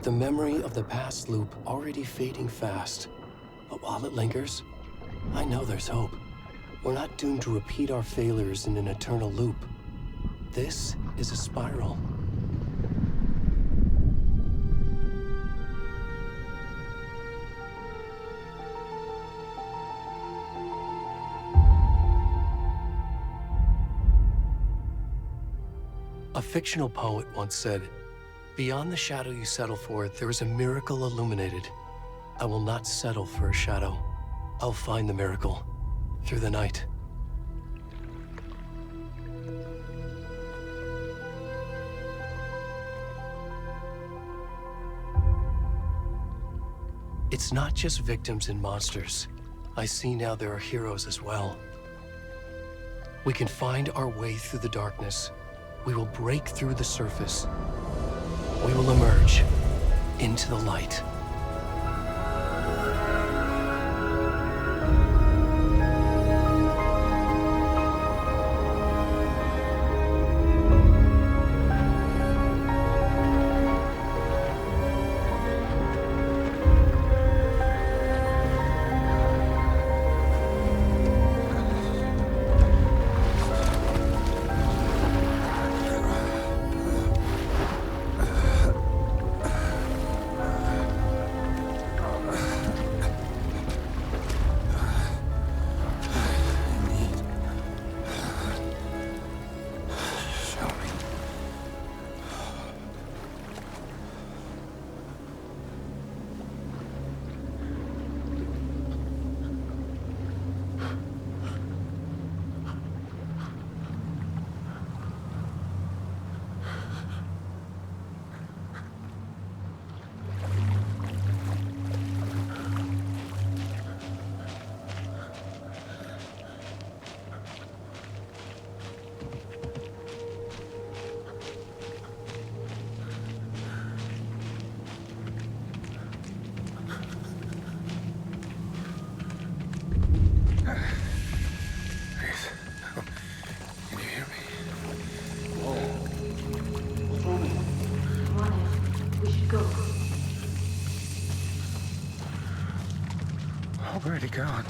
the memory of the past loop already fading fast. But while it lingers, I know there's hope. We're not doomed to repeat our failures in an eternal loop. This is a spiral. A fictional poet once said, "Beyond the shadow you settle for, there is a miracle illuminated. I will not settle for a shadow. I'll find the miracle through the night." It's not just victims and monsters. I see now there are heroes as well. We can find our way through the darkness. We will break through the surface. We will emerge into the light. Where'd he gone?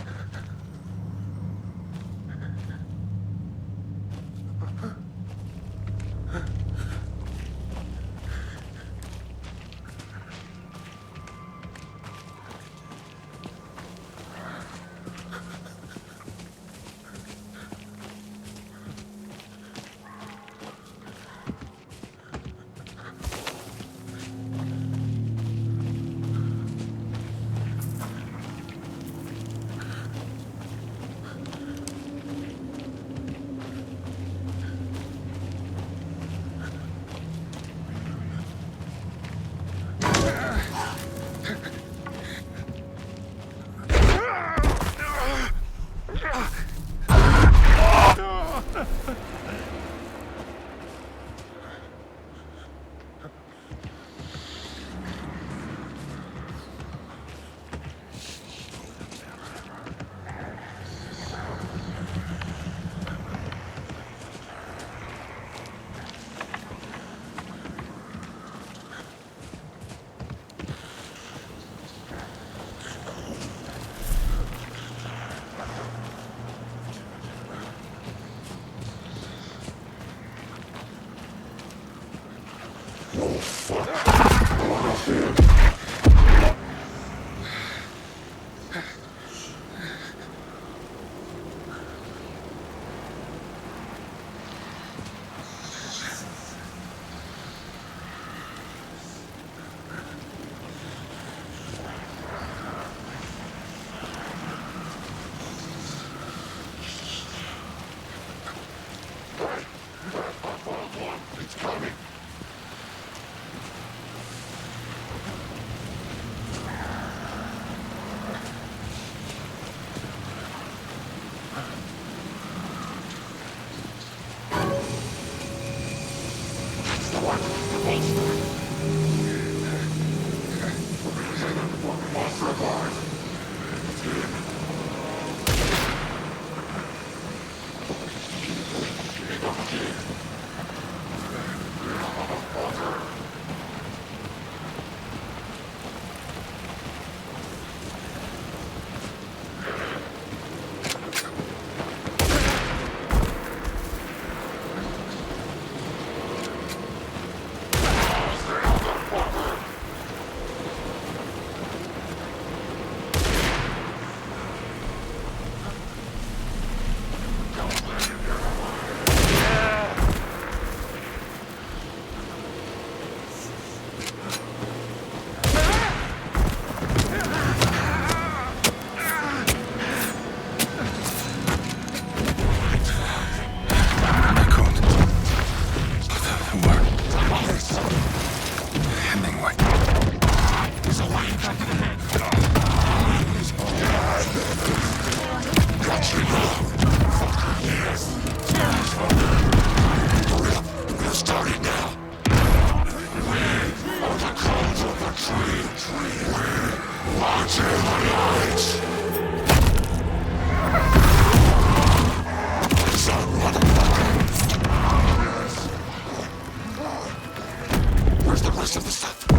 Where's the rest of the stuff? I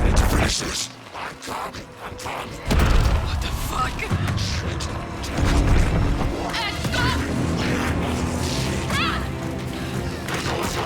need to finish this. I'm coming. What the fuck? Shit. Ed, stop! Run! Let's go.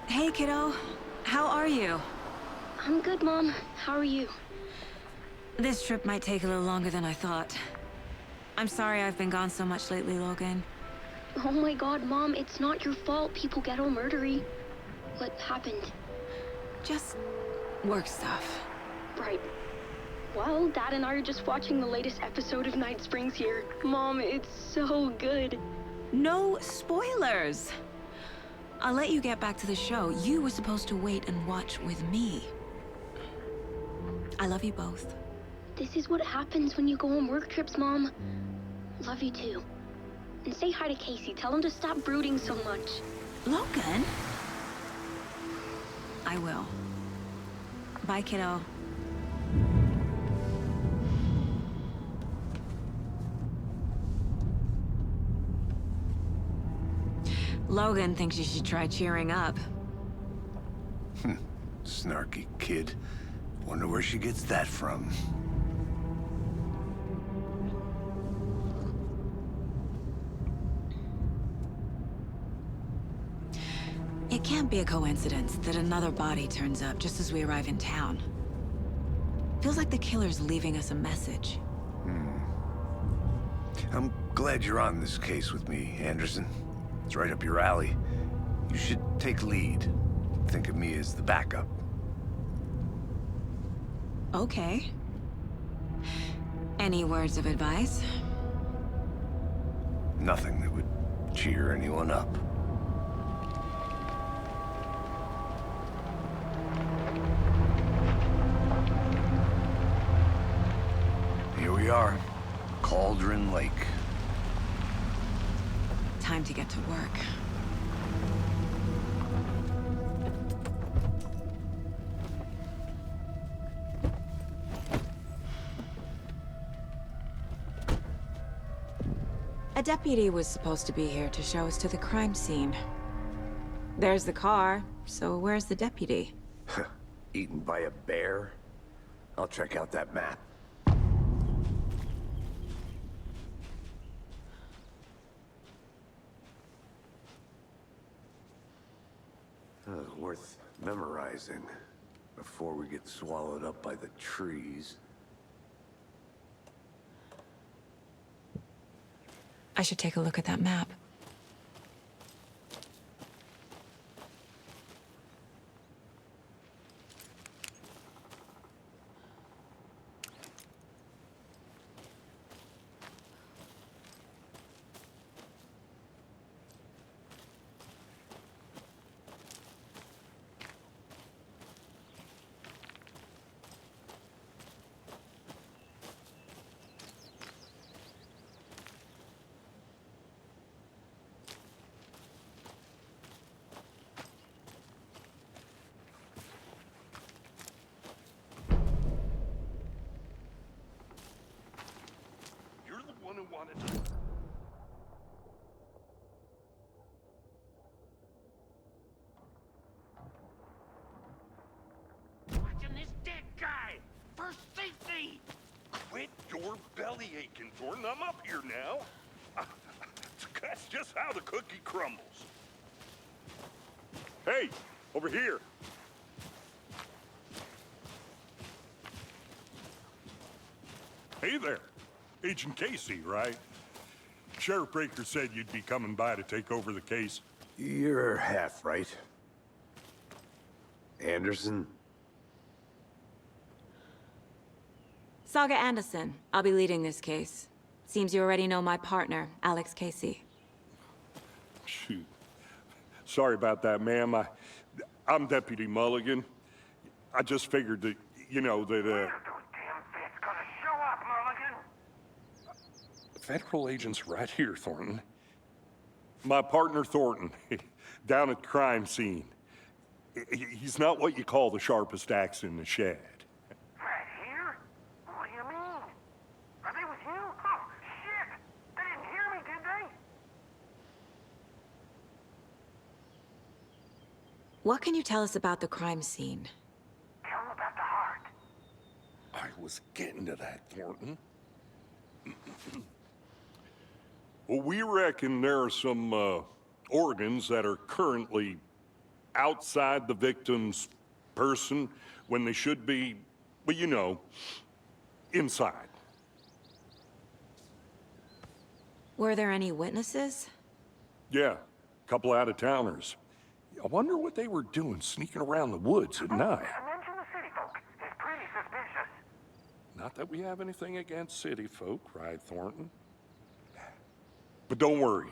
Hey, kiddo. How are you? I'm good, Mom. How are you? This trip might take a little longer than I thought. I'm sorry I've been gone so much lately, Logan. Oh my god, Mom, it's not your fault people get all murdery. What happened? Just work stuff. Right. Well, Dad and I are just watching the latest episode of Night Springs here. Mom, it's so good. No spoilers! I'll let you get back to the show. You were supposed to wait and watch with me. I love you both. This is what happens when you go on work trips, Mom. Love you too. And say hi to Casey. Tell him to stop brooding so much. Logan? I will. Bye, kiddo. Logan thinks you should try cheering up. Snarky kid. Wonder where she gets that from. It can't be a coincidence that another body turns up just as we arrive in town. Feels like the killer's leaving us a message. I'm glad you're on this case with me, Anderson. It's right up your alley. You should take lead. Think of me as the backup. Okay. Any words of advice? Nothing that would cheer anyone up. Here we are. Cauldron Lake. Time to get to work. A deputy was supposed to be here to show us to the crime scene. There's the car, so where's the deputy? Eaten by a bear? I'll check out that map. Worth memorizing before we get swallowed up by the trees. I should take a look at that map. Who wanted to... Watching this dead guy! For safety! Quit your belly aching, Thornton. I'm up here now. That's just how the cookie crumbles. Hey, over here. Hey there. Agent Casey, right? Sheriff Breaker said you'd be coming by to take over the case. You're half right. Anderson? Saga Anderson. I'll be leading this case. Seems you already know my partner, Alex Casey. Shoot. Sorry about that, ma'am. I'm Deputy Mulligan. I just figured that, you know, that, Those damn feds gonna show up, Mulligan. Federal agent's right here, Thornton. My partner, Thornton, down at the crime scene. He's not what you call the sharpest axe in the shed. Right here? What do you mean? Are they with you? Oh, shit! They didn't hear me, did they? What can you tell us about the crime scene? Tell them about the heart. I was getting to that, Thornton. Well, we reckon there are some organs that are currently outside the victim's person when they should be, well, you know, inside. Were there any witnesses? Yeah, a couple out-of-towners. I wonder what they were doing sneaking around the woods at night. Mention the city folk. It's pretty suspicious. Not that we have anything against city folk, right, Thornton? But don't worry.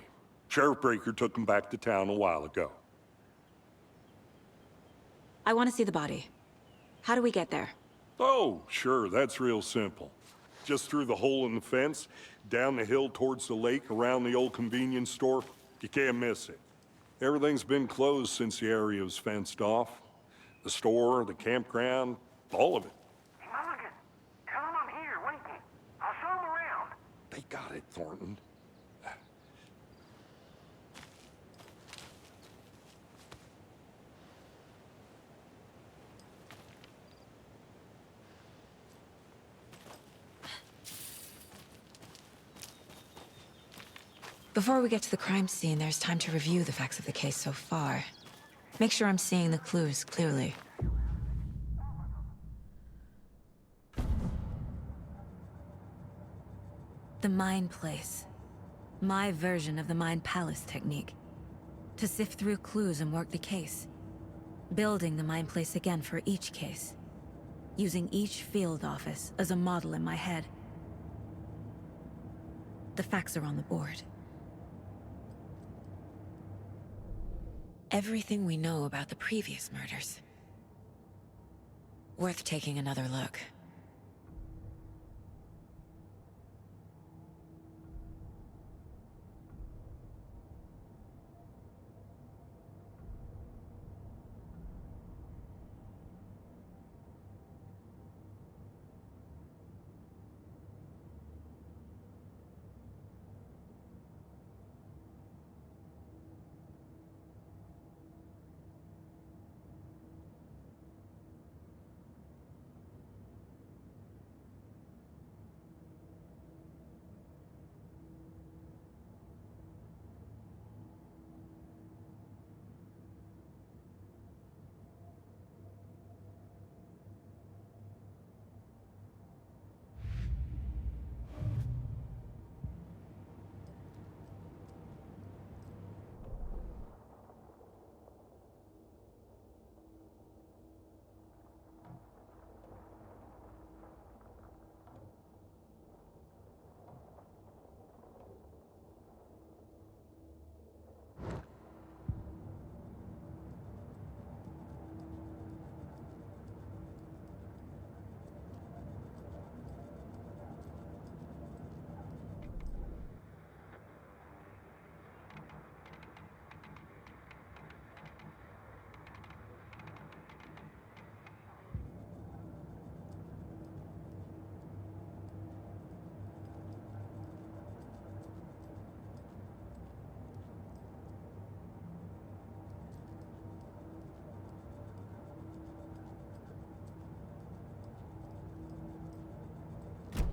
Sheriff Breaker took them back to town a while ago. I want to see the body. How do we get there? Oh, sure, that's real simple. Just through the hole in the fence, down the hill towards the lake, around the old convenience store. You can't miss it. Everything's been closed since the area was fenced off. The store, the campground, all of it. Hey, Mulligan, tell them I'm here, waiting. I'll show them around. They got it, Thornton. Before we get to the crime scene, there's time to review the facts of the case so far. Make sure I'm seeing the clues clearly. The Mind Place. My version of the Mind Palace technique. To sift through clues and work the case. Building the Mind Place again for each case. Using each field office as a model in my head. The facts are on the board. Everything we know about the previous murders. Worth taking another look.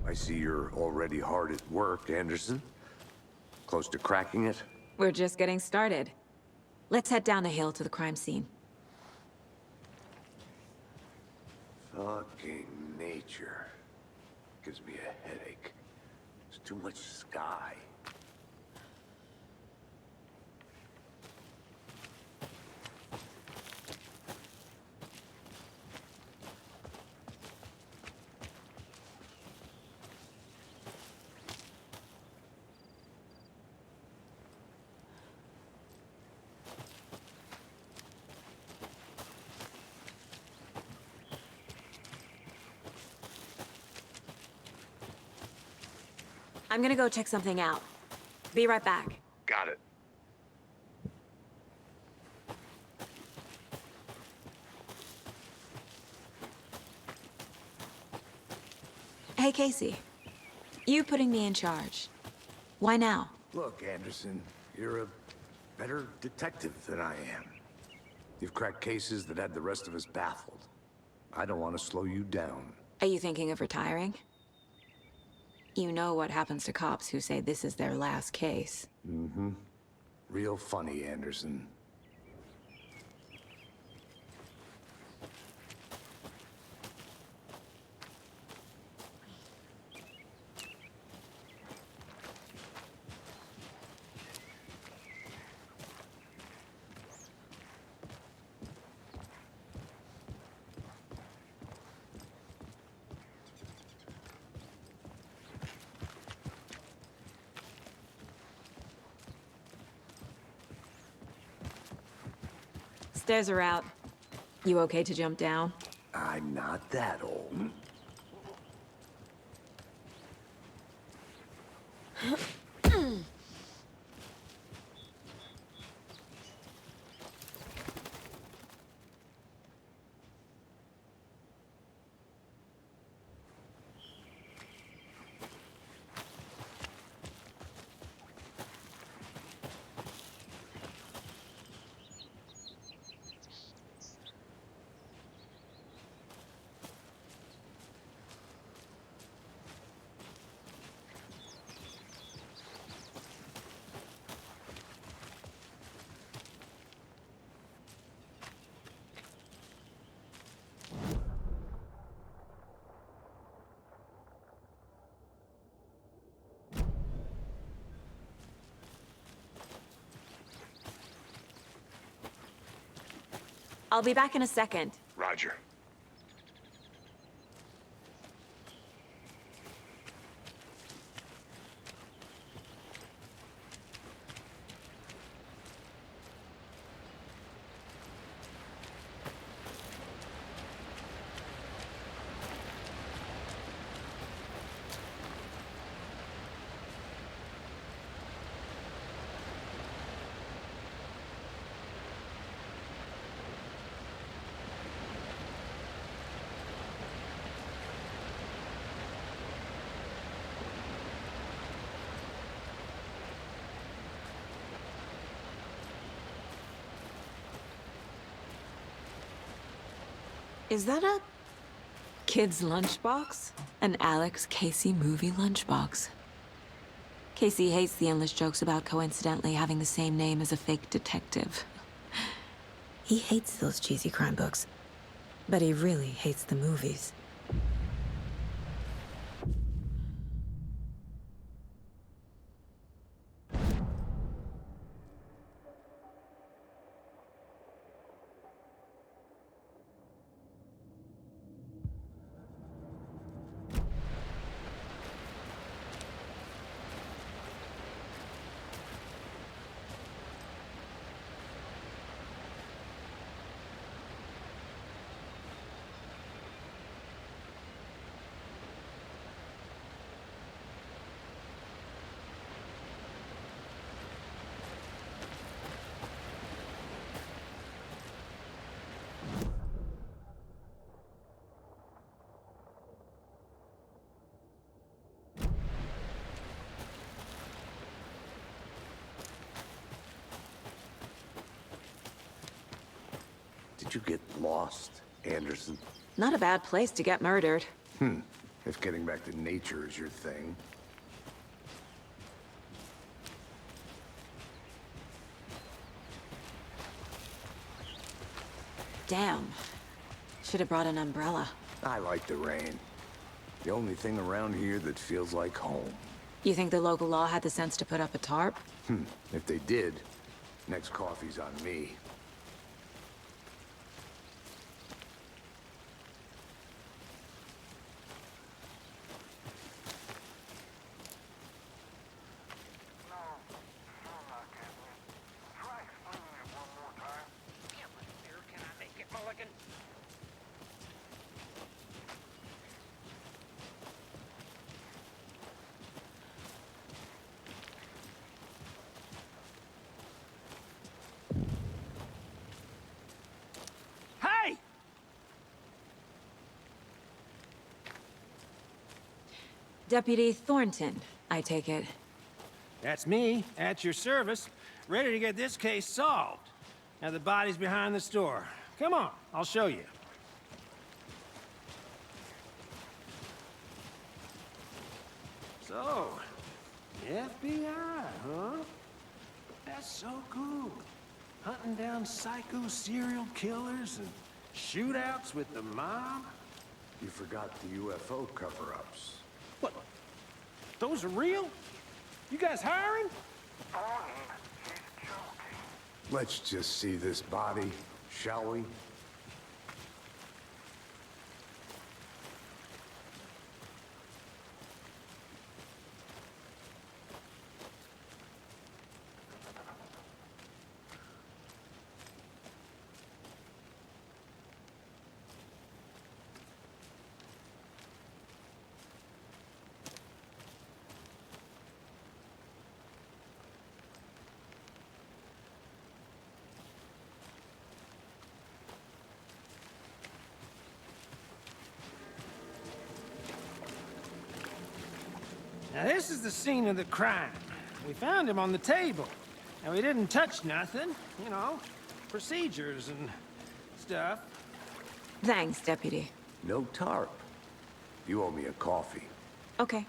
I see you're already hard at work, Anderson. Close to cracking it? We're just getting started. Let's head down the hill to the crime scene. Fucking nature. Gives me a headache. There's too much sky. I'm gonna go check something out. Be right back. Got it. Hey, Casey. You putting me in charge. Why now? Look, Anderson, you're a better detective than I am. You've cracked cases that had the rest of us baffled. I don't want to slow you down. Are you thinking of retiring? You know what happens to cops who say this is their last case. Mm-hmm. Real funny, Anderson. Stairs are out. You okay to jump down? I'm not that old. I'll be back in a second. Roger. Is that a kid's lunchbox? An Alex Casey movie lunchbox. Casey hates the endless jokes about coincidentally having the same name as a fake detective. He hates those cheesy crime books, but he really hates the movies. Did you get lost, Anderson? Not a bad place to get murdered. If getting back to nature is your thing. Damn. Should have brought an umbrella. I like the rain. The only thing around here that feels like home. You think the local law had the sense to put up a tarp? If they did, next coffee's on me. No, you're not getting it. Try explaining it one more time. Yeah, but here, can I make it, Mulligan? Hey! Deputy Thornton, I take it. That's me, at your service, ready to get this case solved. Now the body's behind the store. Come on, I'll show you. So, FBI, huh? That's so cool. Hunting down psycho serial killers and shootouts with the mob? You forgot the UFO cover-ups. What? Those are real? You guys hiring? Thornton, he's joking. Let's just see this body, shall we? Now this is the scene of the crime. We found him on the table. Now we didn't touch nothing, you know, procedures and stuff. Thanks, Deputy. No tarp. You owe me a coffee. Okay.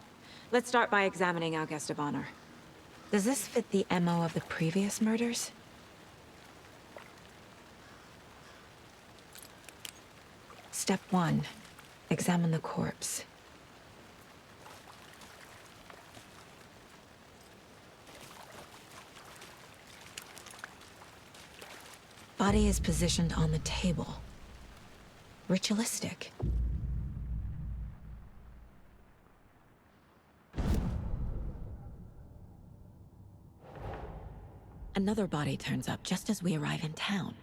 Let's start by examining our guest of honor. Does this fit the MO of the previous murders? Step 1. Examine the corpse. Body is positioned on the table. Ritualistic. Another body turns up just as we arrive in town.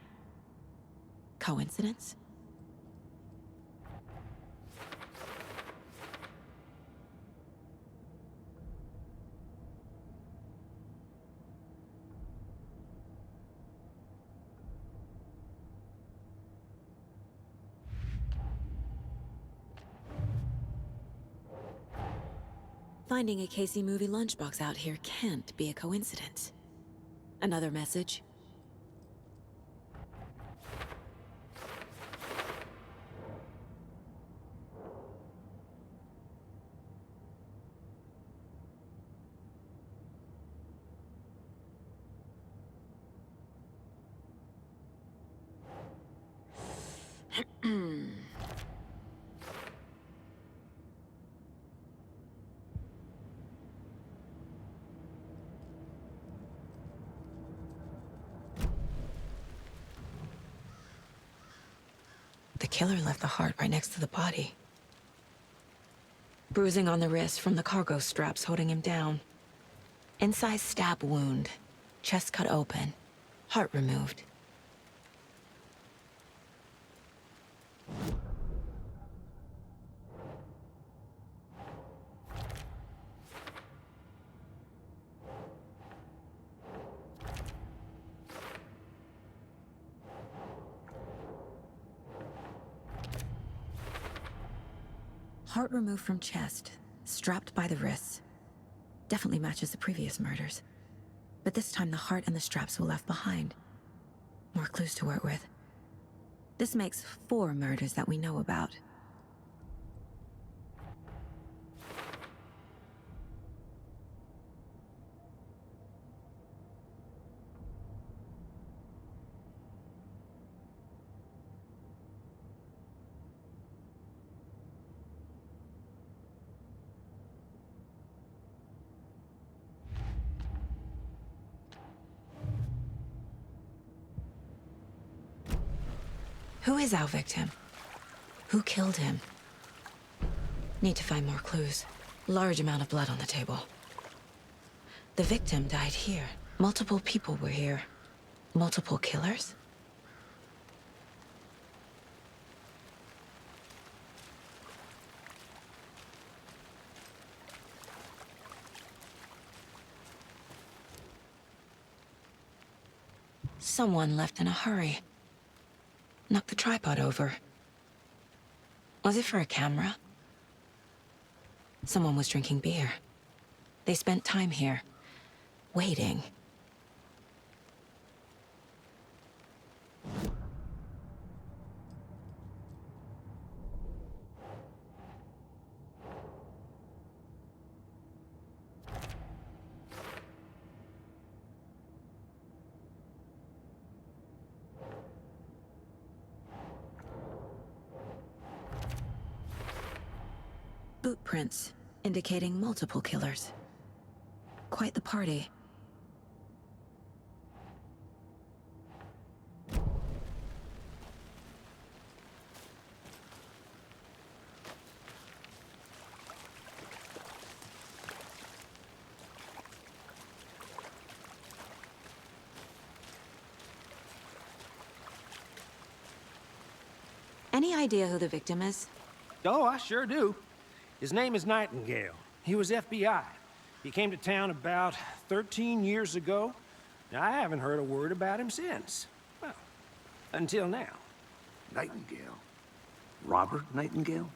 Coincidence? Finding a Casey movie lunchbox out here can't be a coincidence. Another message? The killer left the heart right next to the body. Bruising on the wrist from the cargo straps holding him down. Inside stab wound. Chest cut open. Heart removed. Heart removed from chest, strapped by the wrists. Definitely matches the previous murders. But this time the heart and the straps were left behind. More clues to work with. This makes 4 murders that we know about. Who is our victim? Who killed him? Need to find more clues. Large amount of blood on the table. The victim died here. Multiple people were here. Multiple killers? Someone left in a hurry. Knocked the tripod over. Was it for a camera? Someone was drinking beer. They spent time here, waiting. Boot prints, indicating multiple killers. Quite the party. Any idea who the victim is? Oh, I sure do. His name is Nightingale. He was FBI. He came to town about 13 years ago. Now, I haven't heard a word about him since. Well, until now. Nightingale? Robert Nightingale?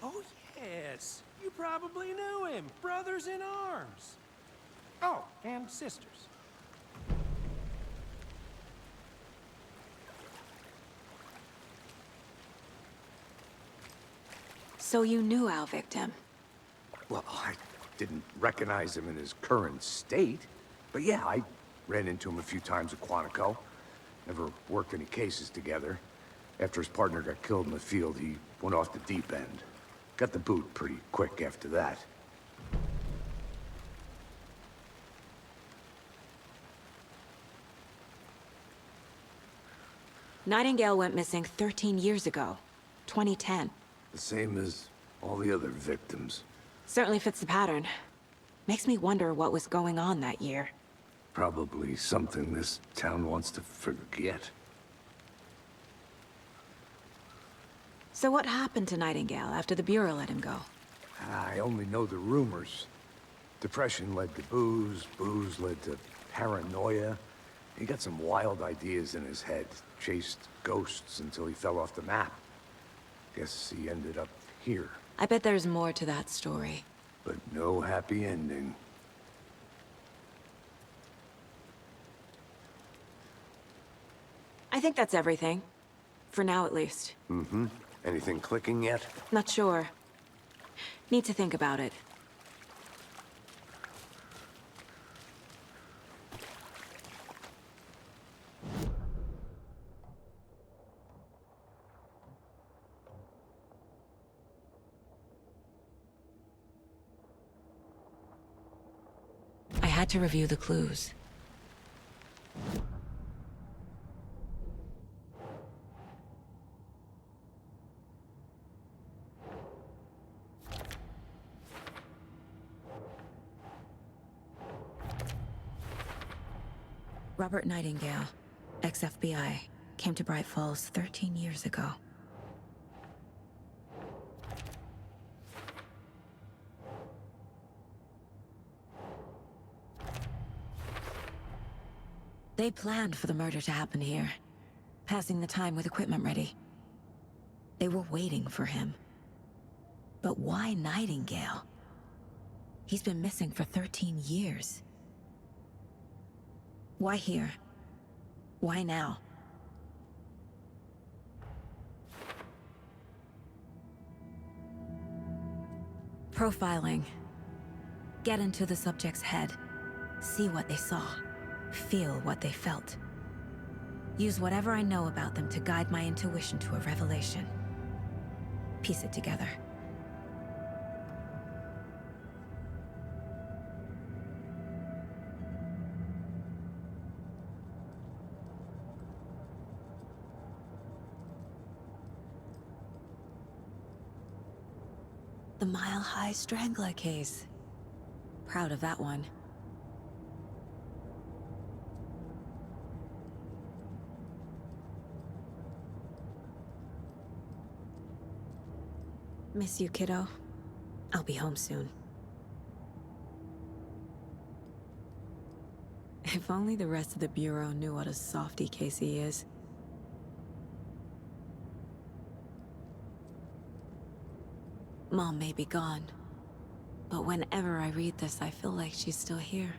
Oh, yes. You probably knew him. Brothers in arms. Oh, and sisters. So you knew our victim? Well, I didn't recognize him in his current state. But yeah, I ran into him a few times at Quantico. Never worked any cases together. After his partner got killed in the field, he went off the deep end. Got the boot pretty quick after that. Nightingale went missing 13 years ago, 2010. The same as all the other victims. Certainly fits the pattern. Makes me wonder what was going on that year. Probably something this town wants to forget. So what happened to Nightingale after the Bureau let him go? I only know the rumors. Depression led to booze, booze led to paranoia. He got some wild ideas in his head, chased ghosts until he fell off the map. Guess he ended up here. I bet there's more to that story. But no happy ending. I think that's everything. For now, at least. Mm-hmm. Anything clicking yet? Not sure. Need to think about it. I had to review the clues. Robert Nightingale, ex-FBI, came to Bright Falls 13 years ago. They planned for the murder to happen here, passing the time with equipment ready. They were waiting for him. But why Nightingale? He's been missing for 13 years. Why here? Why now? Profiling. Get into the subject's head. See what they saw. Feel what they felt. Use whatever I know about them to guide my intuition to a revelation. Piece it together. The Mile High Strangler case. Proud of that one. Miss you, kiddo. I'll be home soon. If only the rest of the Bureau knew what a softy Casey is. Mom may be gone, but whenever I read this, I feel like she's still here.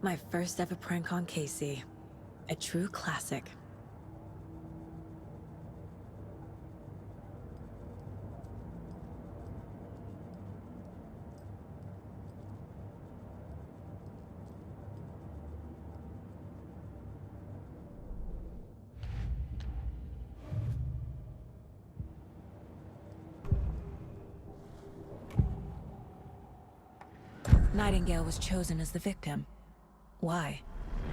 My first ever prank on Casey. A true classic. Nightingale was chosen as the victim. Why?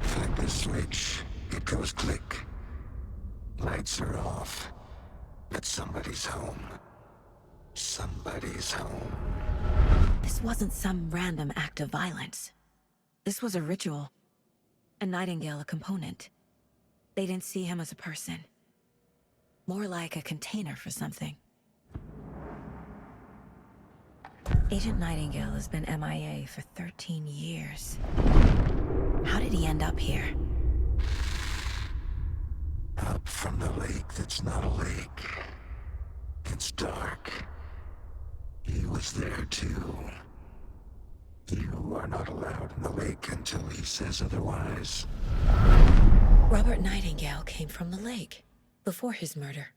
Flip the switch, it goes click. Lights are off. But somebody's home. Somebody's home. This wasn't some random act of violence. This was a ritual. And Nightingale a component. They didn't see him as a person. More like a container for something. Agent Nightingale has been MIA for 13 years. How did he end up here? Up from the lake that's not a lake. It's dark. He was there too. You are not allowed in the lake until he says otherwise. Robert Nightingale came from the lake, before his murder.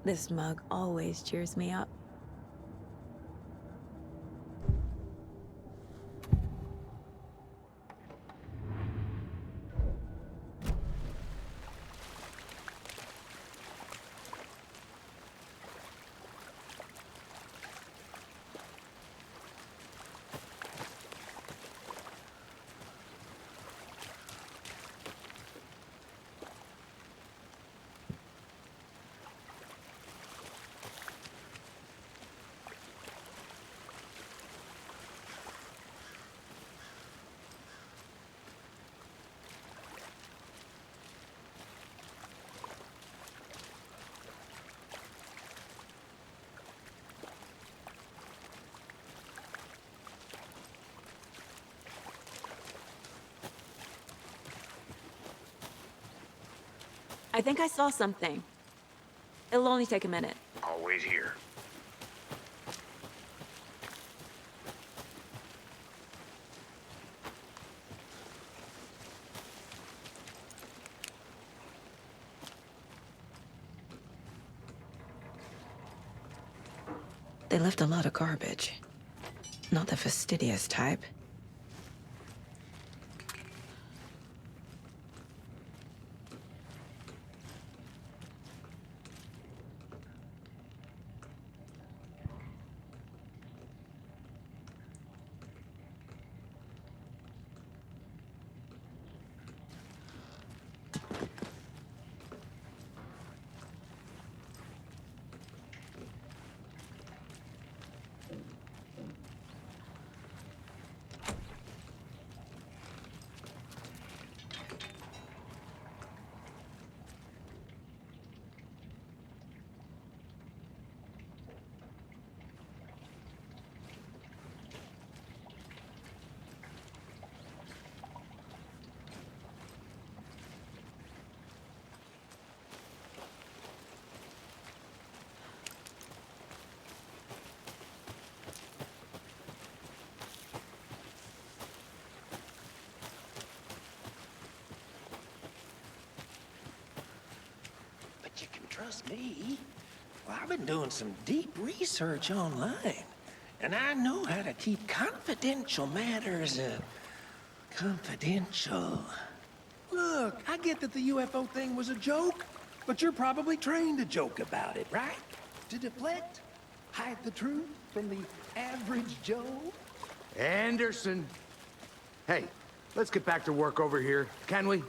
This mug always cheers me up. I think I saw something. It'll only take a minute. I'll wait here. They left a lot of garbage. Not the fastidious type. trust me. Well, I've been doing some deep research online, and I know how to keep confidential matters, confidential. Look, I get that the UFO thing was a joke, but you're probably trained to joke about it, right? To deflect, hide the truth from the average Joe. Anderson! Hey, let's get back to work over here, can we?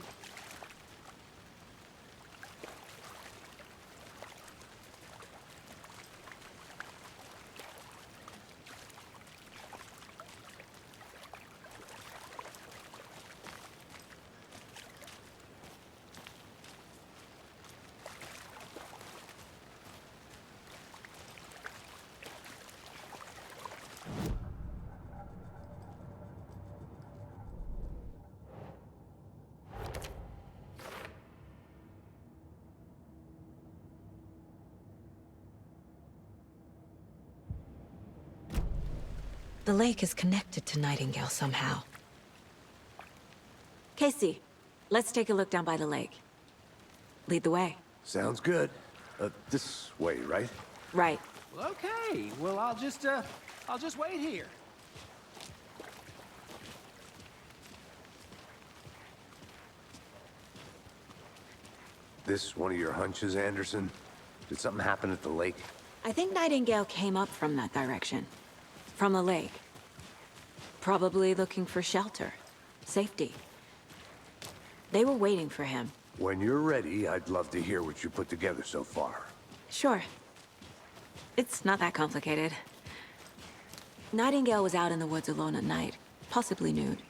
The lake is connected to Nightingale somehow. Casey, let's take a look down by the lake. Lead the way. Sounds good. This way, right? Right. Well, okay. Well, I'll just wait here. This one of your hunches, Anderson? Did something happen at the lake? I think Nightingale came up from that direction. From the lake. Probably looking for shelter. Safety. They were waiting for him. When you're ready, I'd love to hear what you put together so far. Sure. It's not that complicated. Nightingale was out in the woods alone at night, possibly nude.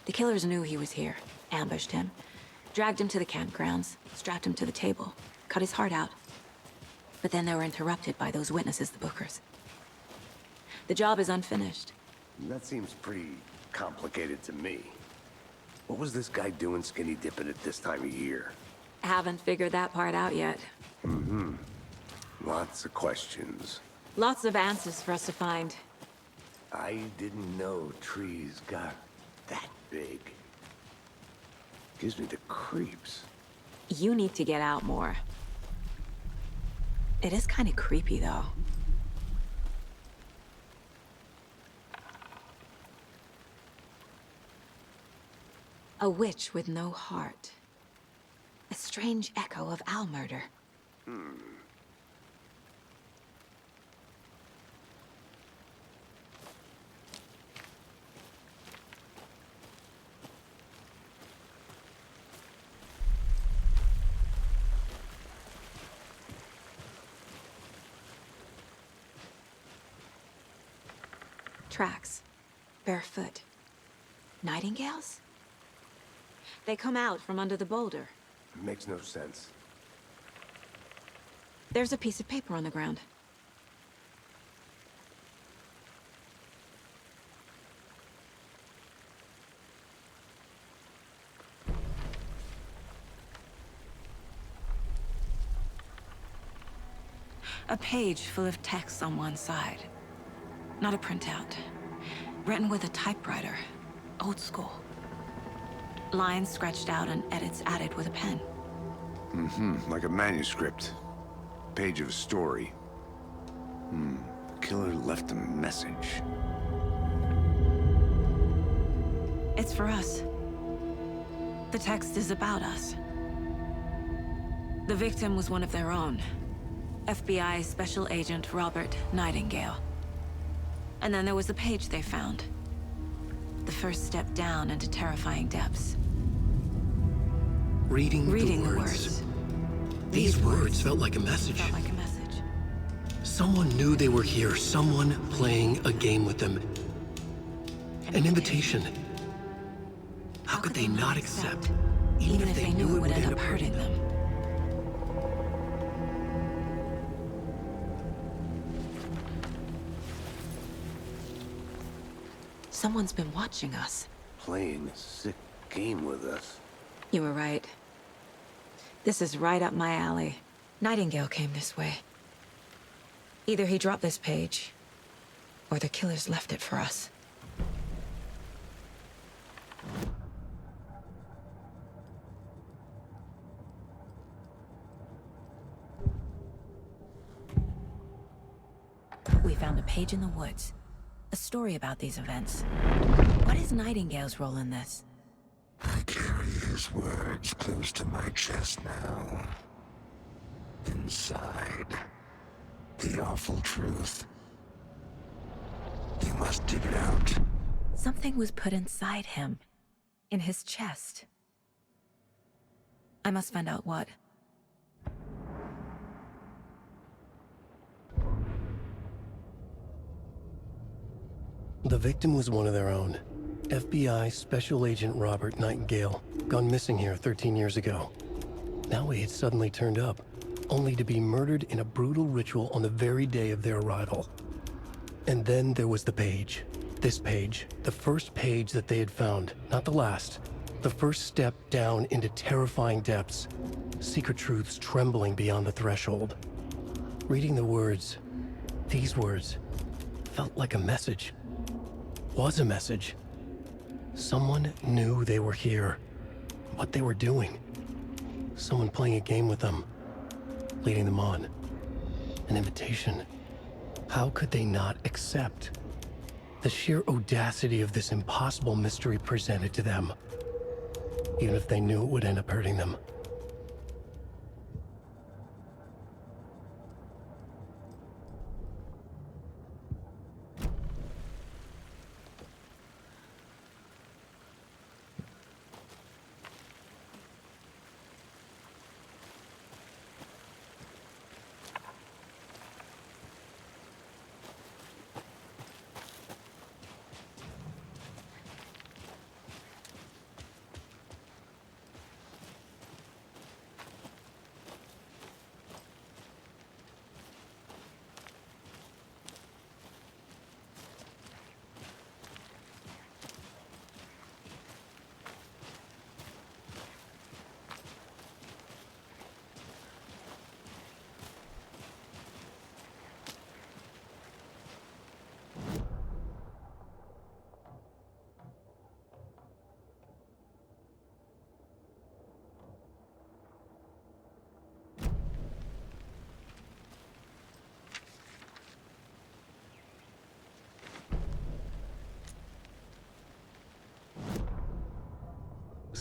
The killers knew he was here, ambushed him, dragged him to the campgrounds, strapped him to the table, cut his heart out. But then they were interrupted by those witnesses, the Bookers. The job is unfinished. That seems pretty complicated to me. What was this guy doing skinny dipping at this time of year? Haven't figured that part out yet. Mm-hmm. Lots of questions. Lots of answers for us to find. I didn't know trees got that big. Gives me the creeps. You need to get out more. It is kind of creepy, though. A witch with no heart. A strange echo of owl murder. Tracks. Barefoot. Nightingales? They come out from under the boulder. Makes no sense. There's a piece of paper on the ground. A page full of text on one side. Not a printout. Written with a typewriter. Old school. Lines scratched out and edits added with a pen. Mm-hmm, like a manuscript. Page of a story. The killer left a message. It's for us. The text is about us. The victim was one of their own. FBI Special Agent Robert Nightingale. And then there was the page they found. The first step down into terrifying depths. Reading the words. These words felt like a message. Felt like a message. Someone knew they were here, someone playing a game with them. An invitation. How could they not accept, even if they knew it would end up hurting them? Someone's been watching us. Playing a sick game with us. You were right. This is right up my alley. Nightingale came this way. Either he dropped this page, or the killers left it for us. found a page in the woods. A story about these events. What is Nightingale's role in this? I carry his words close to my chest now. Inside, the awful truth. You must dig it out. Something was put inside him. In his chest. I must find out what. The victim was one of their own. FBI Special Agent Robert Nightingale, gone missing here 13 years ago. Now he had suddenly turned up, only to be murdered in a brutal ritual on the very day of their arrival. And then there was the page. This page, the first page that they had found, not the last. The first step down into terrifying depths. Secret truths trembling beyond the threshold. Reading the words, these words, felt like a message. Was a message. Someone knew they were here. What they were doing. Someone playing a game with them. Leading them on. An invitation. How could they not accept? The sheer audacity of this impossible mystery presented to them. Even if they knew it would end up hurting them.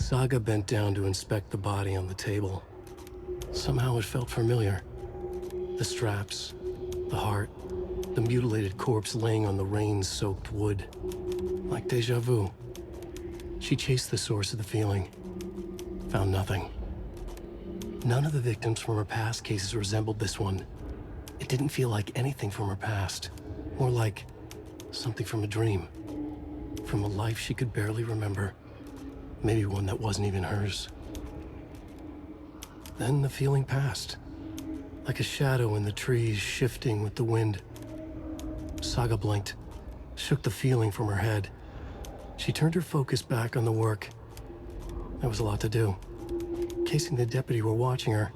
Saga bent down to inspect the body on the table. Somehow it felt familiar. The straps, the heart, the mutilated corpse laying on the rain-soaked wood. Like deja vu. She chased the source of the feeling. Found nothing. None of the victims from her past cases resembled this one. It didn't feel like anything from her past. More like something from a dream. From a life she could barely remember. Maybe one that wasn't even hers. Then the feeling passed. Like a shadow in the trees shifting with the wind. Saga blinked, shook the feeling from her head. She turned her focus back on the work. There was a lot to do. Casey and the deputy were watching her.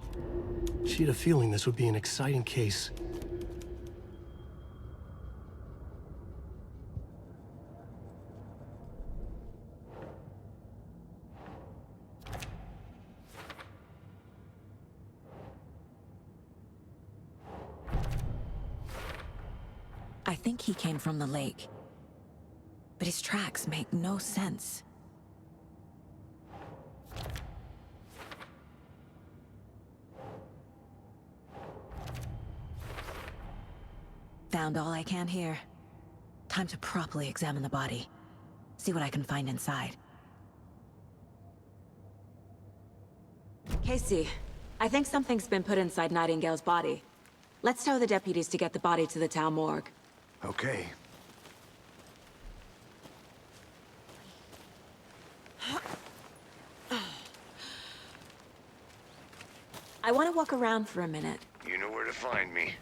She had a feeling this would be an exciting case. I think he came from the lake. But his tracks make no sense. Found all I can here. Time to properly examine the body. See what I can find inside. Casey, I think something's been put inside Nightingale's body. Let's tell the deputies to get the body to the town morgue. Okay. I want to walk around for a minute. You know where to find me.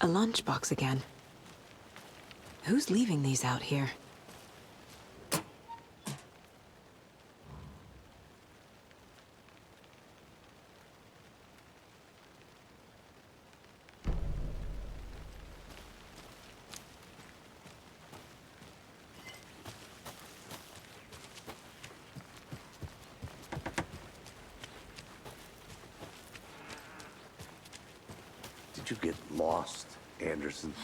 A lunchbox again. Who's leaving these out here? Did you get lost, Anderson?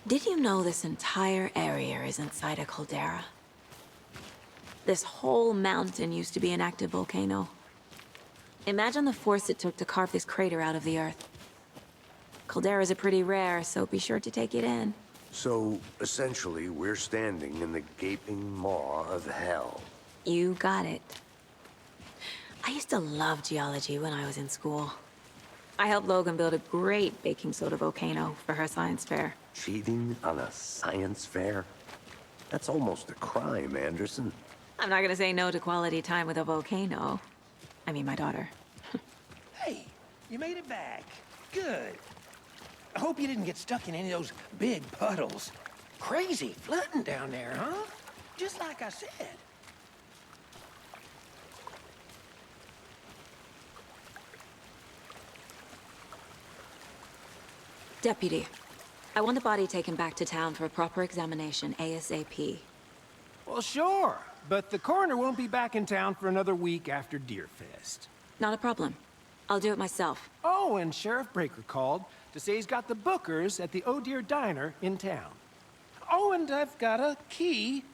Did you know this entire area is inside a caldera? This whole mountain used to be an active volcano. Imagine the force it took to carve this crater out of the earth. Calderas are pretty rare, so be sure to take it in. So, essentially, we're standing in the gaping maw of hell. You got it. I used to love geology when I was in school. I helped Logan build a great baking soda volcano for her science fair. Cheating on a science fair? That's almost a crime, Anderson. I'm not gonna say no to quality time with a volcano. I mean, my daughter. Hey, you made it back. Good. I hope you didn't get stuck in any of those big puddles. Crazy flooding down there, huh? Just like I said. Deputy, I want the body taken back to town for a proper examination, ASAP. Well, sure. But the coroner won't be back in town for another week after Deerfest. Not a problem. I'll do it myself. Oh, and Sheriff Breaker called to say he's got the bookers at the Oh Dear Diner in town. Oh, and I've got a key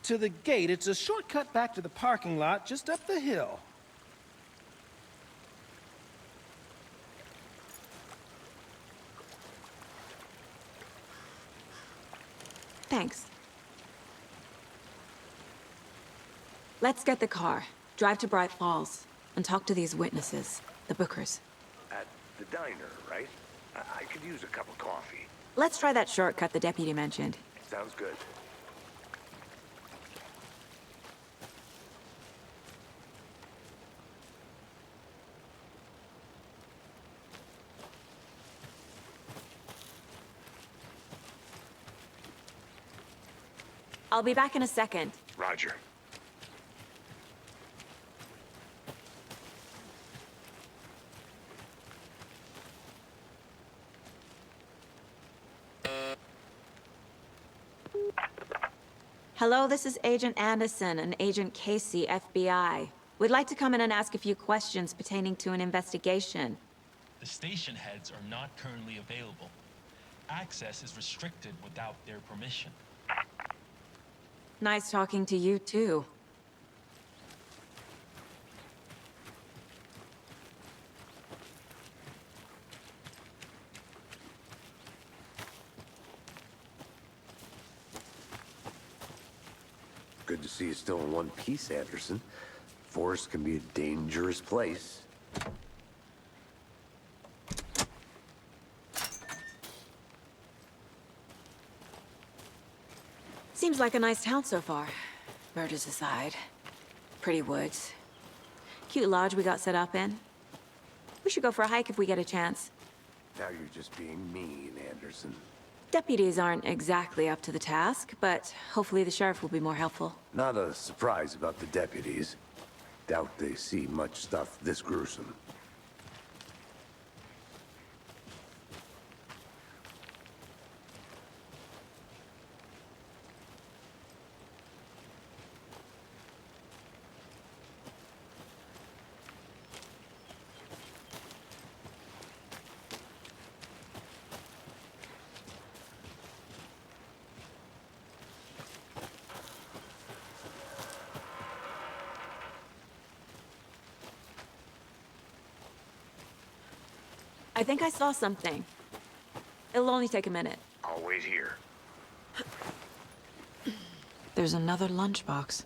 to the gate. It's a shortcut back to the parking lot just up the hill. Thanks. Let's get the car, drive to Bright Falls, and talk to these witnesses, the bookers. At the diner, right? I could use a cup of coffee. Let's try that shortcut the deputy mentioned. Sounds good. I'll be back in a second. Roger. Hello, this is Agent Anderson and Agent Casey, FBI. We'd like to come in and ask a few questions pertaining to an investigation. The station heads are not currently available. Access is restricted without their permission. Nice talking to you, too. Good to see you still in one piece, Anderson. Forest can be a dangerous place. Seems like a nice town so far. Murders aside. Pretty woods. Cute lodge we got set up in. We should go for a hike if we get a chance. Now you're just being mean, Anderson. Deputies aren't exactly up to the task, but hopefully the sheriff will be more helpful. Not a surprise about the deputies. Doubt they see much stuff this gruesome. I think I saw something. It'll only take a minute. I'll wait here. There's another lunchbox.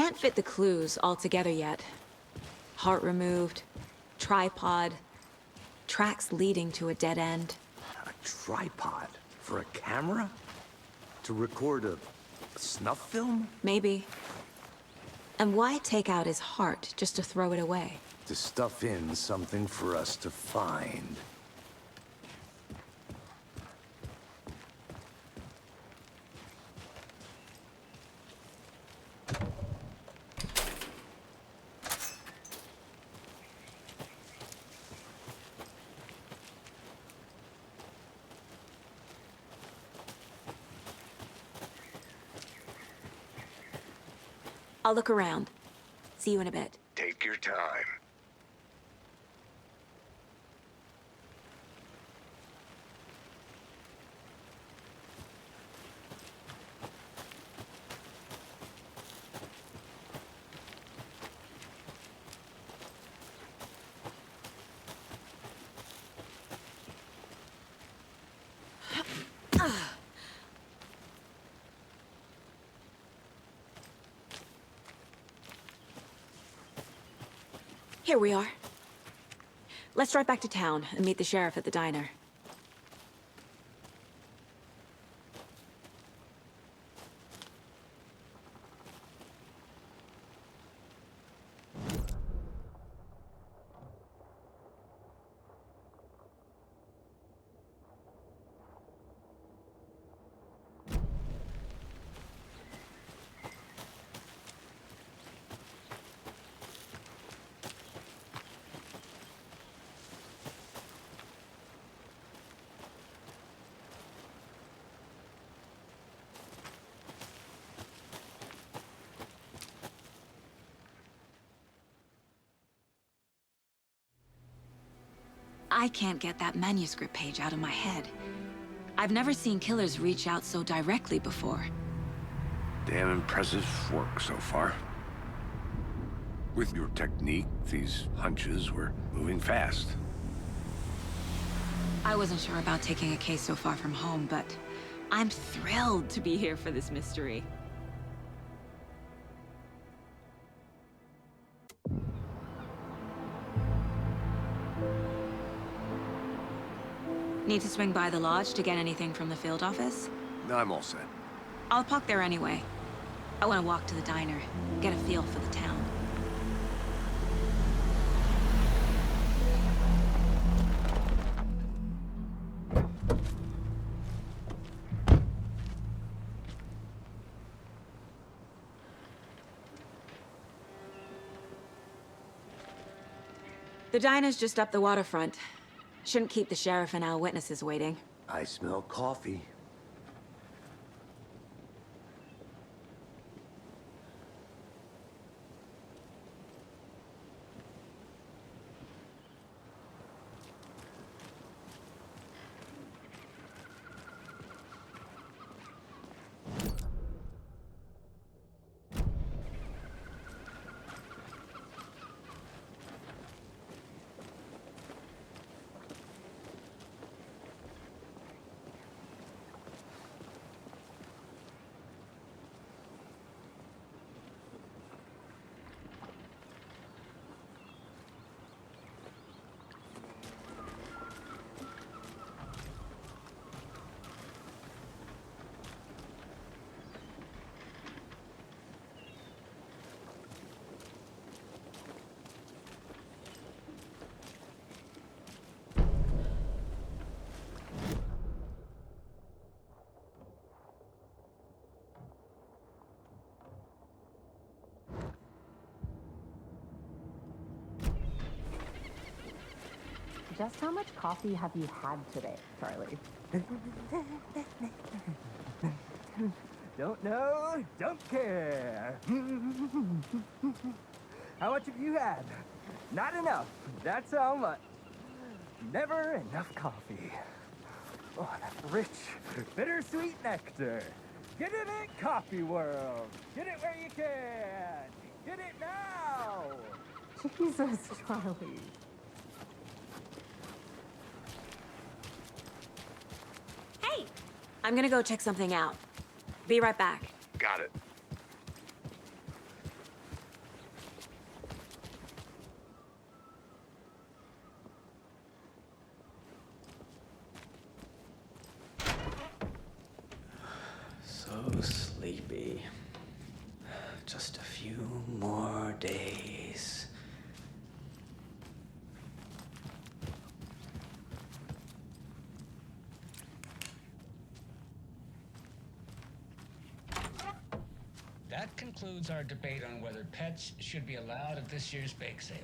can't fit the clues all together yet. Heart removed, tripod, tracks leading to a dead end. A tripod? For a camera? To record a snuff film? Maybe. And why take out his heart just to throw it away? To stuff in something for us to find. I'll look around. See you in a bit. Take your time. Here we are. Let's drive back to town and meet the sheriff at the diner. I can't get that manuscript page out of my head. I've never seen killers reach out so directly before. Damn impressive work so far. With your technique, these hunches were moving fast. I wasn't sure about taking a case so far from home, but I'm thrilled to be here for this mystery. Need to swing by the lodge to get anything from the field office? No, I'm all set. I'll park there anyway. I want to walk to the diner, get a feel for the town. The diner's just up the waterfront. Shouldn't keep the sheriff and our witnesses waiting. I smell coffee. Just how much coffee have you had today, Charlie? Don't know, don't care. How much have you had? Not enough, that's how much. Never enough coffee. Oh, that rich, bittersweet nectar. Get it in Coffee World. Get it where you can. Get it now. Jesus, Charlie. Hey! I'm gonna go check something out. Be right back. Got it. more days. That concludes our debate on whether pets should be allowed at this year's bake sale.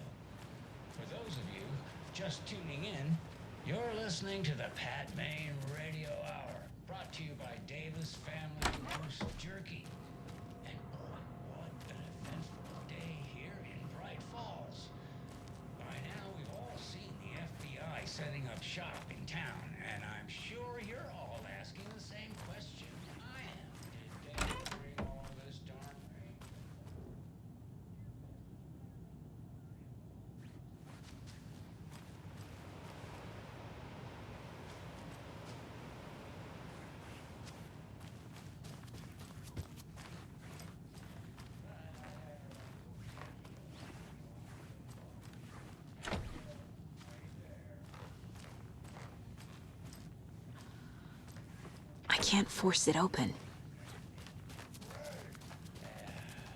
For those of you just tuning in, you're listening to the Pat Maine Radio Hour, brought to you by Davis Family Roast Jerky. And boy, what an eventful day here in Bright Falls. By now, we've all seen the FBI setting up shop in town, and I'm sure you're all asking the same question I am. Did they bring all this darn rain? I can't force it open.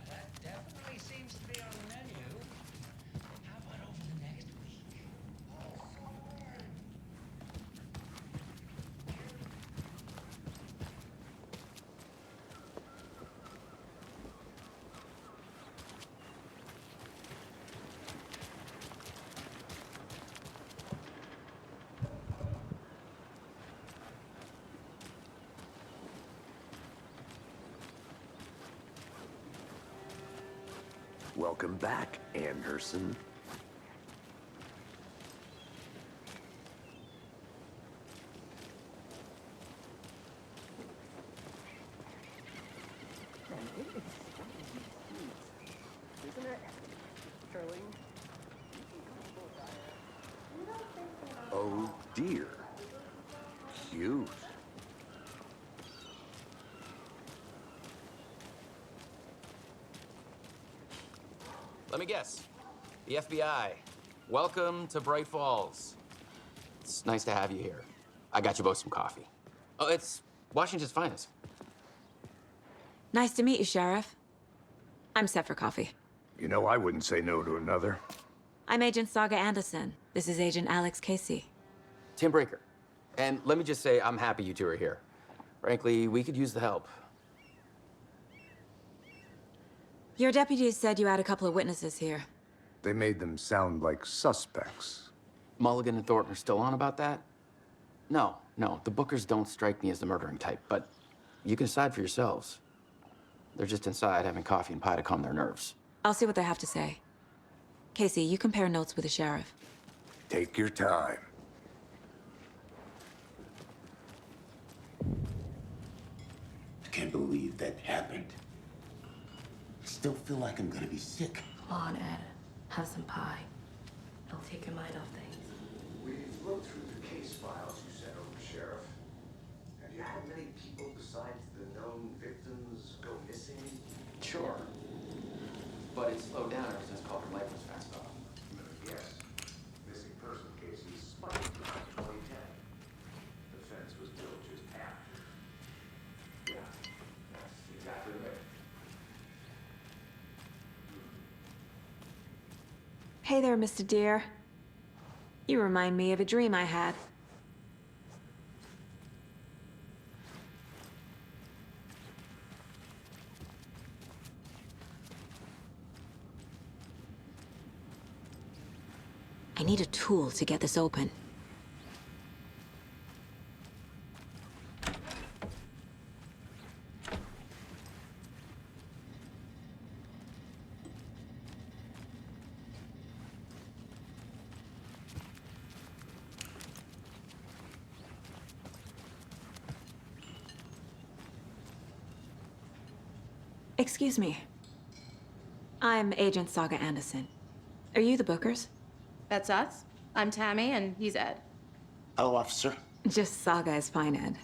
That definitely seems to be on the menu. How about over the next week? Welcome back, Anderson. Man, it is stunning these streets, isn't it? Charlene? Oh dear. Cute. Let me guess. The FBI. Welcome to Bright Falls. It's nice to have you here. I got you both some coffee. Oh, it's Washington's finest. Nice to meet you, Sheriff. I'm set for coffee. You know, I wouldn't say no to another. I'm Agent Saga Anderson. This is Agent Alex Casey. Tim Breaker. And let me just say, I'm happy you two are here. Frankly, we could use the help. Your deputies said you had a couple of witnesses here. They made them sound like suspects. Mulligan and Thornton are still on about that? No, the Bookers don't strike me as the murdering type, but you can decide for yourselves. They're just inside having coffee and pie to calm their nerves. I'll see what they have to say. Casey, you compare notes with the sheriff. Take your time. I can't believe that happened. I still feel like I'm gonna be sick. Come on, Ed. Have some pie. It'll take your mind off things. We've looked through the case files you sent over, Sheriff. Have you had many people besides the known victims go missing? Sure. But it slowed down ever since Culver Lake was fast off. Yes. Missing person cases spiked around 2010. The fence was built just after. Yeah, that's exactly right. Hey there, Mr. Deer. You remind me of a dream I had. I need a tool to get this open. Excuse me. I'm Agent Saga Anderson. Are you the Bookers? That's us. I'm Tammy, and he's Ed. Hello, officer. Just Saga is fine, Ed.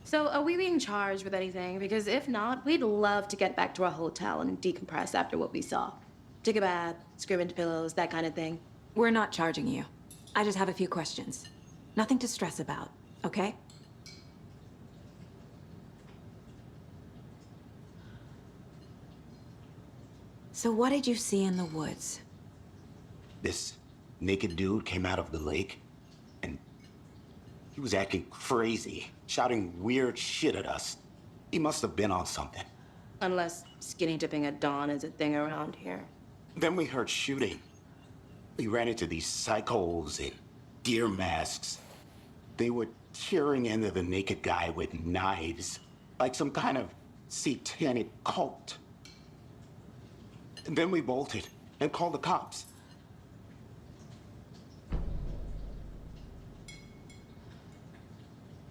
So, are we being charged with anything? Because if not, we'd love to get back to our hotel and decompress after what we saw. Take a bath, scream into pillows, that kind of thing. We're not charging you. I just have a few questions. Nothing to stress about, okay? So what did you see in the woods? This naked dude came out of the lake, and he was acting crazy, shouting weird shit at us. He must have been on something. Unless skinny dipping at dawn is a thing around here. Then we heard shooting. We ran into these psychos in deer masks. They were tearing into the naked guy with knives, like some kind of satanic cult. And then we bolted and called the cops.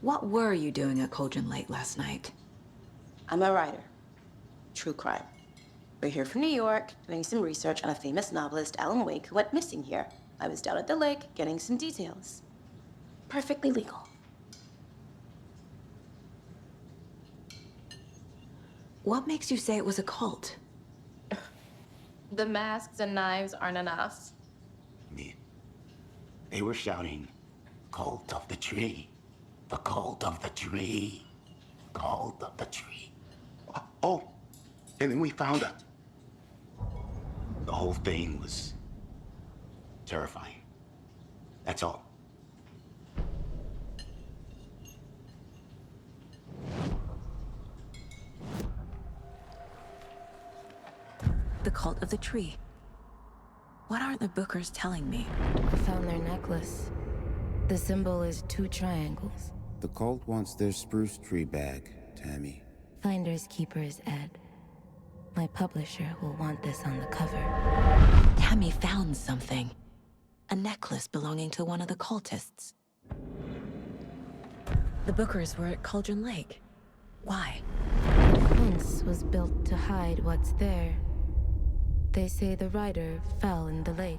What were you doing at Cauldron Lake last night? I'm a writer. True crime. We're here from New York, doing some research on a famous novelist, Alan Wake, who went missing here. I was down at the lake, getting some details. Perfectly legal. What makes you say it was a cult? The masks and knives aren't enough. They were shouting, "Cult of the tree. The cult of the tree. Cult of the tree." Oh, and then we found it. The whole thing was terrifying. That's all. The cult of the tree. What aren't the Bookers telling me? I found their necklace. The symbol is 2 triangles. The cult wants their spruce tree back, Tammy. Finders keepers, Ed. My publisher will want this on the cover. Tammy found something. A necklace belonging to one of the cultists. The Bookers were at Cauldron Lake. Why? The fence was built to hide what's there. They say the writer fell in the lake.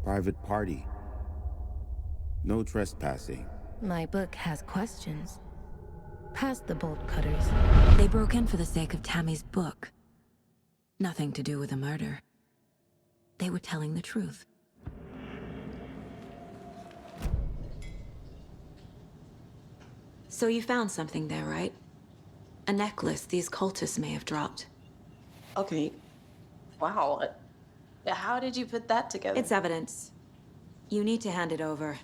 Private party. No trespassing. My book has questions. Past the bolt cutters. They broke in for the sake of Tammy's book. Nothing to do with a murder. They were telling the truth. So you found something there, right? A necklace these cultists may have dropped. Okay. Wow. How did you put that together? It's evidence. You need to hand it over.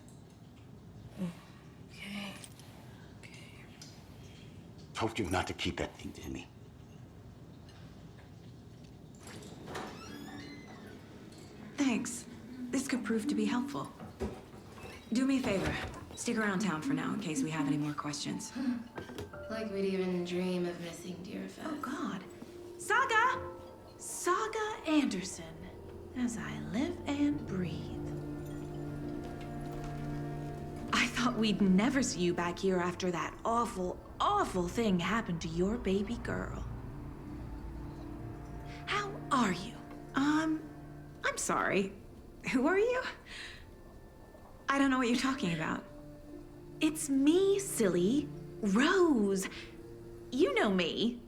Told you not to keep that thing to me. Thanks. This could prove to be helpful. Do me a favor. Stick around town for now in case we have any more questions. Like we'd even dream of missing dear effects. Oh, God. Saga! Saga Anderson. As I live and breathe. I thought we'd never see you back here after that awful, awful thing happened to your baby girl. How are you? I'm sorry. Who are you? I don't know what you're talking about. It's me, silly. Rose. You know me.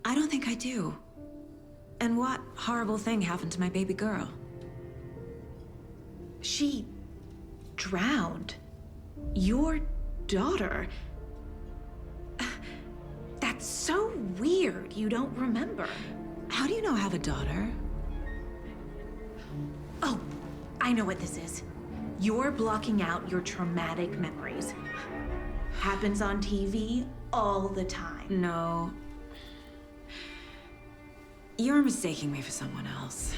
I don't think I do. And what horrible thing happened to my baby girl? She drowned. Your daughter. That's so weird you don't remember. How do you know I have a daughter? Oh, I know what this is. You're blocking out your traumatic memories. Happens on TV all the time. No. You're mistaking me for someone else.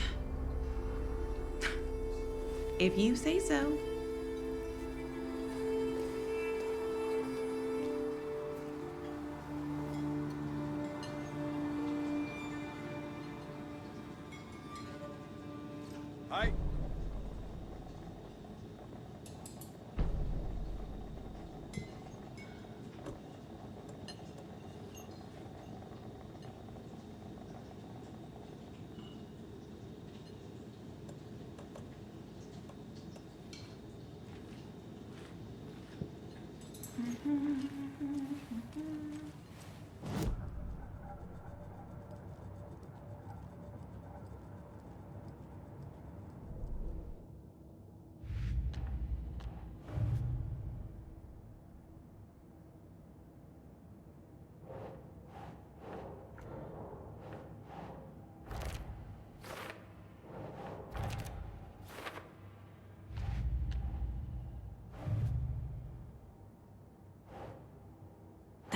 If you say so. Hi.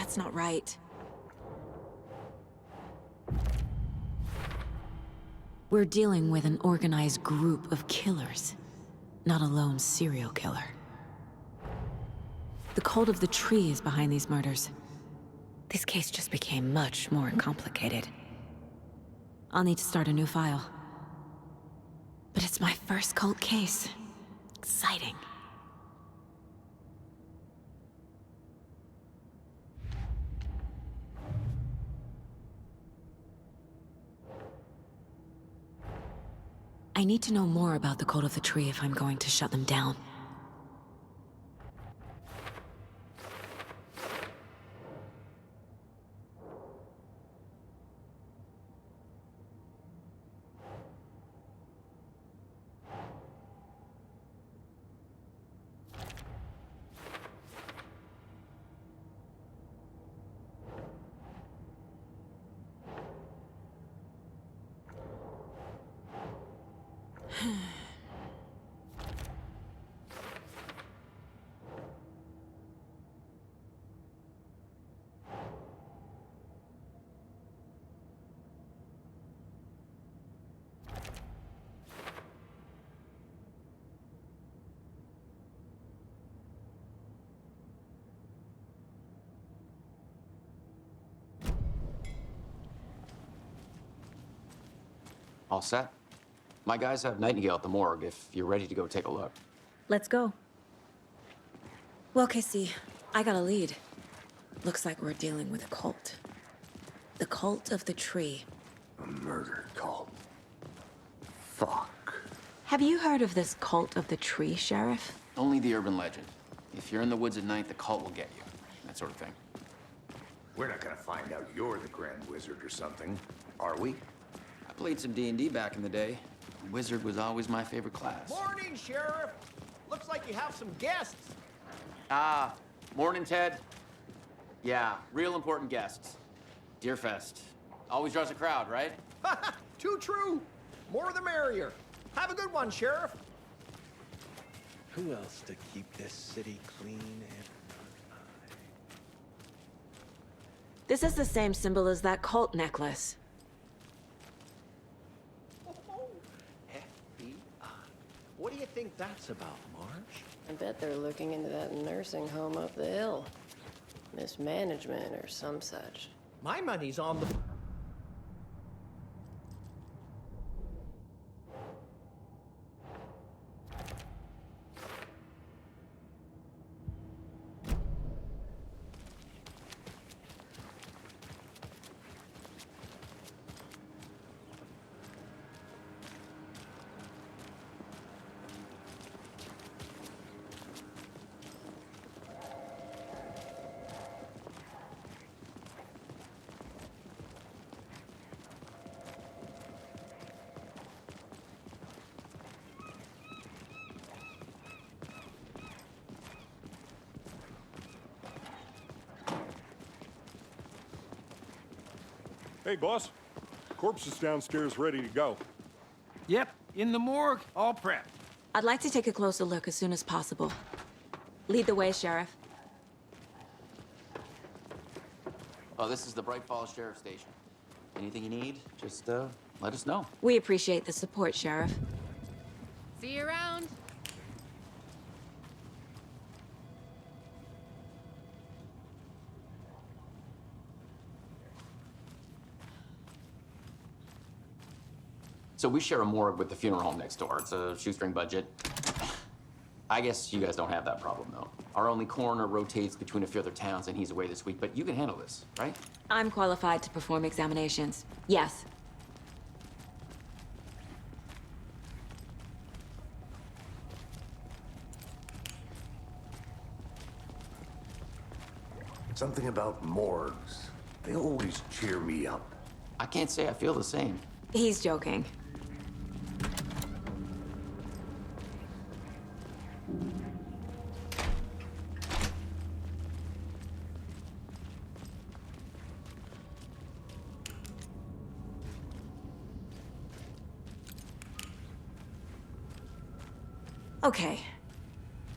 That's not right. We're dealing with an organized group of killers, not a lone serial killer. The cult of the tree is behind these murders. This case just became much more complicated. I'll need to start a new file. But it's my first cult case. Exciting. I need to know more about the cult of the tree if I'm going to shut them down. All set? My guys have Nightingale at the morgue if you're ready to go take a look. Let's go. Well, Casey, I got a lead. Looks like we're dealing with a cult. The cult of the tree. A murder cult. Fuck. Have you heard of this cult of the tree, Sheriff? Only the urban legend. If you're in the woods at night, the cult will get you. That sort of thing. We're not gonna find out you're the Grand Wizard or something, are we? I played some D&D back in the day. Wizard was always my favorite class. Morning, Sheriff. Looks like you have some guests. Ah, morning, Ted. Yeah, real important guests. Deerfest. Always draws a crowd, right? Too true. More the merrier. Have a good one, Sheriff. Who else to keep this city clean and... This is the same symbol as that cult necklace. FBI. What do you think that's about, Marge? I bet they're looking into that nursing home up the hill. Mismanagement or some such. My money's on the... Hey, boss. Corpse is downstairs ready to go. Yep, in the morgue, all prepped. I'd like to take a closer look as soon as possible. Lead the way, Sheriff. Oh, this is the Bright Falls Sheriff Station. Anything you need, just let us know. We appreciate the support, Sheriff. See you around. So we share a morgue with the funeral home next door. It's a shoestring budget. I guess you guys don't have that problem, though. Our only coroner rotates between a few other towns, and he's away this week, but you can handle this, right? I'm qualified to perform examinations. Yes. Something about morgues. They always cheer me up. I can't say I feel the same. He's joking. Okay,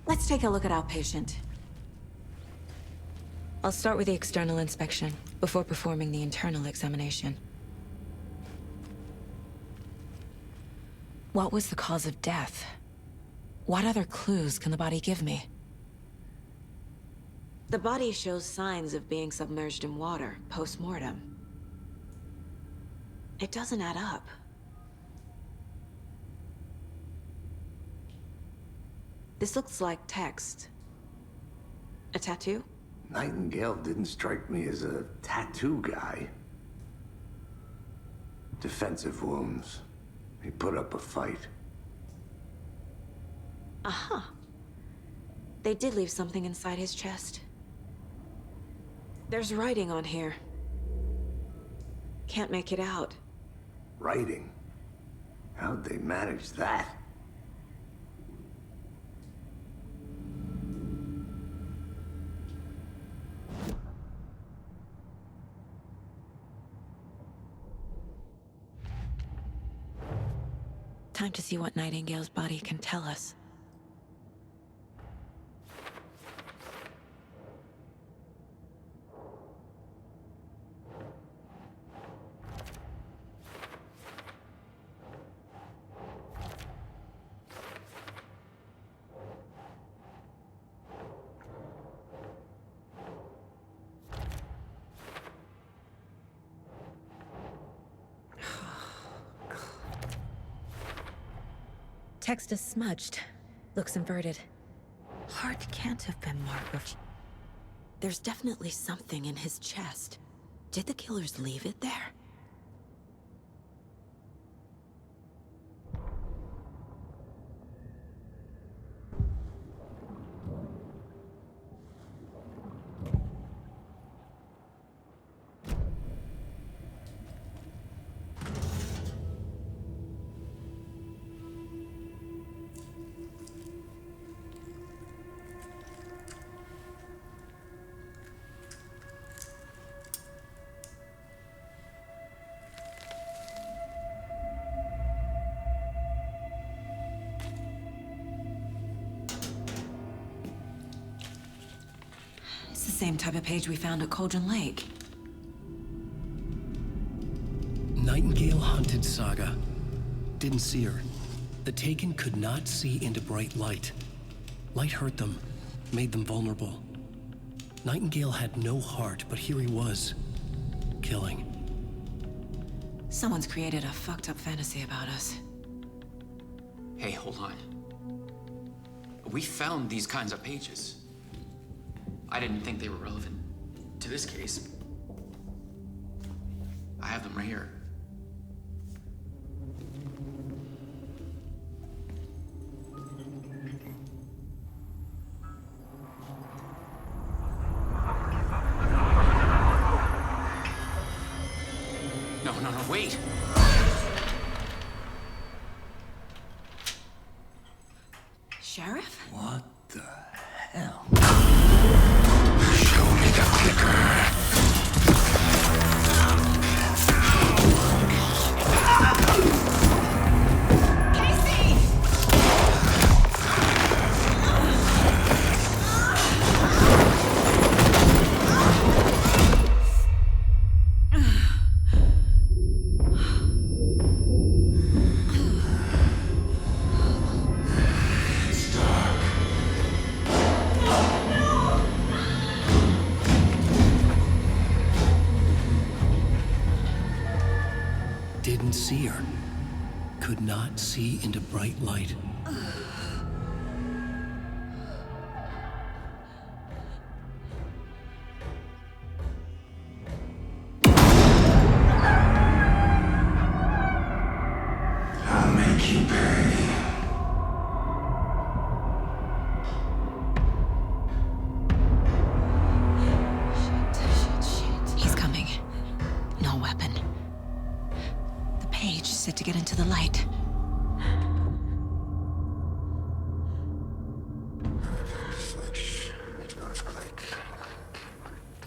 let's take a look at our patient. I'll start with the external inspection, before performing the internal examination. What was the cause of death? What other clues can the body give me? The body shows signs of being submerged in water, post-mortem. It doesn't add up. This looks like text. A tattoo? Nightingale didn't strike me as a tattoo guy. Defensive wounds. He put up a fight. Aha. They did leave something inside his chest. There's writing on here. Can't make it out. Writing? How'd they manage that? Time to see what Nightingale's body can tell us. Text is smudged. Looks inverted. Heart can't have been marked. There's definitely something in his chest. Did the killers leave it there? Same type of page we found at Cauldron Lake. Nightingale hunted Saga. Didn't see her. The Taken could not see into bright light. Light hurt them, made them vulnerable. Nightingale had no heart, but here he was, killing. Someone's created a fucked up fantasy about us. Hey, hold on. We found these kinds of pages. I didn't think they were relevant to this case. I have them right here. No, wait! Sheriff? What the hell? Show me the clicker. Didn't see her. Could not see into bright light. I'll make you pay. He's coming. No weapon. The page set to get into the light.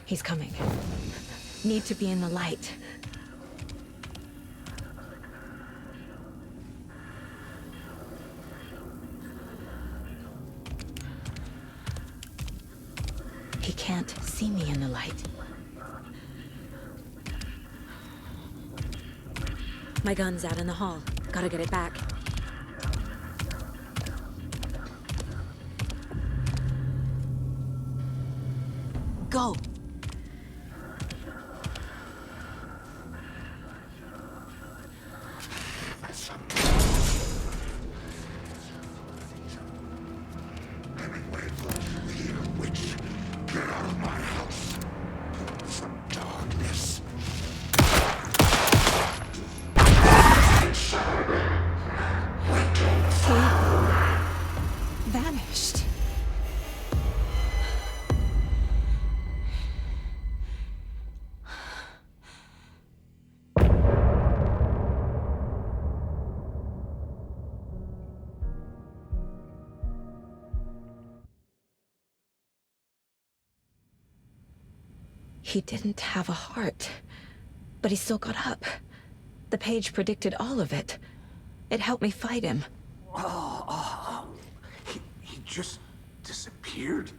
He's coming. Need to be in the light. he can't see me in the light. My gun's out in the hall. Gotta get it back. Go! Get out of my house. From darkness. He vanished. He didn't have a heart, but he still got up. The page predicted all of it. It helped me fight him. He just disappeared?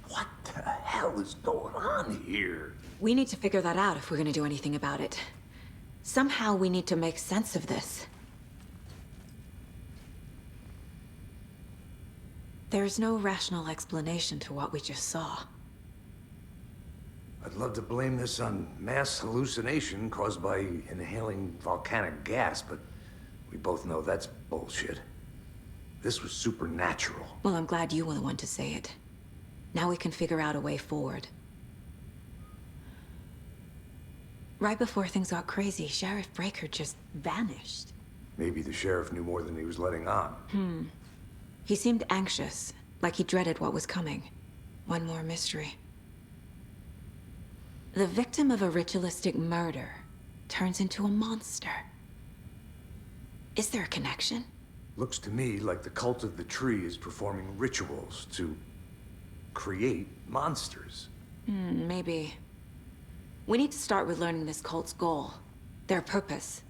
What the hell is going on here? We need to figure that out if we're gonna do anything about it. Somehow we need to make sense of this. There's no rational explanation to what we just saw. I'd love to blame this on mass hallucination caused by inhaling volcanic gas, but we both know that's bullshit. This was supernatural. Well, I'm glad you were the one to say it. Now we can figure out a way forward. Right before things got crazy, Sheriff Breaker just vanished. Maybe the sheriff knew more than he was letting on. He seemed anxious, like he dreaded what was coming. One more mystery. The victim of a ritualistic murder turns into a monster. Is there a connection? Looks to me like the cult of the tree is performing rituals to create monsters. Maybe. We need to start with learning this cult's goal, their purpose.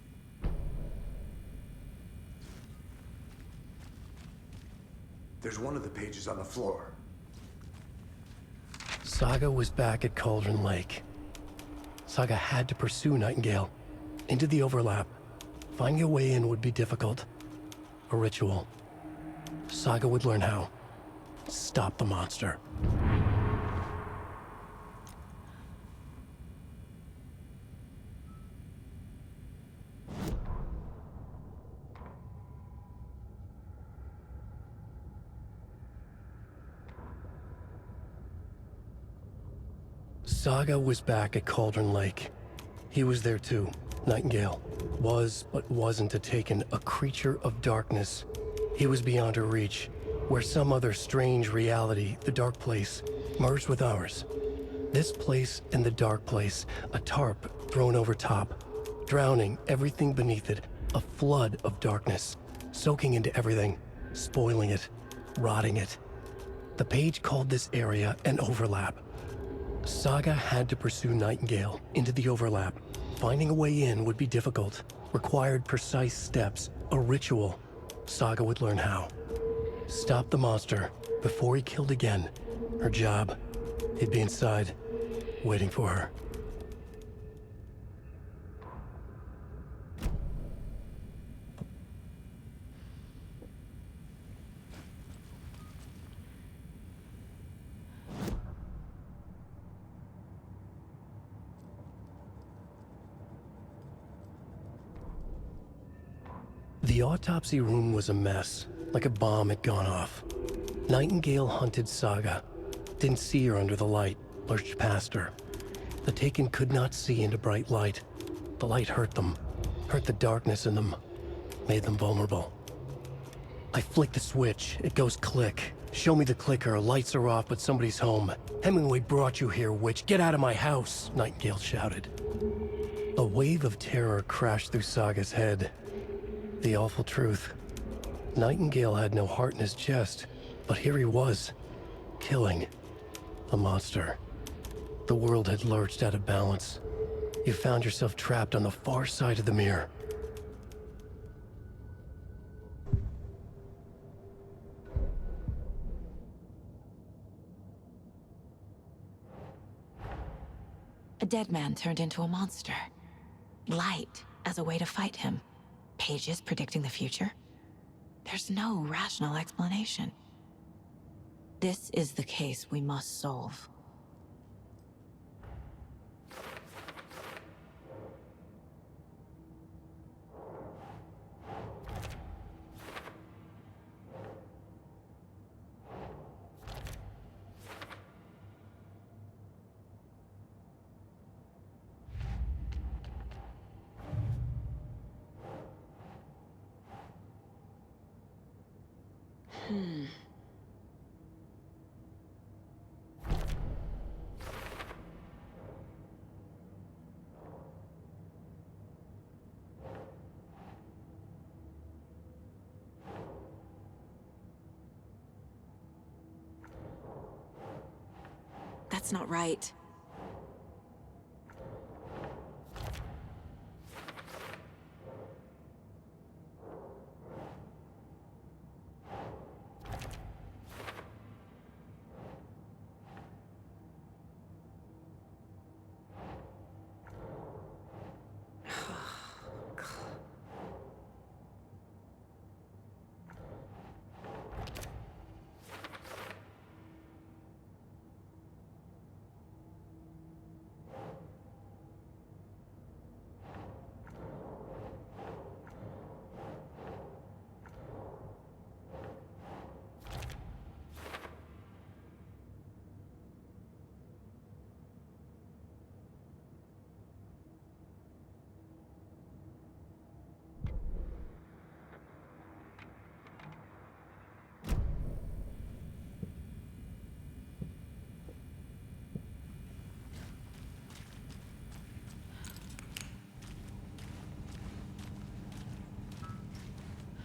There's one of the pages on the floor. Saga was back at Cauldron Lake. Saga had to pursue Nightingale into the overlap. Finding a way in would be difficult. A ritual. Saga would learn how. Stop the monster. Saga was back at Cauldron Lake. He was there too. Nightingale was, but wasn't a Taken, a creature of darkness. He was beyond her reach, where some other strange reality, the dark place, merged with ours. This place and the dark place, a tarp thrown over top, drowning everything beneath it, a flood of darkness, soaking into everything, spoiling it, rotting it. The page called this area an overlap. Saga had to pursue Nightingale into the overlap. Finding a way in would be difficult, required precise steps, a ritual. Saga would learn how. Stop the monster before he killed again. Her job. He'd be inside, waiting for her. The autopsy room was a mess, like a bomb had gone off. Nightingale hunted Saga. Didn't see her under the light, lurched past her. The Taken could not see into bright light. The light hurt them, hurt the darkness in them, made them vulnerable. I flick the switch, it goes click. Show me the clicker, lights are off, but somebody's home. Hemingway brought you here, witch. Get out of my house, Nightingale shouted. A wave of terror crashed through Saga's head. The awful truth. Nightingale had no heart in his chest, but here he was, killing a monster. The world had lurched out of balance. You found yourself trapped on the far side of the mirror. dead man turned into a monster. Light as a way to fight him. Pages predicting the future. There's no rational explanation. This is the case we must solve. That's not right.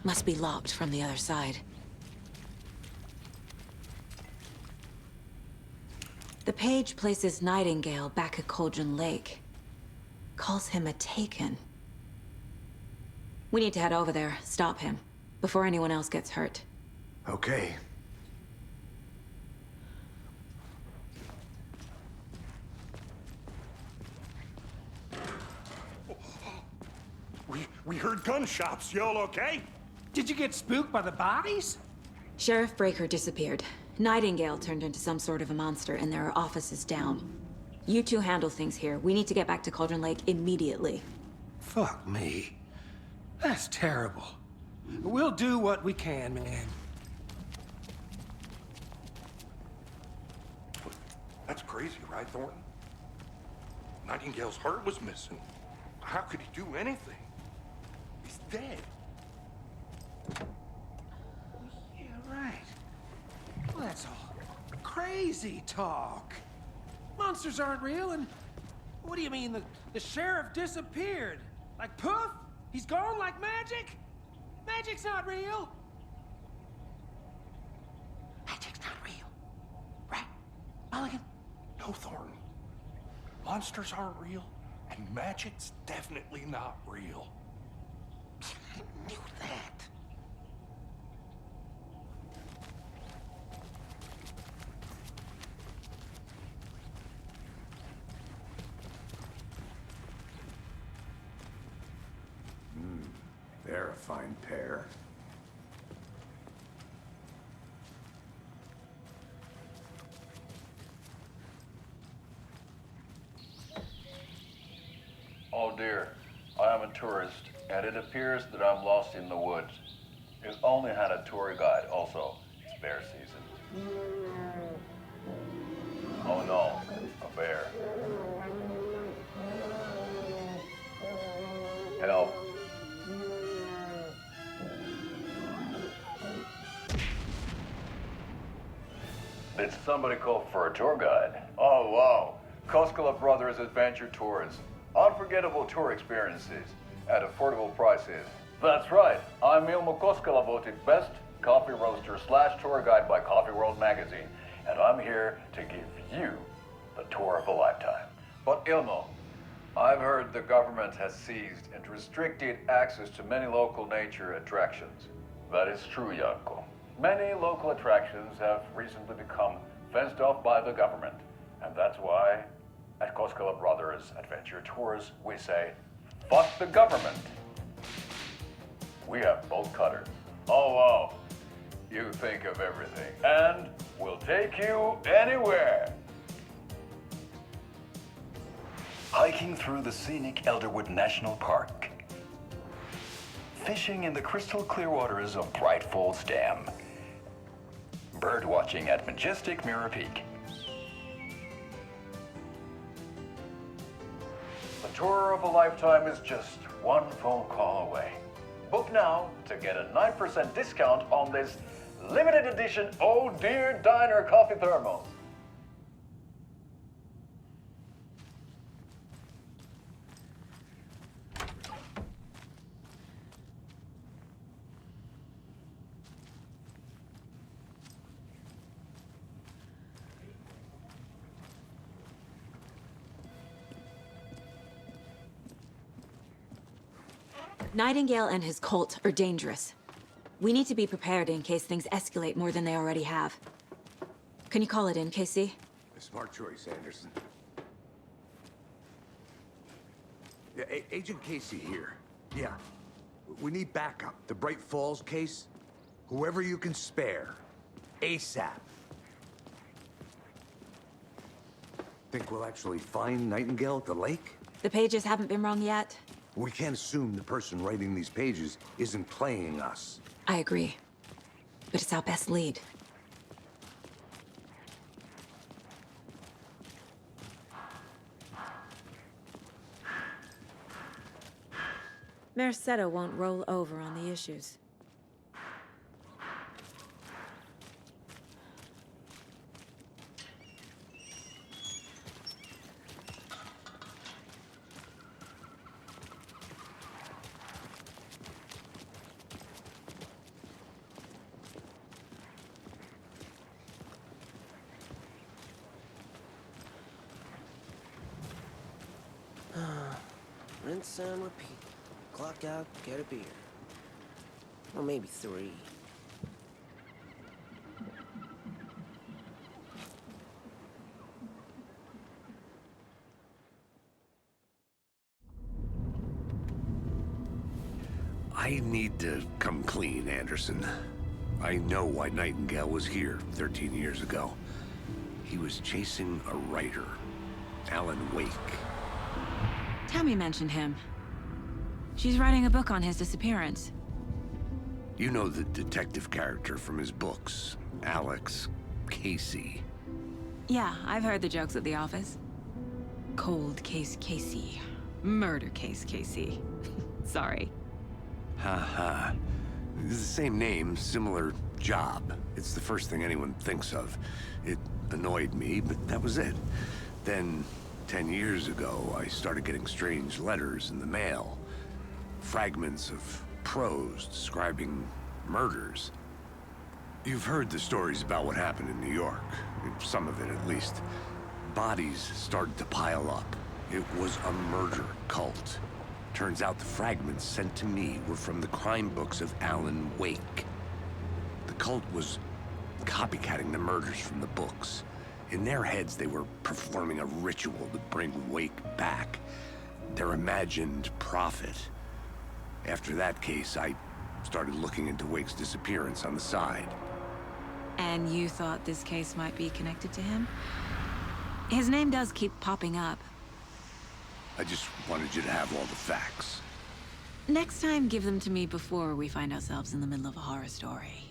Must be locked from the other side. The page places Nightingale back at Cauldron Lake. Calls him a Taken. We need to head over there, stop him, before anyone else gets hurt. Okay. We heard gunshots. Y'all okay? Did you get spooked by the bodies? Sheriff Breaker disappeared. Nightingale turned into some sort of a monster, and there are offices down. You two handle things here. We need to get back to Cauldron Lake immediately. Fuck me. That's terrible. We'll do what we can, man. That's crazy, right, Thornton? Nightingale's heart was missing. How could he do anything? He's dead. Yeah, right. Well, that's all crazy talk. Monsters aren't real, and what do you mean the sheriff disappeared? Like poof? He's gone like magic? Magic's not real. Magic's not real. Right, Mulligan? No, Thornton. Monsters aren't real, and magic's definitely not real. I knew that. They're a fine pair. Oh dear, I am a tourist, and it appears that I'm lost in the woods. We've only had a tour guide, also. It's bear season. Oh no, a bear. Help. Did somebody call for a tour guide? Oh wow, Koskela Brothers Adventure Tours. Unforgettable tour experiences at affordable prices. That's right, I'm Ilmo Koskela, voted best coffee roaster / tour guide by Coffee World magazine, and I'm here to give you the tour of a lifetime. But Ilmo, I've heard the government has seized and restricted access to many local nature attractions. That is true, Janko. Many local attractions have recently become fenced off by the government, and that's why At Koskela Brothers Adventure Tours, we say, fuck the government. We have bolt cutters. Oh, wow. You think of everything. And we'll take you anywhere. Hiking through the scenic Elderwood National Park. Fishing in the crystal clear waters of Bright Falls Dam. Bird watching at majestic Mirror Peak. The tour of a lifetime is just one phone call away. Book now to get a 9% discount on this limited edition Oh Dear Diner coffee thermos. Nightingale and his cult are dangerous. We need to be prepared in case things escalate more than they already have. Can you call it in, Casey? A smart choice, Anderson. Yeah, Agent Casey here. Yeah. We need backup. The Bright Falls case? Whoever you can spare. ASAP. Think we'll actually find Nightingale at the lake? The pages haven't been wrong yet. We can't assume the person writing these pages isn't playing us. I agree. But it's our best lead. Mercado won't roll over on the issues. Rinse and repeat. Clock out, get a beer. Or maybe 3. I need to come clean, Anderson. I know why Nightingale was here 13 years ago. He was chasing a writer, Alan Wake. Tammy mentioned him. She's writing a book on his disappearance. You know the detective character from his books, Alex Casey. Yeah, I've heard the jokes at the office. Cold case Casey. Murder case Casey. Sorry. Ha. It's the same name, similar job. It's the first thing anyone thinks of. It annoyed me, but that was it. Then, 10 years ago, I started getting strange letters in the mail. Fragments of prose describing murders. You've heard the stories about what happened in New York. Some of it, at least. Bodies started to pile up. It was a murder cult. Turns out the fragments sent to me were from the crime books of Alan Wake. The cult was copycatting the murders from the books. In their heads, they were performing a ritual to bring Wake back. Their imagined prophet. After that case, I started looking into Wake's disappearance on the side. And you thought this case might be connected to him? His name does keep popping up. I just wanted you to have all the facts. Next time, give them to me before we find ourselves in the middle of a horror story.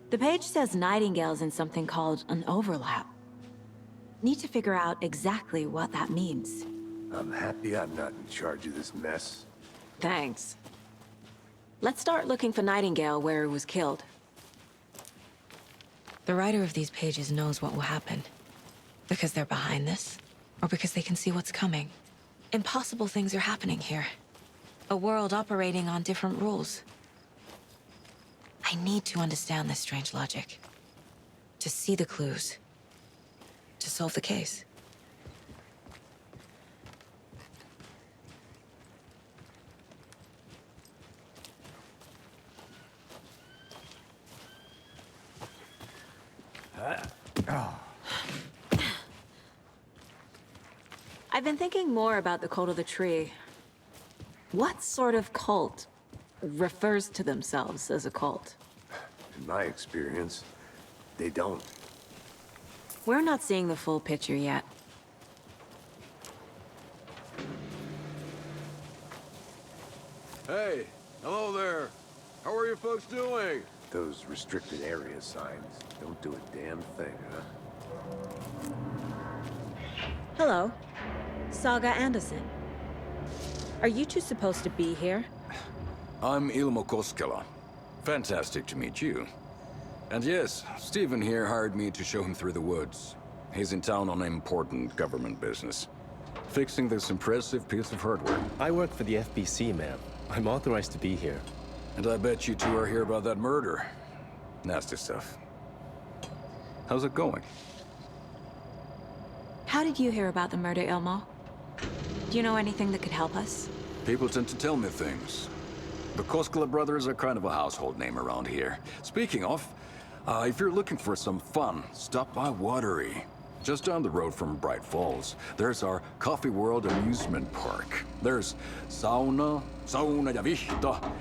The page says Nightingale's in something called an overlap. Need to figure out exactly what that means. I'm happy I'm not in charge of this mess. Thanks. Let's start looking for Nightingale where he was killed. The writer of these pages knows what will happen. Because they're behind this, or because they can see what's coming. Impossible things are happening here. A world operating on different rules. I need to understand this strange logic. To see the clues. To solve the case. I've been thinking more about the cult of the tree. What sort of cult refers to themselves as a cult? In my experience, they don't. We're not seeing the full picture yet. Hey, hello there. How are you folks doing? Those restricted area signs don't do a damn thing, huh? Hello. Saga Anderson. Are you two supposed to be here? I'm Ilmo Koskela. Fantastic to meet you. And yes, Stephen here hired me to show him through the woods. He's in town on important government business. Fixing this impressive piece of hardware. I work for the FBC, ma'am. I'm authorized to be here. And I bet you two are here about that murder. Nasty stuff. How's it going? How did you hear about the murder, Ilmo? Do you know anything that could help us? People tend to tell me things. The Koskela brothers are kind of a household name around here. Speaking of, if you're looking for some fun, stop by Watery. Just down the road from Bright Falls, there's our Coffee World amusement park. There's sauna ja vihta.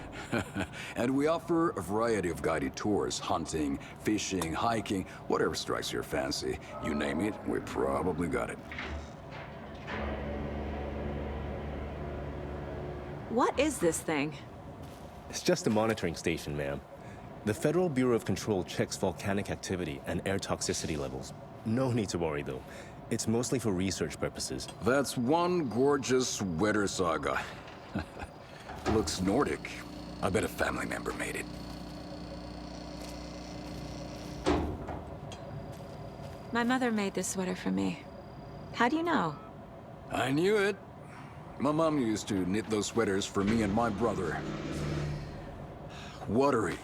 And we offer a variety of guided tours, hunting, fishing, hiking, whatever strikes your fancy. You name it, we probably got it. What is this thing? It's just a monitoring station, ma'am. The Federal Bureau of Control checks volcanic activity and air toxicity levels. No need to worry, though. It's mostly for research purposes. That's one gorgeous sweater, Saga. Looks Nordic. I bet a family member made it. My mother made this sweater for me. How do you know? I knew it. My mom used to knit those sweaters for me and my brother. Watery,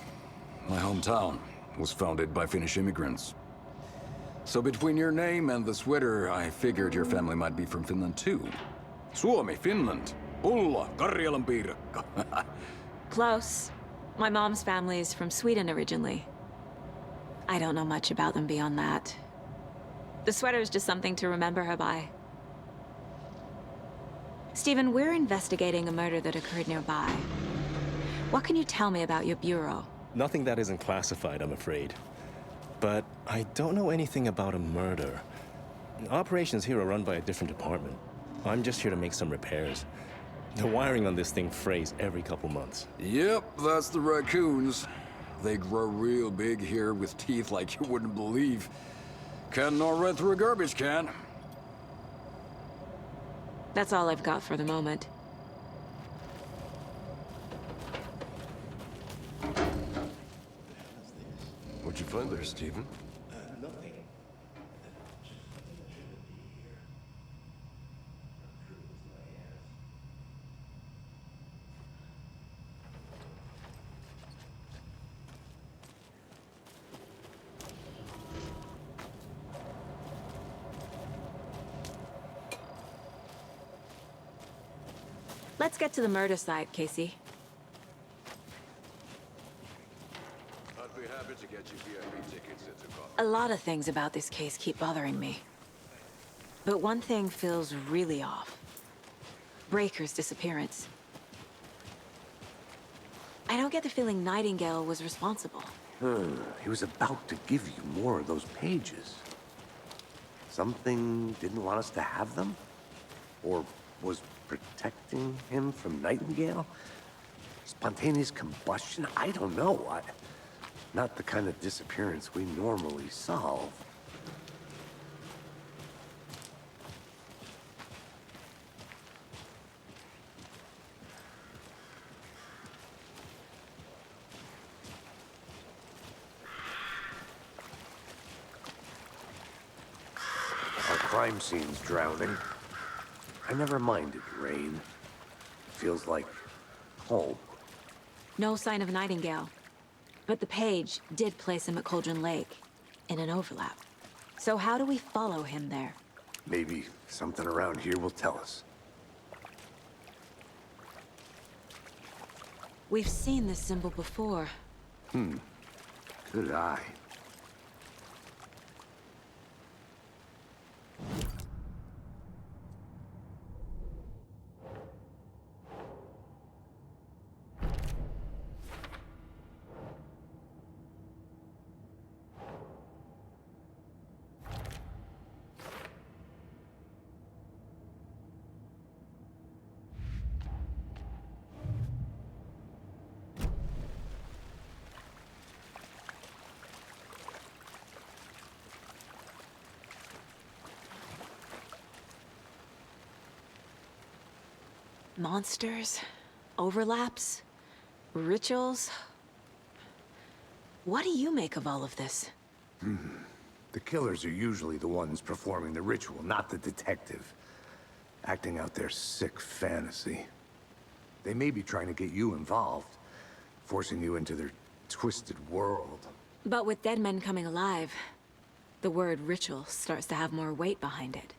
my hometown, was founded by Finnish immigrants. So between your name and the sweater, I figured your family might be from Finland too. Suomi, Finland. Ulla, Karjalan piirakka. Close. My mom's family is from Sweden originally. I don't know much about them beyond that. The sweater is just something to remember her by. Stephen, we're investigating a murder that occurred nearby. What can you tell me about your bureau? Nothing that isn't classified, I'm afraid. But I don't know anything about a murder. Operations here are run by a different department. I'm just here to make some repairs. The wiring on this thing frays every couple months. Yep, that's the raccoons. They grow real big here with teeth like you wouldn't believe. Can't gnaw right through a garbage can. That's all I've got for the moment. What'd you find there, Stephen? Nothing. Let's get to the murder site, Casey. I'd be happy to get you VIP tickets into coffee. A lot of things about this case keep bothering me. But one thing feels really off. Breaker's disappearance. I don't get the feeling Nightingale was responsible. He was about to give you more of those pages. Something didn't want us to have them? Or was protecting him from Nightingale? Spontaneous combustion? I don't know. Not the kind of disappearance we normally solve. Our crime scene's drowning. I never minded rain. Feels like home. No sign of Nightingale. But the page did place him at Cauldron Lake, in an overlap. So how do we follow him there? Maybe something around here will tell us. We've seen this symbol before. Good eye. Monsters? Overlaps? Rituals? What do you make of all of this? The killers are usually the ones performing the ritual, not the detective. Acting out their sick fantasy. They may be trying to get you involved, forcing you into their twisted world. But with dead men coming alive, the word ritual starts to have more weight behind it.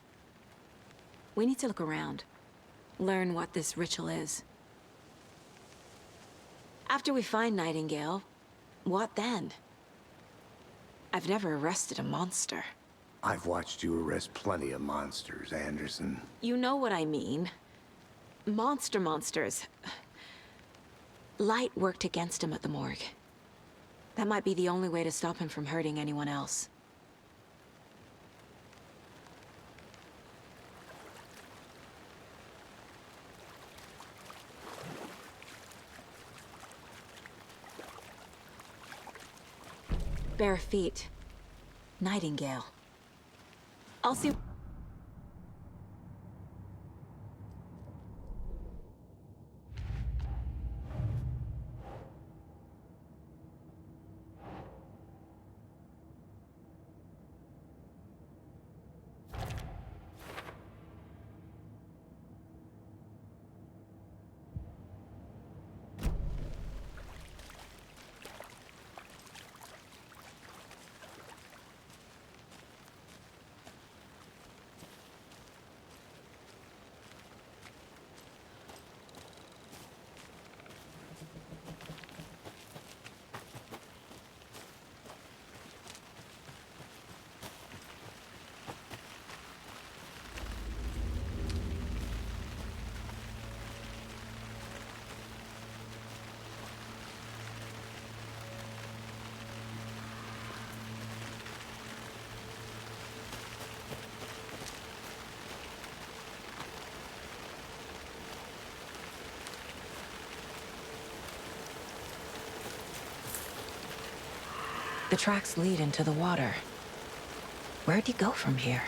We need to look around. Learn what this ritual is. After we find Nightingale, what then? I've never arrested a monster. I've watched you arrest plenty of monsters, Anderson. You know what I mean. Monsters. Light worked against him at the morgue. That might be the only way to stop him from hurting anyone else. Bare feet. Nightingale. I'll see... The tracks lead into the water. Where'd he go from here?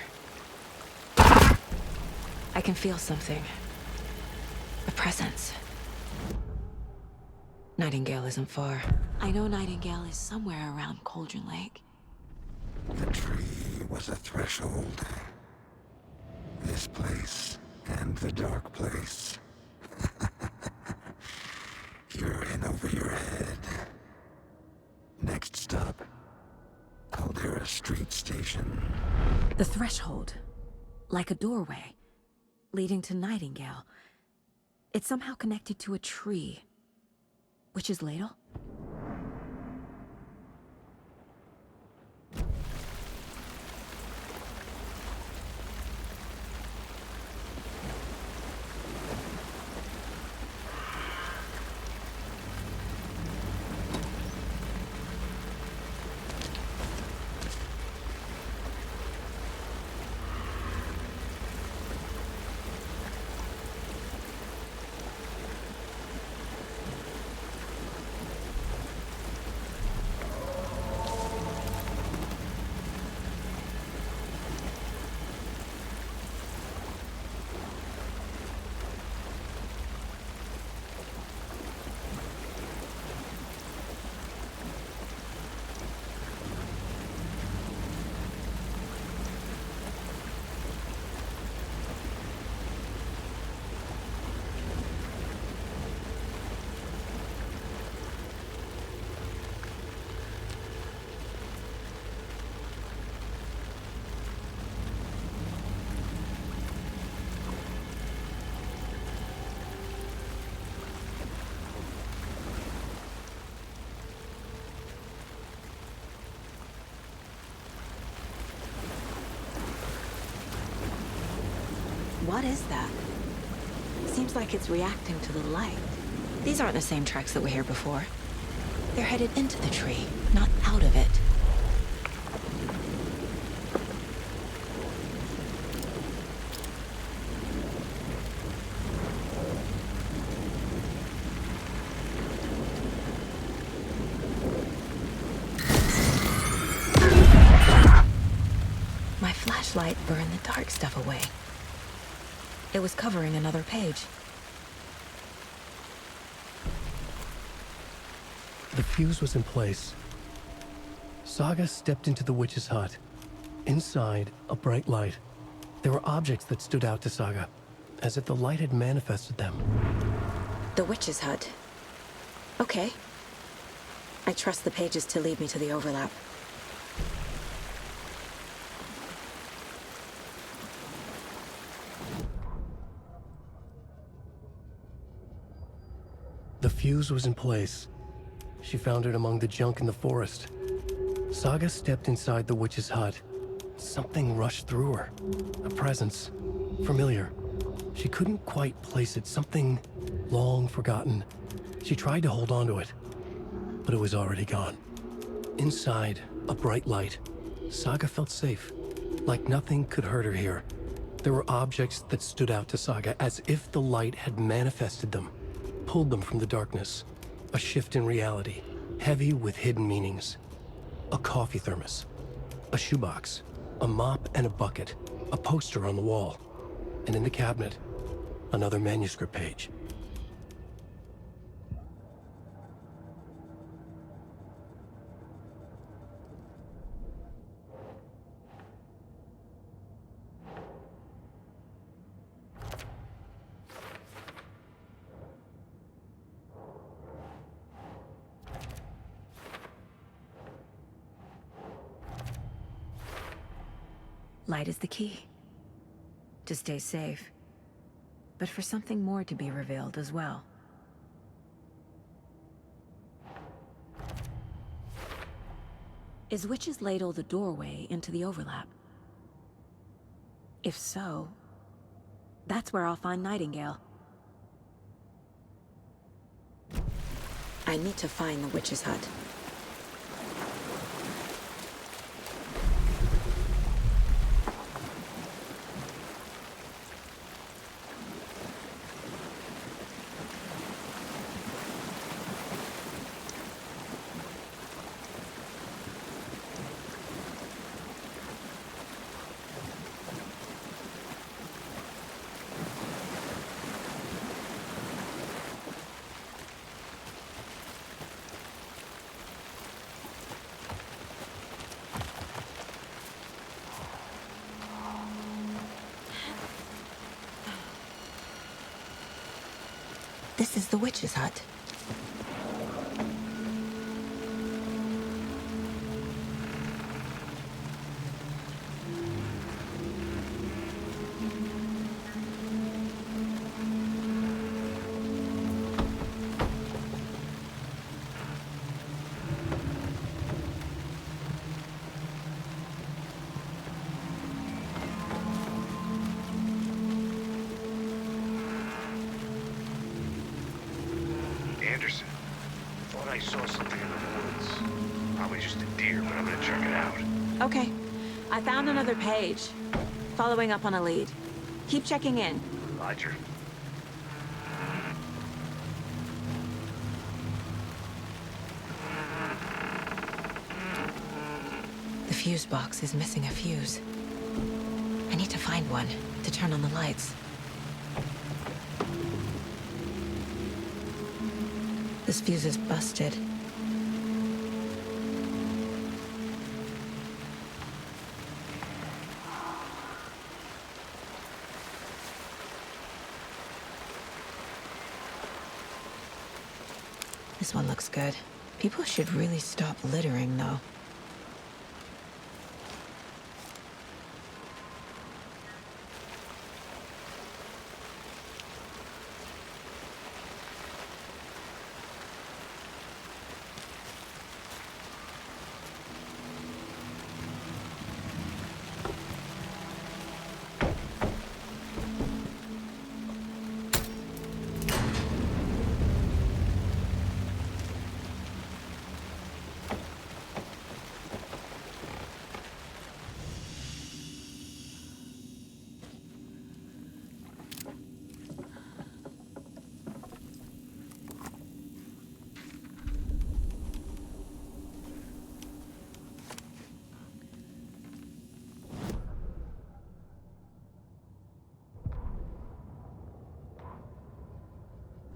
I can feel something. A presence. Nightingale isn't far. I know Nightingale is somewhere around Cauldron Lake. The tree was a threshold. This place and the dark place. You're in over your head. Next stop, Caldera Street Station. The threshold. Like a doorway. Leading to Nightingale. It's somehow connected to a tree. Witch's Ladle? What is that? Seems like it's reacting to the light. These aren't the same tracks that were here before. They're headed into the tree, not out of it. My flashlight burned the dark stuff away. It was covering another page. The fuse was in place. Saga stepped into the witch's hut. Inside, a bright light. There were objects that stood out to Saga, as if the light had manifested them. The witch's hut. Okay. I trust the pages to lead me to the overlap. The fuse was in place. She found it among the junk in the forest. Saga stepped inside the witch's hut. Something rushed through her. A presence. Familiar. She couldn't quite place it. Something long forgotten. She tried to hold on to it, but it was already gone. Inside, a bright light. Saga felt safe. Like nothing could hurt her here. There were objects that stood out to Saga as if the light had manifested them. Pulled them from the darkness. A shift in reality, heavy with hidden meanings. A coffee thermos, a shoebox, a mop and a bucket, a poster on the wall, and in the cabinet, another manuscript page. Light is the key. To stay safe. But for something more to be revealed as well. Is Witch's Ladle the doorway into the overlap? If so, that's where I'll find Nightingale. I need to find the witch's hut. This is the witch's hut. Anderson. Thought I saw something in the woods. Probably just a deer, but I'm gonna check it out. Okay. I found another page. Following up on a lead. Keep checking in. Roger. The fuse box is missing a fuse. I need to find one to turn on the lights. This fuse is busted. This one looks good. People should really stop littering, though.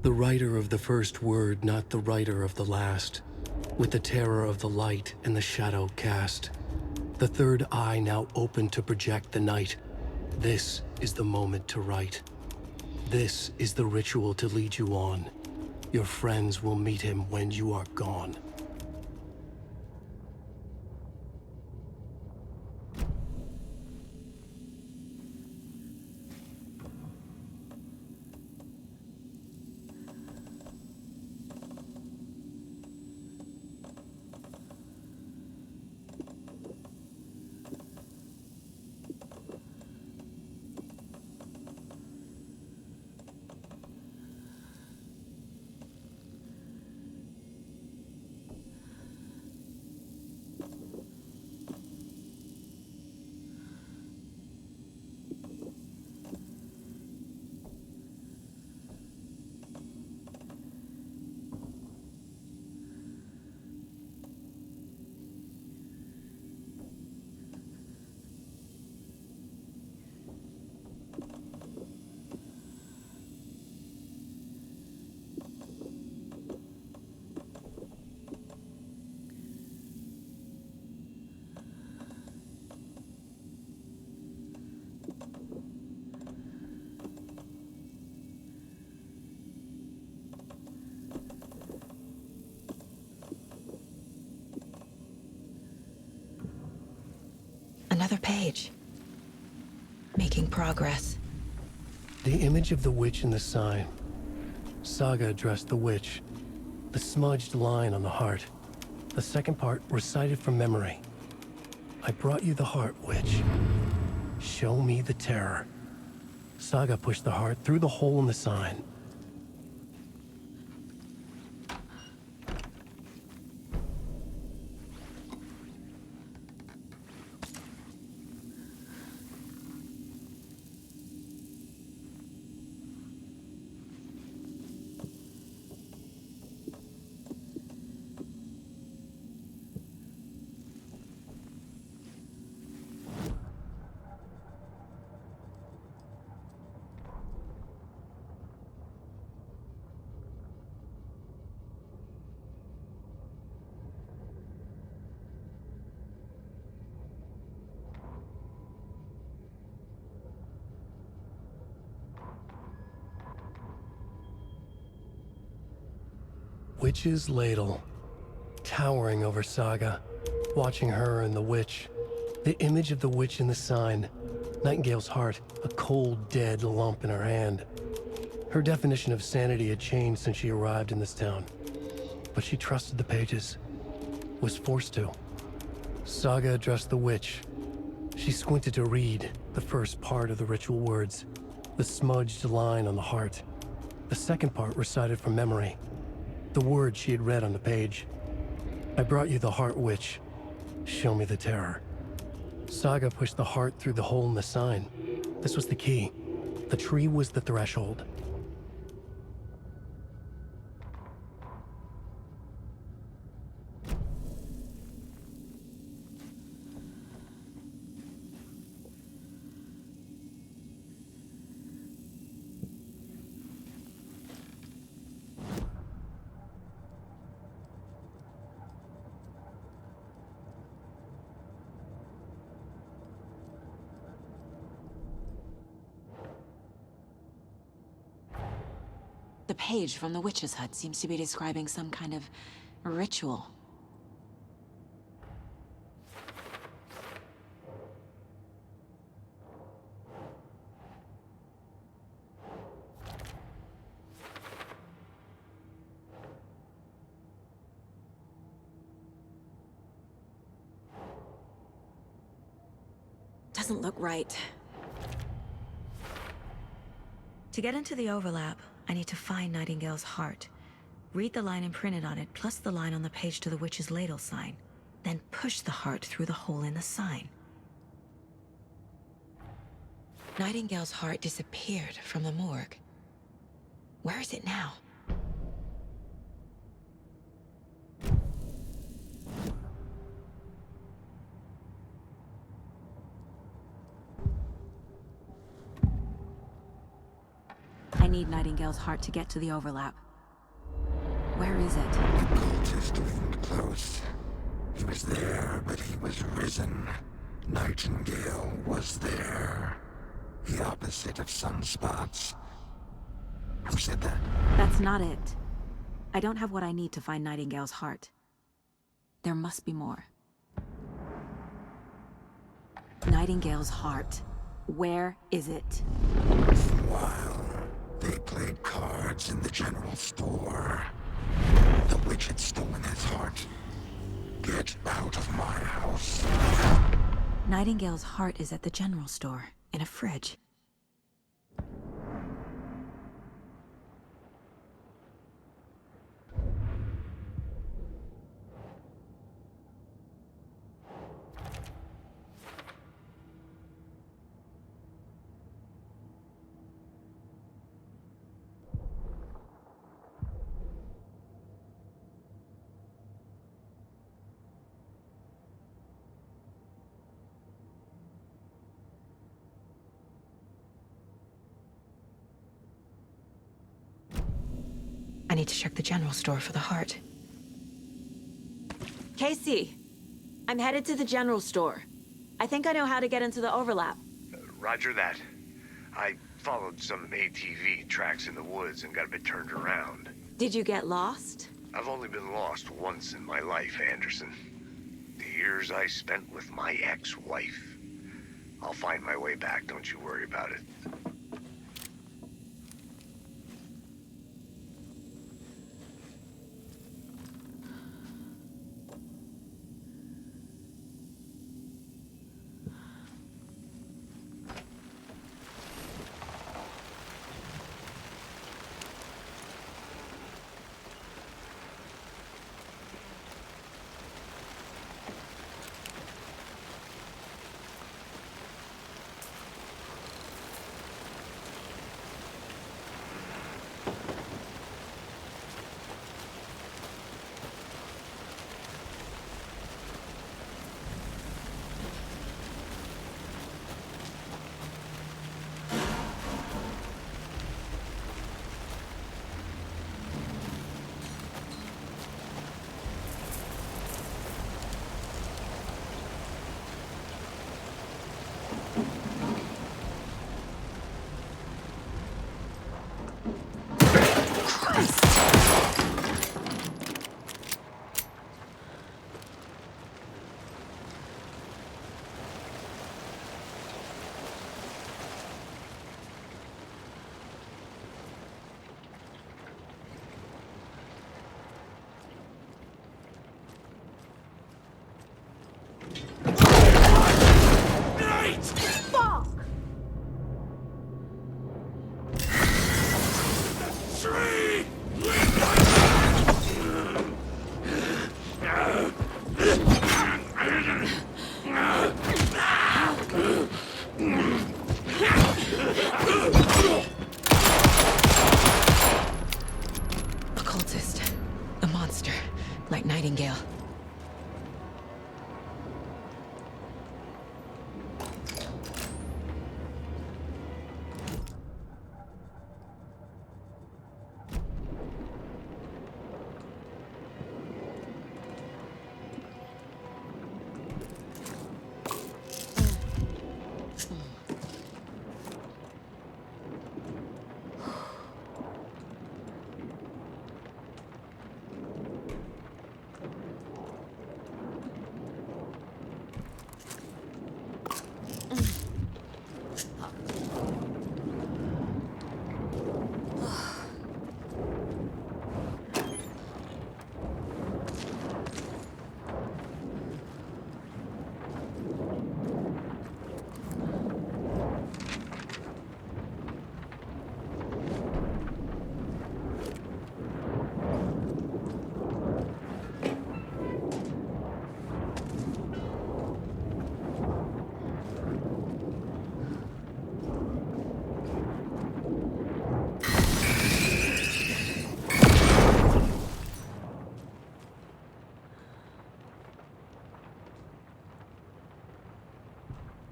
The writer of the first word, not the writer of the last. With the terror of the light and the shadow cast. The third eye now open to project the night. This is the moment to write. This is the ritual to lead you on. Your friends will meet him when you are gone. Another page. Making progress. The image of the witch in the sign. Saga addressed the witch. The smudged line on the heart. The second part recited from memory. I brought you the heart, witch. Show me the terror. Saga pushed the heart through the hole in the sign. Witch's ladle, towering over Saga, watching her and the witch. The image of the witch in the sign. Nightingale's heart, a cold, dead lump in her hand. Her definition of sanity had changed since she arrived in this town. But she trusted the pages. Was forced to. Saga addressed the witch. She squinted to read the first part of the ritual words. The smudged line on the heart. The second part recited from memory. The words she had read on the page. I brought you the heart, witch. Show me the terror. Saga pushed the heart through the hole in the sign. This was the key. The tree was the threshold. The page from the witch's hut seems to be describing some kind of ritual. Doesn't look right. To get into the overlap, I need to find Nightingale's heart. Read the line imprinted on it, plus the line on the page to the witch's ladle sign. Then push the heart through the hole in the sign. Nightingale's heart disappeared from the morgue. Where is it now? I need Nightingale's heart to get to the overlap. Where is it? The cultist isn't close. He was there, but he was risen. Nightingale was there. The opposite of sunspots. Who said that? That's not it. I don't have what I need to find Nightingale's heart. There must be more. Nightingale's heart. Where is it? While they played cards in the general store, the witch had stolen his heart. Get out of my house. Nightingale's heart is at the general store, in a fridge. I need to check the general store for the heart. Casey! I'm headed to the general store. I think I know how to get into the overlap. Roger that. I followed some ATV tracks in the woods and got a bit turned around. Did you get lost? I've only been lost once in my life, Anderson. The years I spent with my ex-wife. I'll find my way back, don't you worry about it. Nightingale.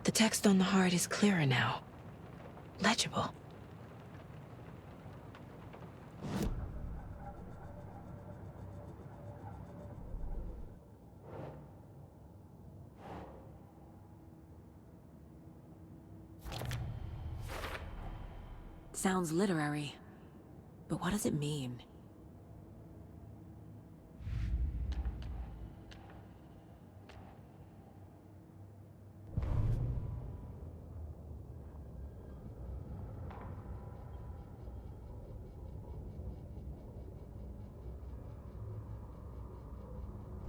The text on the heart is clearer now. Legible. Sounds literary. But what does it mean?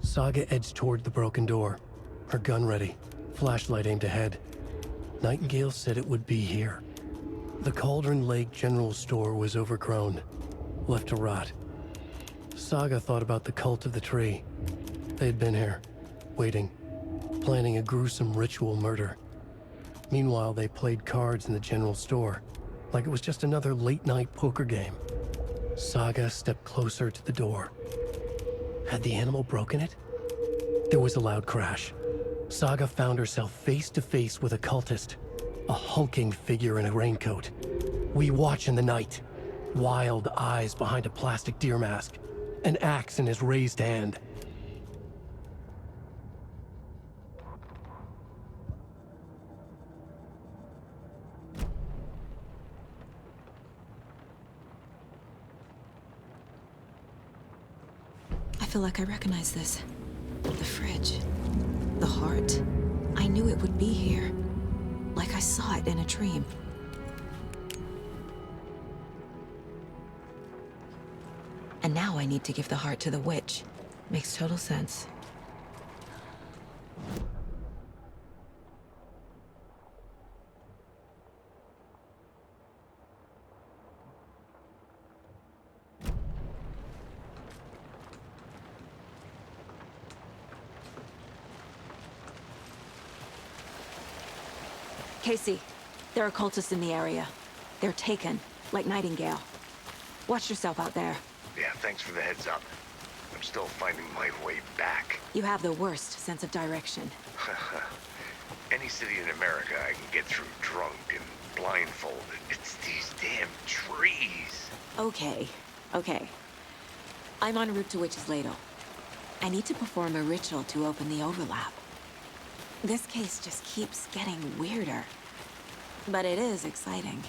Saga edged toward the broken door, her gun ready, flashlight aimed ahead. Nightingale said it would be here. The Cauldron Lake General Store was overgrown, left to rot. Saga thought about the cult of the tree. They had been here, waiting, planning a gruesome ritual murder. Meanwhile, they played cards in the general store, like it was just another late-night poker game. Saga stepped closer to the door. Had the animal broken it? There was a loud crash. Saga found herself face to face with a cultist, a hulking figure in a raincoat. We watch in the night, wild eyes behind a plastic deer mask, an axe in his raised hand. I feel like I recognize this. The fridge. The heart. I knew it would be here. Like I saw it in a dream. And now I need to give the heart to the witch. Makes total sense. Casey, there are cultists in the area. They're taken, like Nightingale. Watch yourself out there. Yeah, thanks for the heads up. I'm still finding my way back. You have the worst sense of direction. Any city in America I can get through drunk and blindfolded. It's these damn trees. Okay. I'm en route to Witch's Ladle. I need to perform a ritual to open the overlap. This case just keeps getting weirder. But it is exciting.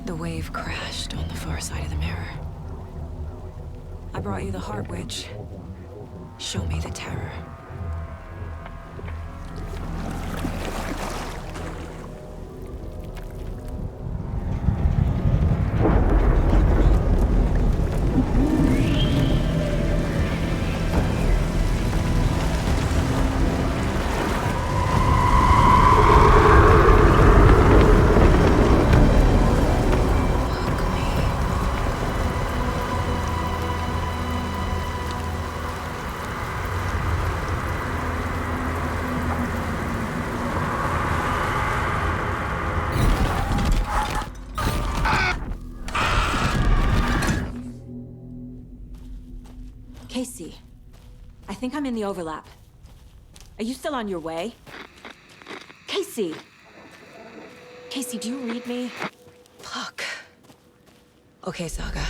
The wave crashed on the far side of the mirror. I brought you the heart, witch. Show me the terror. Casey, I think I'm in the overlap. Are you still on your way? Casey! Casey, do you read me? Fuck. Okay, Saga.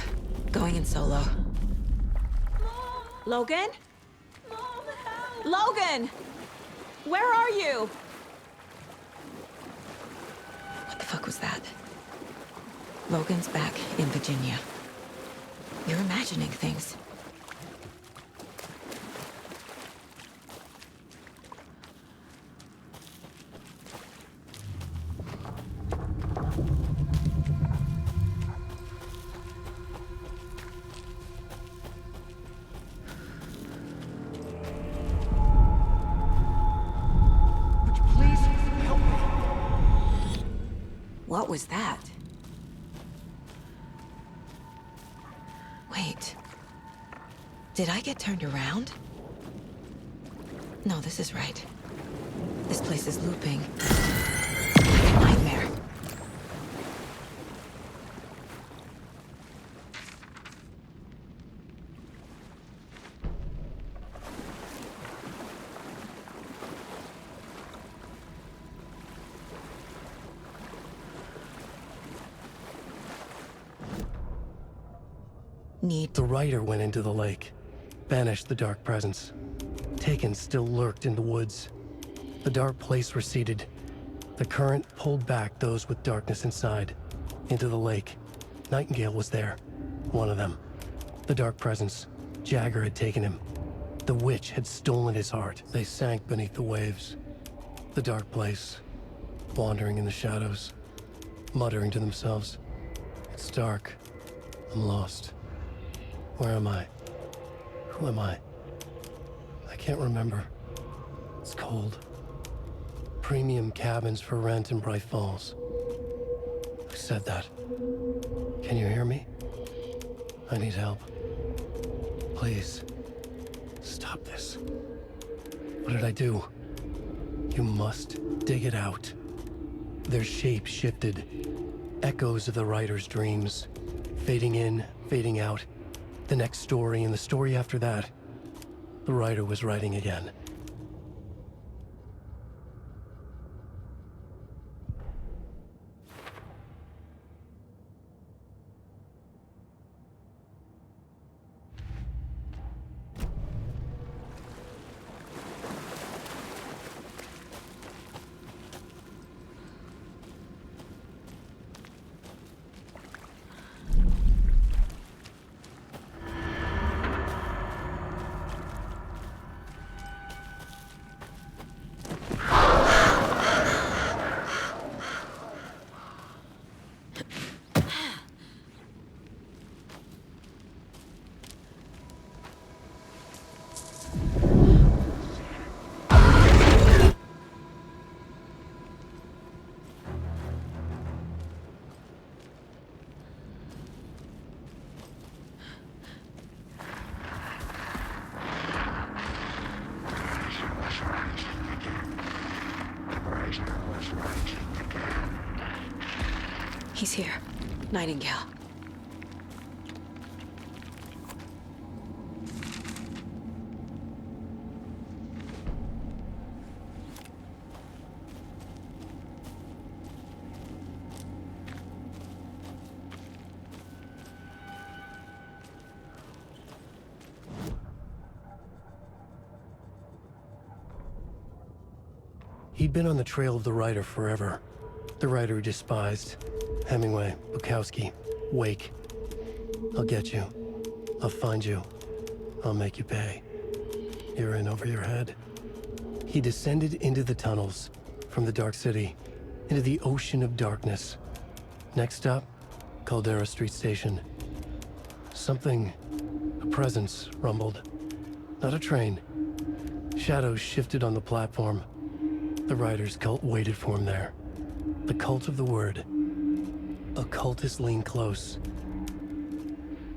Going in solo. Logan? Logan! Where are you? What the fuck was that? Logan's back in Virginia. You're imagining things. What was that? Wait. Did I get turned around? No, this is right. This place is looping. Like a nightmare. The writer went into the lake, banished the dark presence. Taken still lurked in the woods. The dark place receded. The current pulled back those with darkness inside, into the lake. Nightingale was there, one of them. The dark presence, Jagger had taken him. The witch had stolen his heart. They sank beneath the waves. The dark place, wandering in the shadows, muttering to themselves. It's dark. I'm lost. Where am I? Who am I? I can't remember. It's cold. Premium cabins for rent in Bright Falls. Who said that? Can you hear me? I need help. Please. Stop this. What did I do? You must dig it out. Their shape shifted. Echoes of the writer's dreams. Fading in, fading out. The next story and the story after that. The writer was writing again. He's here. Nightingale. He'd been on the trail of the writer forever. The writer he despised. Hemingway, Bukowski, Wake. I'll get you. I'll find you. I'll make you pay. You're in over your head. He descended into the tunnels, from the Dark City, into the ocean of darkness. Next stop, Caldera Street Station. Something, a presence, rumbled. Not a train. Shadows shifted on the platform. The writer's cult waited for him there. The cult of the word. Occultists lean close.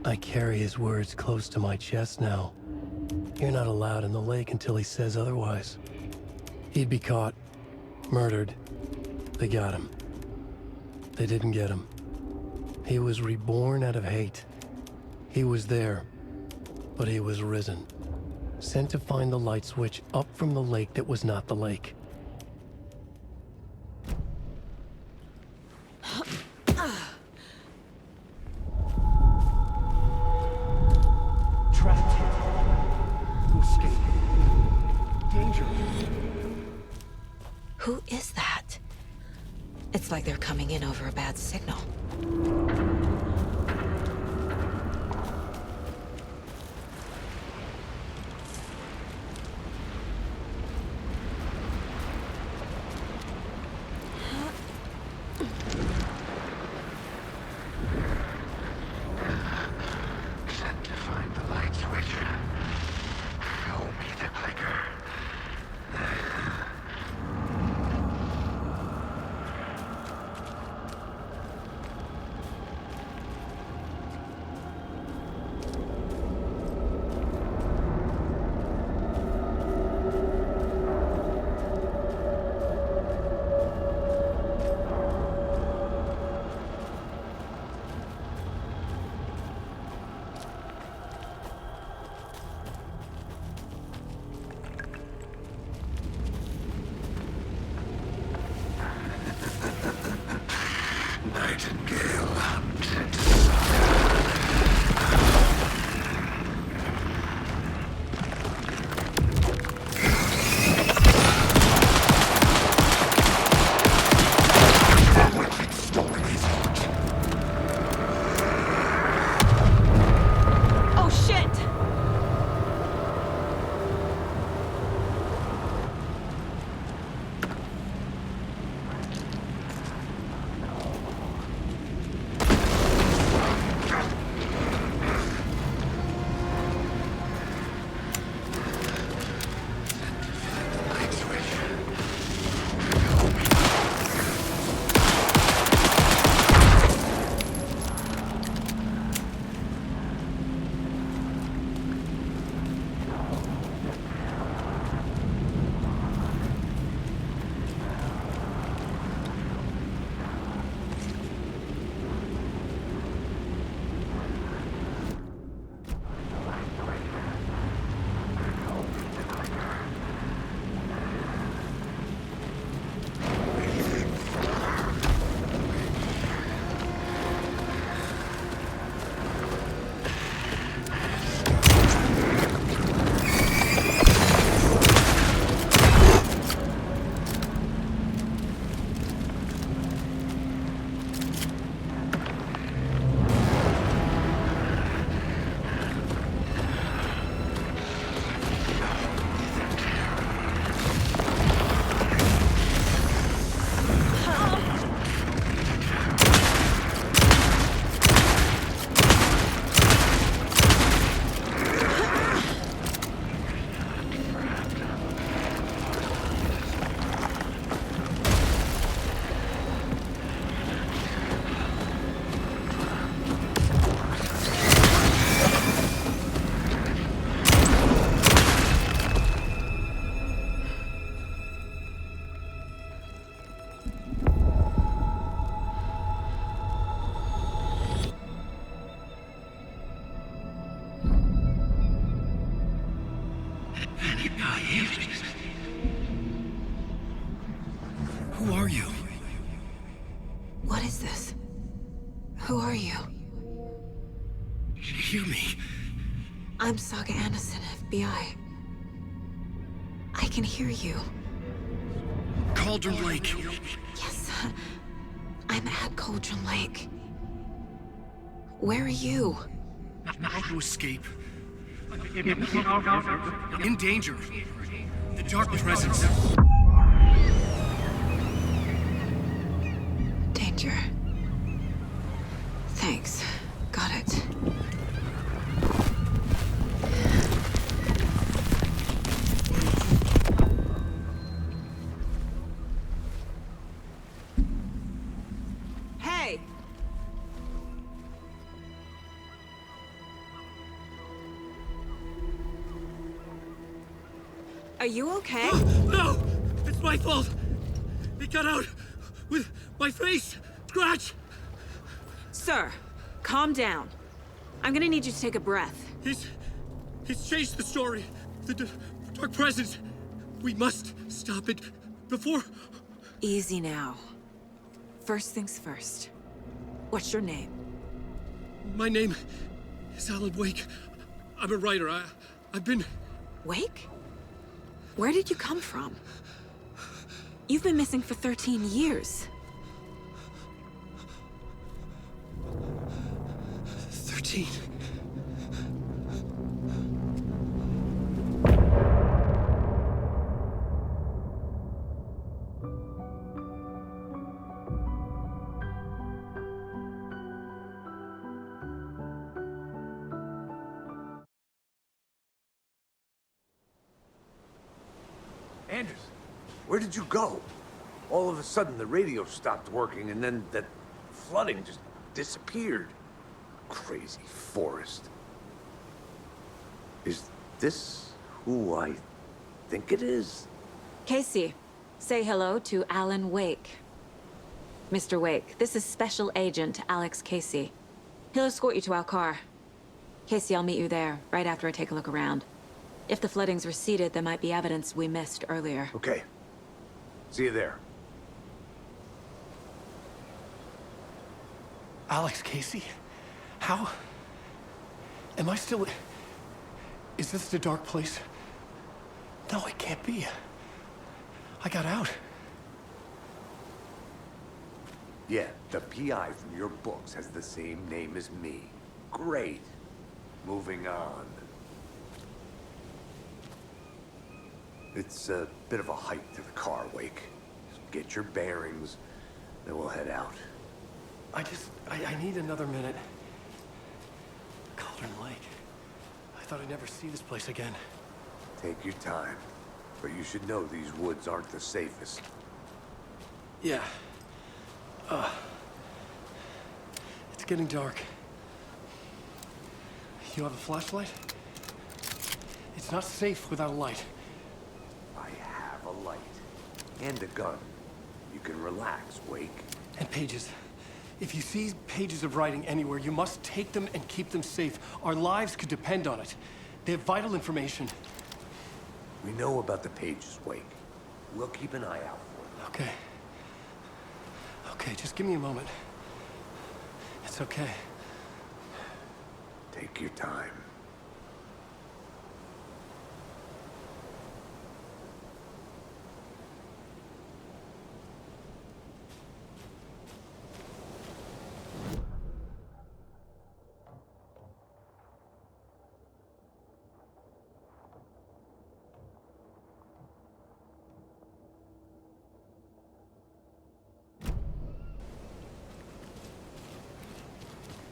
I carry his words close to my chest now. You're not allowed in the lake until he says otherwise. He'd be caught, murdered. They got him. They didn't get him. He was reborn out of hate. He was there, but he was risen. Sent to find the light switch up from the lake that was not the lake. Trapped here. To escape. Danger. Who is that? It's like they're coming in over a bad signal. Sent to find the light switch. Show me the clicker. Nightingale, sent to Oh shit! Who are you? What is this? Who are you? Hear me. I'm Saga Anderson, FBI. I can hear you. Cauldron Lake. Yes, I'm at Cauldron Lake. Where are you? How to escape. In danger. The dark presence. Danger. Thanks. Got it. Hey! Are you okay? No! It's my fault! It got out with my face! Scratch! Sir, calm down. I'm gonna need you to take a breath. He's changed the story. The dark presence! We must stop it before... Easy now. First things first. What's your name? My name is Alan Wake. I'm a writer. I've been... Wake? Where did you come from? You've been missing for 13 years. 13? Anderson, where did you go? All of a sudden, the radio stopped working, and then that flooding just disappeared. Crazy forest. Is this who I think it is? Casey, say hello to Alan Wake. Mr. Wake, this is Special Agent Alex Casey. He'll escort you to our car. Casey, I'll meet you there, right after I take a look around. If the flooding's receded, there might be evidence we missed earlier. Okay. See you there. Alex Casey? How? Am I still... Is this the dark place? No, it can't be. I got out. Yeah, the PI from your books has the same name as me. Great. Moving on. It's a bit of a hike to the car, Wake. Just get your bearings, then we'll head out. I need another minute. Cauldron Lake. I thought I'd never see this place again. Take your time. But you should know these woods aren't the safest. Yeah. It's getting dark. You have a flashlight? It's not safe without a light. I have a light. And a gun. You can relax, Wake. And pages. If you see pages of writing anywhere, you must take them and keep them safe. Our lives could depend on it. They have vital information. We know about the pages, Wake. We'll keep an eye out for them. Okay. Okay, just give me a moment. It's okay. Take your time.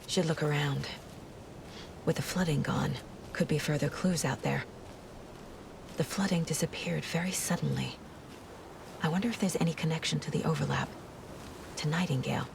Should look around. With the flooding gone, could be further clues out there. The flooding disappeared very suddenly. I wonder if there's any connection to the overlap. To Nightingale.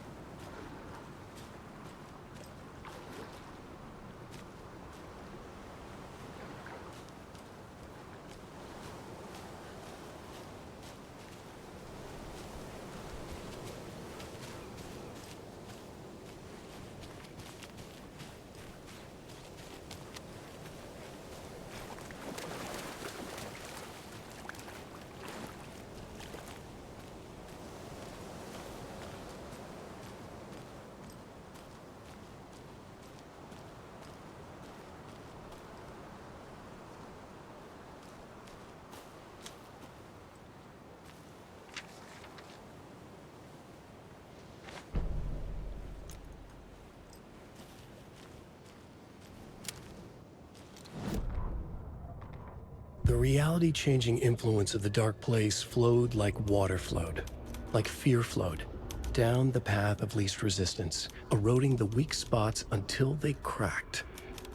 The reality-changing influence of the dark place flowed like water flowed, like fear flowed, down the path of least resistance, eroding the weak spots until they cracked.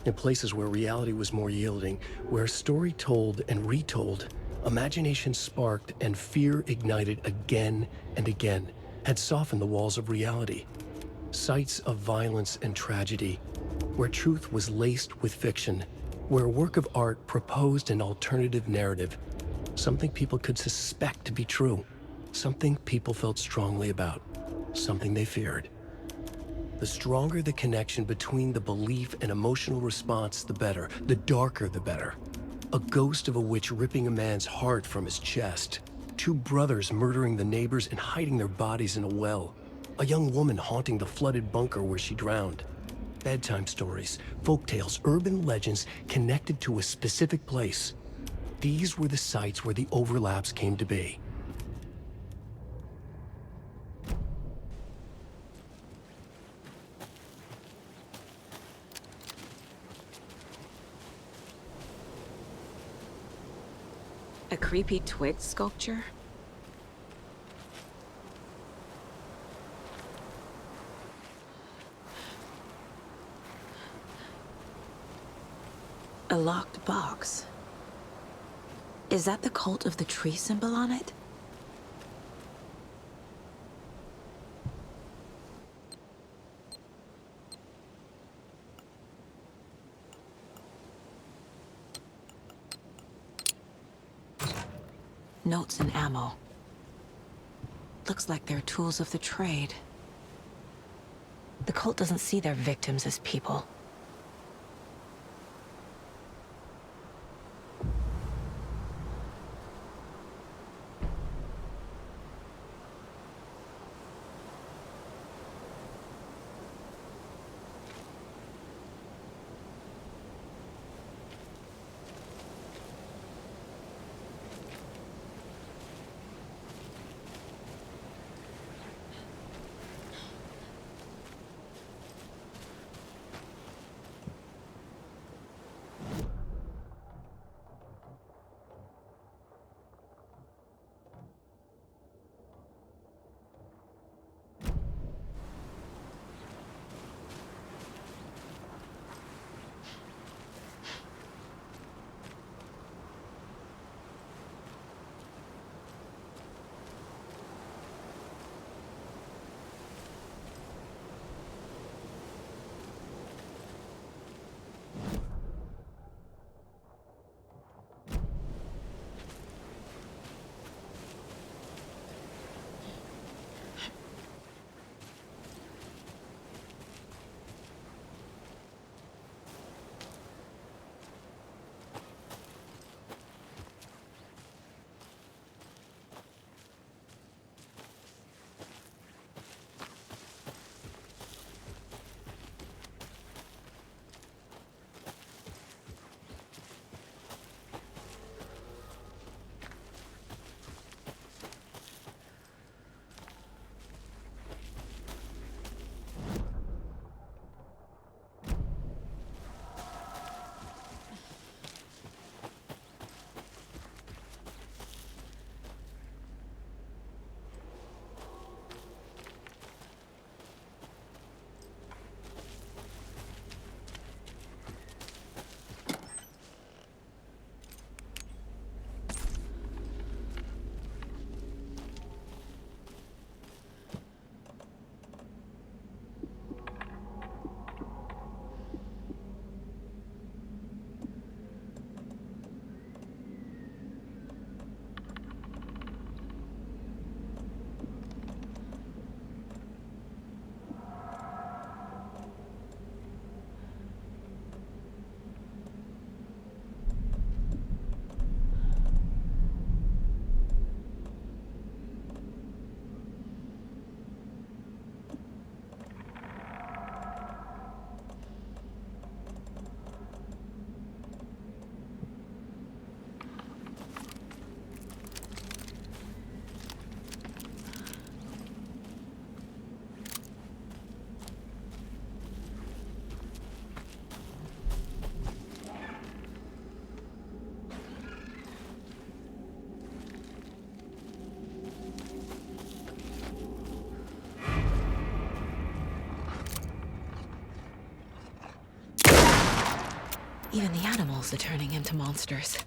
In places where reality was more yielding, where story told and retold, imagination sparked and fear ignited again and again, had softened the walls of reality. Sites of violence and tragedy, where truth was laced with fiction, where a work of art proposed an alternative narrative, something people could suspect to be true, something people felt strongly about, something they feared. The stronger the connection between the belief and emotional response, the better. The darker, the better. A ghost of a witch ripping a man's heart from his chest. 2 brothers murdering the neighbors and hiding their bodies in a well. A young woman haunting the flooded bunker where she drowned. Bedtime stories, folktales, urban legends connected to a specific place. These were the sites where the overlaps came to be. A creepy twig sculpture? A locked box. Is that the cult of the tree symbol on it? Notes and ammo. Looks like they're tools of the trade. The cult doesn't see their victims as people. Even the animals are turning into monsters.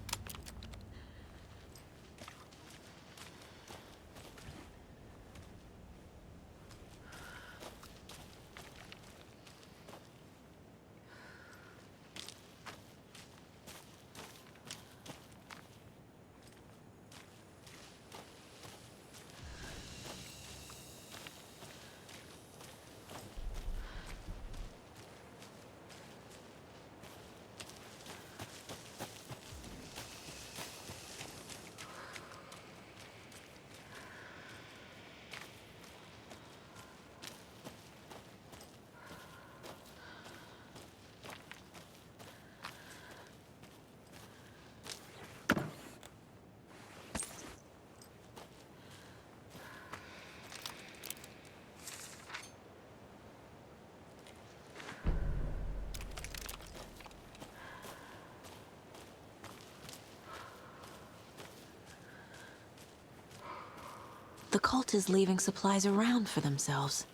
The cult is leaving supplies around for themselves.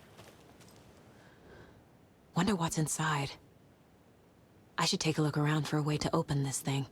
Wonder what's inside. I should take a look around for a way to open this thing.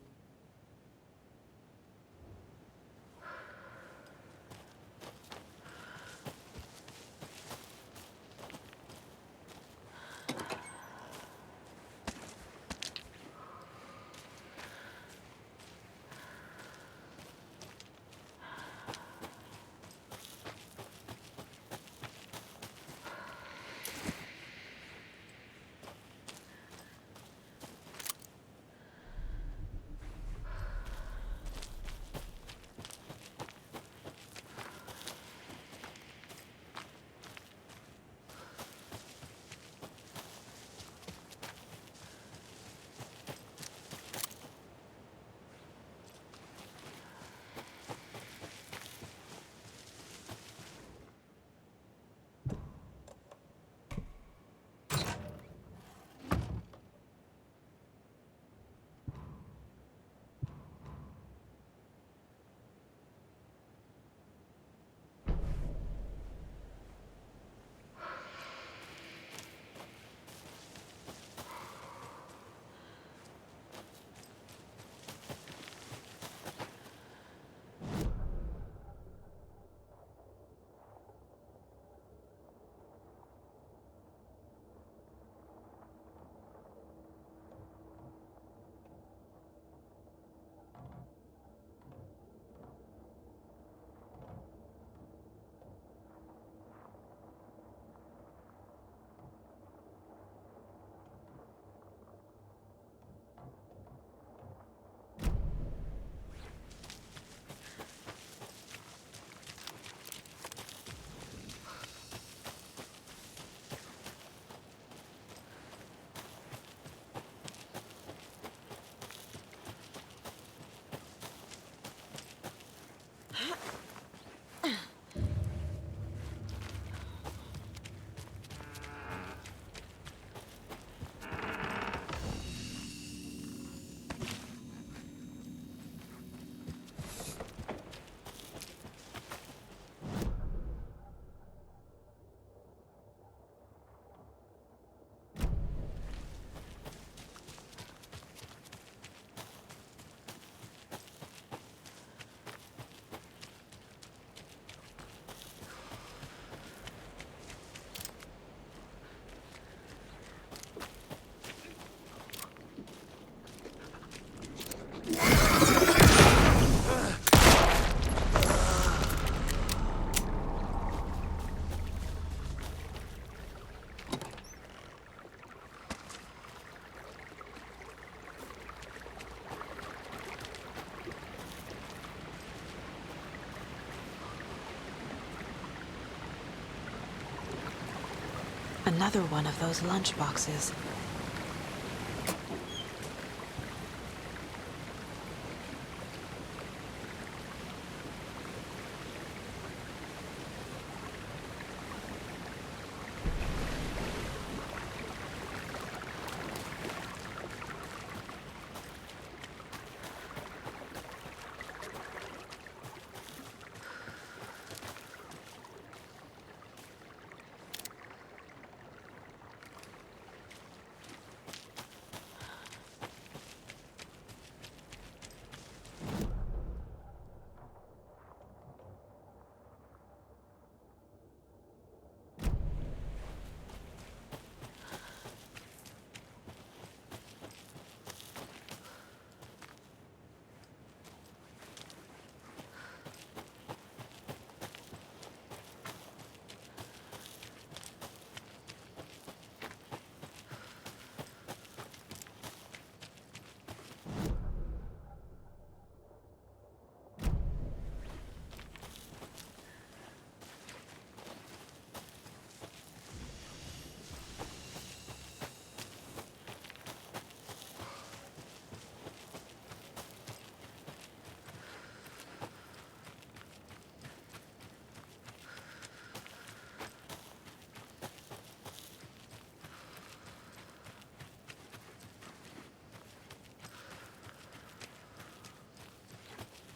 Another one of those lunch boxes.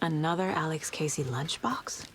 Another Alex Casey lunchbox?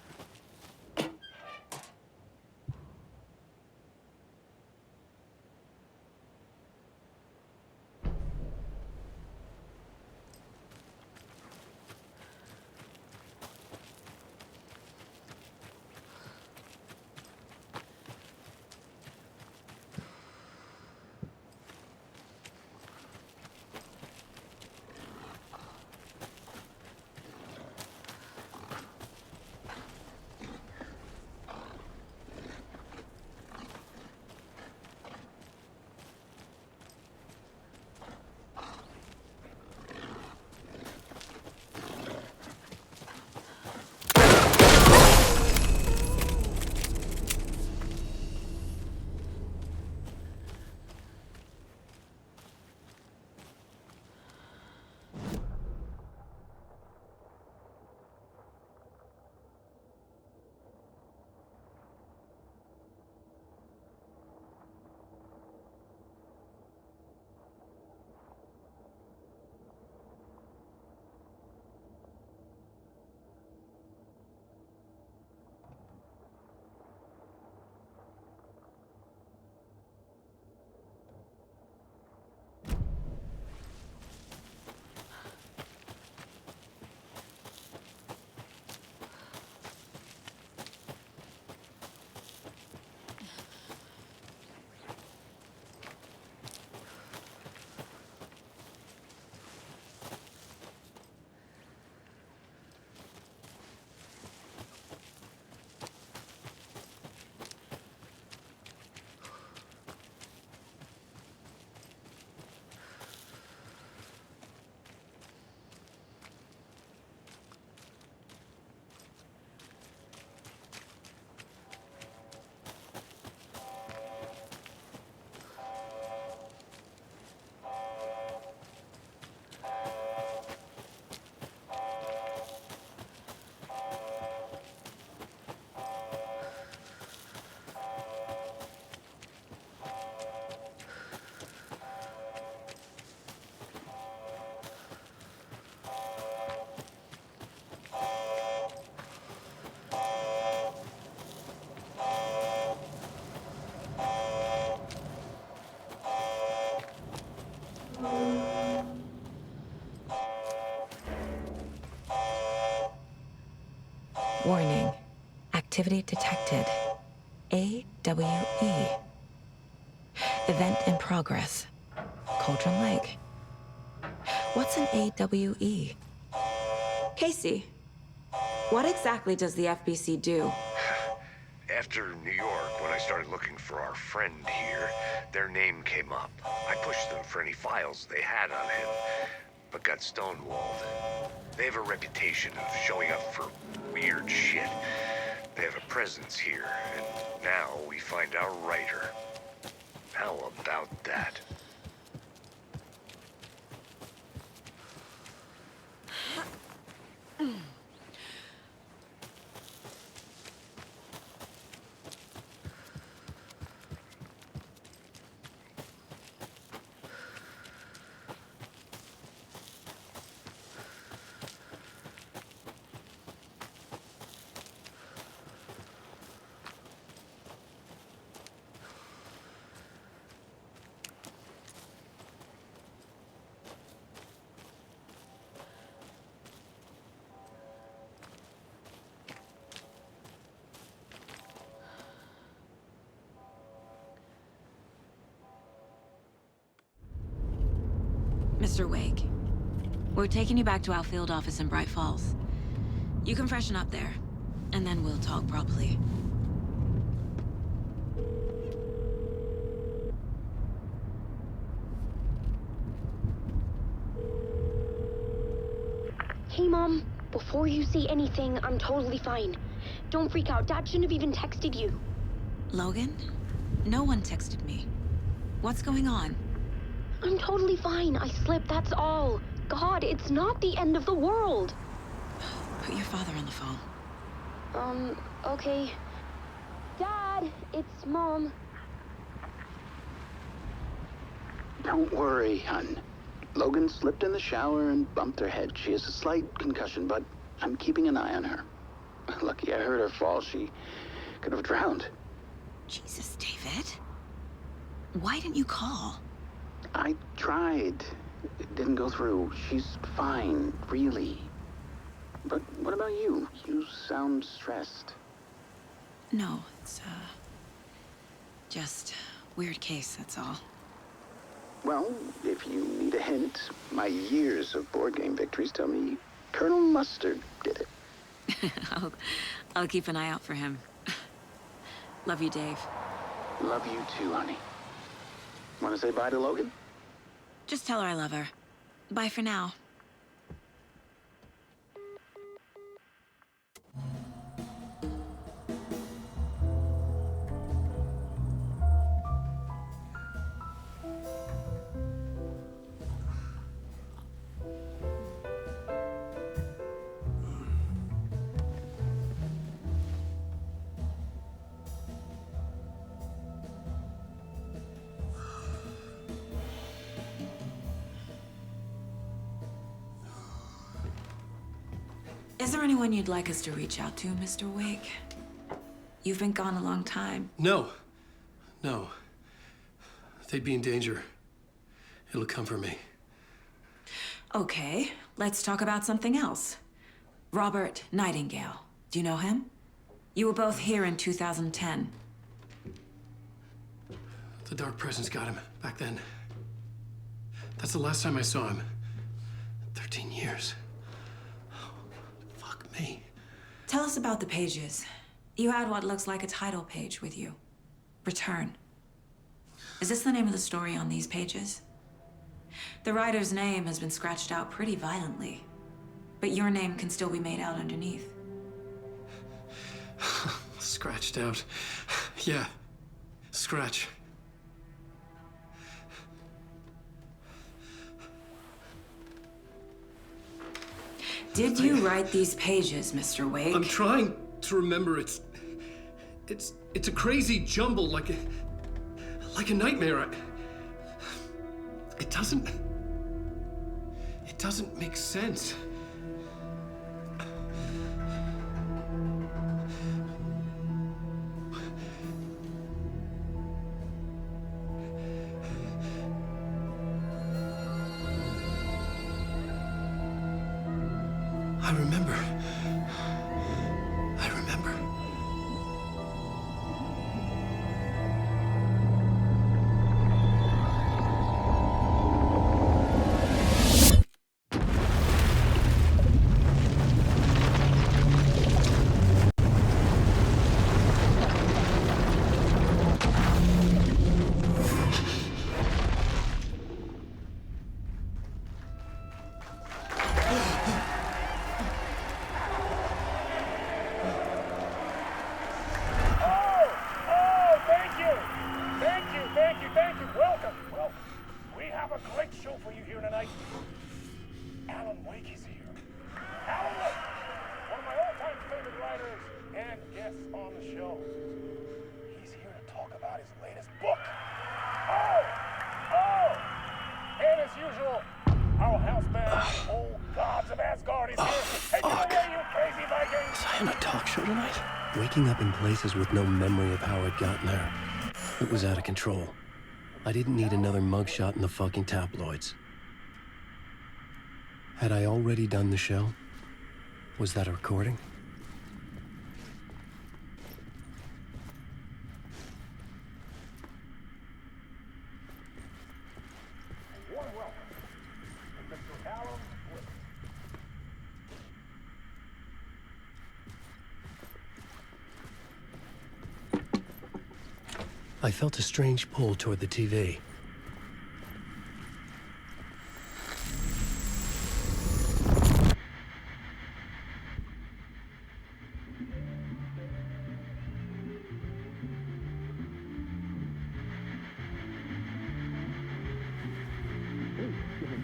Activity detected. AWE. Event in progress. Cauldron Lake. What's an AWE? Casey, what exactly does the FBC do? After New York, when I started looking for our friend here, their name came up. I pushed them for any files they had on him, but got stonewalled. They have a reputation of showing up for weird shit. They have a presence here, and now we find our writer. How about that? Mr. Wake, we're taking you back to our field office in Bright Falls. You can freshen up there, and then we'll talk properly. Hey, Mom. Before you say anything, I'm totally fine. Don't freak out. Dad shouldn't have even texted you. Logan? No one texted me. What's going on? I'm totally fine. I slipped, that's all. God, it's not the end of the world. Put your father on the phone. Okay. Dad, it's Mom. Don't worry, hon. Logan slipped in the shower and bumped her head. She has a slight concussion, but I'm keeping an eye on her. Lucky I heard her fall. She could have drowned. Jesus, David. Why didn't you call? I tried. It didn't go through. She's fine, really. But what about you? You sound stressed. No, it's, just weird case, that's all. Well, if you need a hint, my years of board game victories tell me Colonel Mustard did it. I'll keep an eye out for him. Love you, Dave. Love you too, honey. Want to say bye to Logan? Just tell her I love her. Bye for now. Is there anyone you'd like us to reach out to, Mr. Wake? You've been gone a long time. No. No. They'd be in danger. It'll come for me. Okay, let's talk about something else. Robert Nightingale. Do you know him? You were both here in 2010. The Dark Presence got him back then. That's the last time I saw him. 13 years. Fuck me. Tell us about the pages. You had what looks like a title page with you. Return. Is this the name of the story on these pages? The writer's name has been scratched out pretty violently, but your name can still be made out underneath. Scratched out. Yeah. Scratch. Did you write these pages, Mr. Wake? I'm trying to remember. It's a crazy jumble, like a nightmare. It doesn't make sense. I remember. tonight? Waking up in places with no memory of how I'd gotten there. It was out of control. I didn't need another mugshot in the fucking tabloids. Had I already done the show? Was that a recording? I felt a strange pull toward the TV.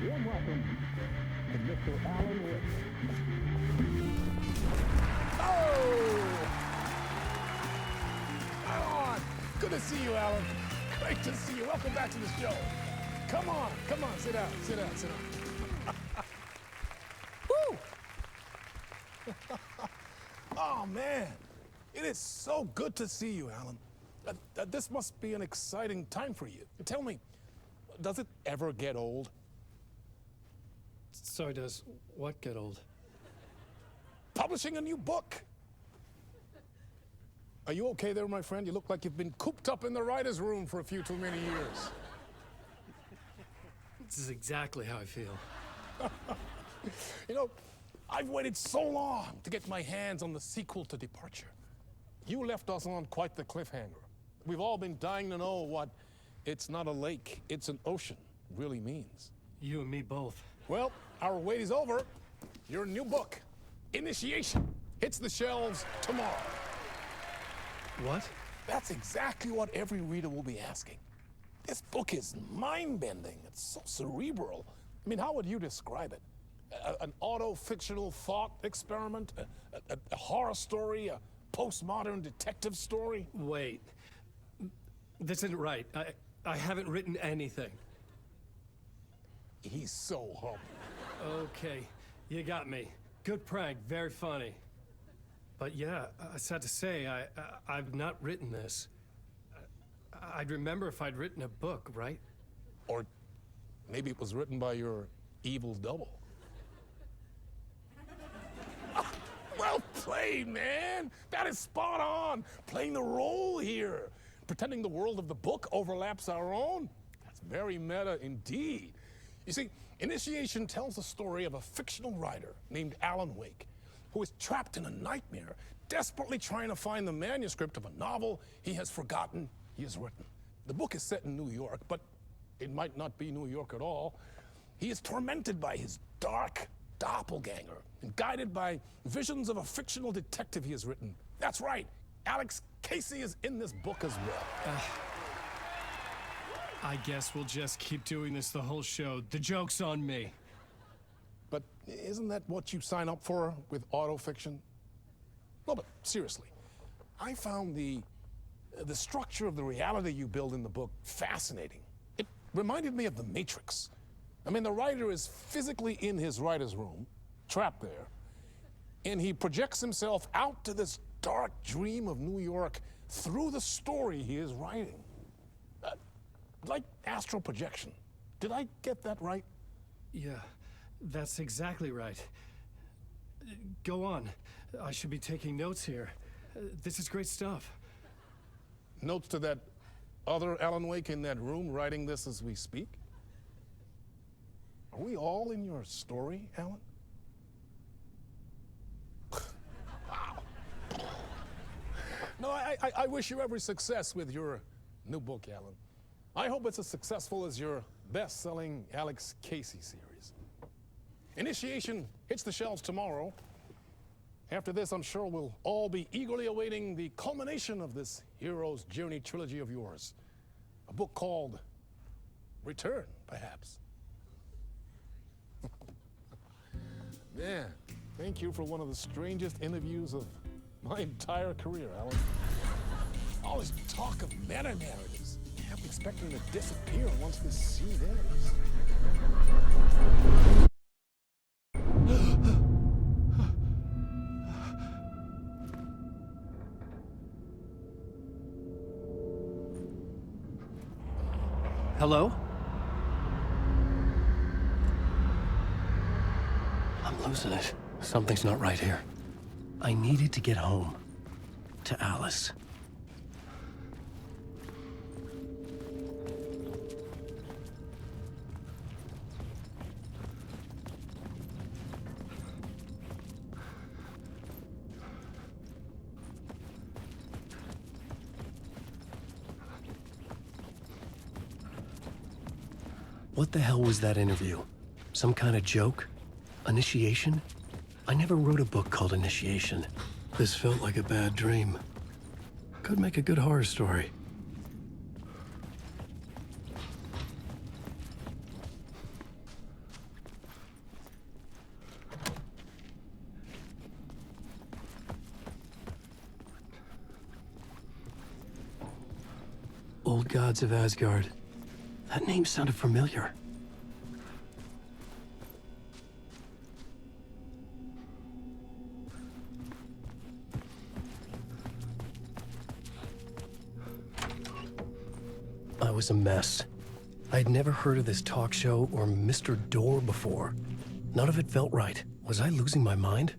Warm welcome to Mr. Alan Wake. Good to see you, Alan. Great to see you. Welcome back to the show. Come on, sit down, sit down, sit down. Woo! Oh, man. It is so good to see you, Alan. This must be an exciting time for you. Tell me, does it ever get old? Sorry, does what get old? Publishing a new book. Are you okay there, my friend? You look like you've been cooped up in the writer's room for a few too many years. This is exactly how I feel. You know, I've waited so long to get my hands on the sequel to Departure. You left us on quite the cliffhanger. We've all been dying to know what "it's not a lake, it's an ocean" really means. You and me both. Well, our wait is over. Your new book, Initiation, hits the shelves tomorrow. What? That's exactly what every reader will be asking. This book is mind-bending. It's so cerebral. I mean, how would you describe it? An auto-fictional thought experiment? A horror story? A postmodern detective story? Wait. This isn't right. I haven't written anything. He's so humble. Okay, you got me. Good prank, very funny. But yeah, sad to say, I've not written this. I'd remember if I'd written a book, right? Or maybe it was written by your evil double. Well played, man! That is spot on! Playing the role here. Pretending the world of the book overlaps our own. That's very meta indeed. You see, Initiation tells the story of a fictional writer named Alan Wake, who is trapped in a nightmare, desperately trying to find the manuscript of a novel he has forgotten he has written. The book is set in New York, but it might not be New York at all. He is tormented by his dark doppelganger and guided by visions of a fictional detective he has written. That's right, Alex Casey is in this book as well. I guess we'll just keep doing this the whole show. The joke's on me. But isn't that what you sign up for with autofiction? No, but seriously, I found the structure of the reality you build in the book fascinating. It reminded me of The Matrix. I mean, the writer is physically in his writer's room, trapped there, and he projects himself out to this dark dream of New York through the story he is writing. Like astral projection. Did I get that right? Yeah, that's exactly right. Go on. I should be taking notes here. This is great stuff. Notes to that other Alan Wake in that room writing this as we speak? Are we all in your story, Alan? Wow. No, I wish you every success with your new book, Alan. I hope it's as successful as your best-selling Alex Casey series. Initiation hits the shelves tomorrow. After this, I'm sure we'll all be eagerly awaiting the culmination of this hero's journey trilogy of yours. A book called Return, perhaps. Man, thank you for one of the strangest interviews of my entire career, Alan. All this talk of meta-narratives. I'm expecting to disappear once this scene ends. Hello? I'm losing it. Something's not right here. I needed to get home. To Alice. What the hell was that interview? Some kind of joke? Initiation? I never wrote a book called Initiation. This felt like a bad dream. Could make a good horror story. Old Gods of Asgard. That name sounded familiar. I was a mess. I'd never heard of this talk show or Mr. Door before. None of it felt right. Was I losing my mind?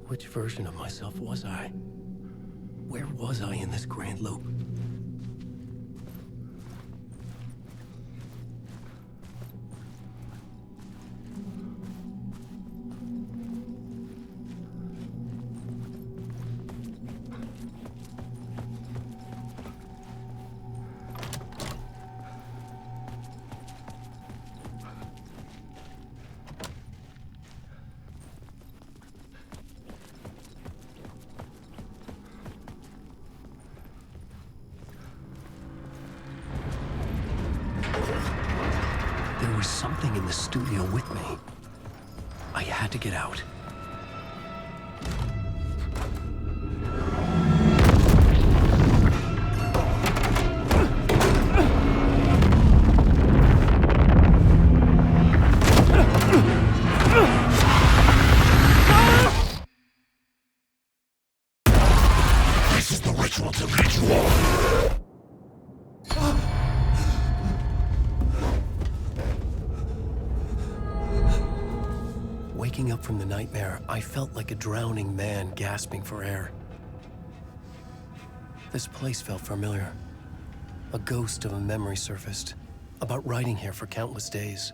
Which version of myself was I? Where was I in this grand loop? There was something in the studio with me. I had to get out. This is the ritual to ritual. Waking up from the nightmare, I felt like a drowning man gasping for air. This place felt familiar. A ghost of a memory surfaced, about riding here for countless days.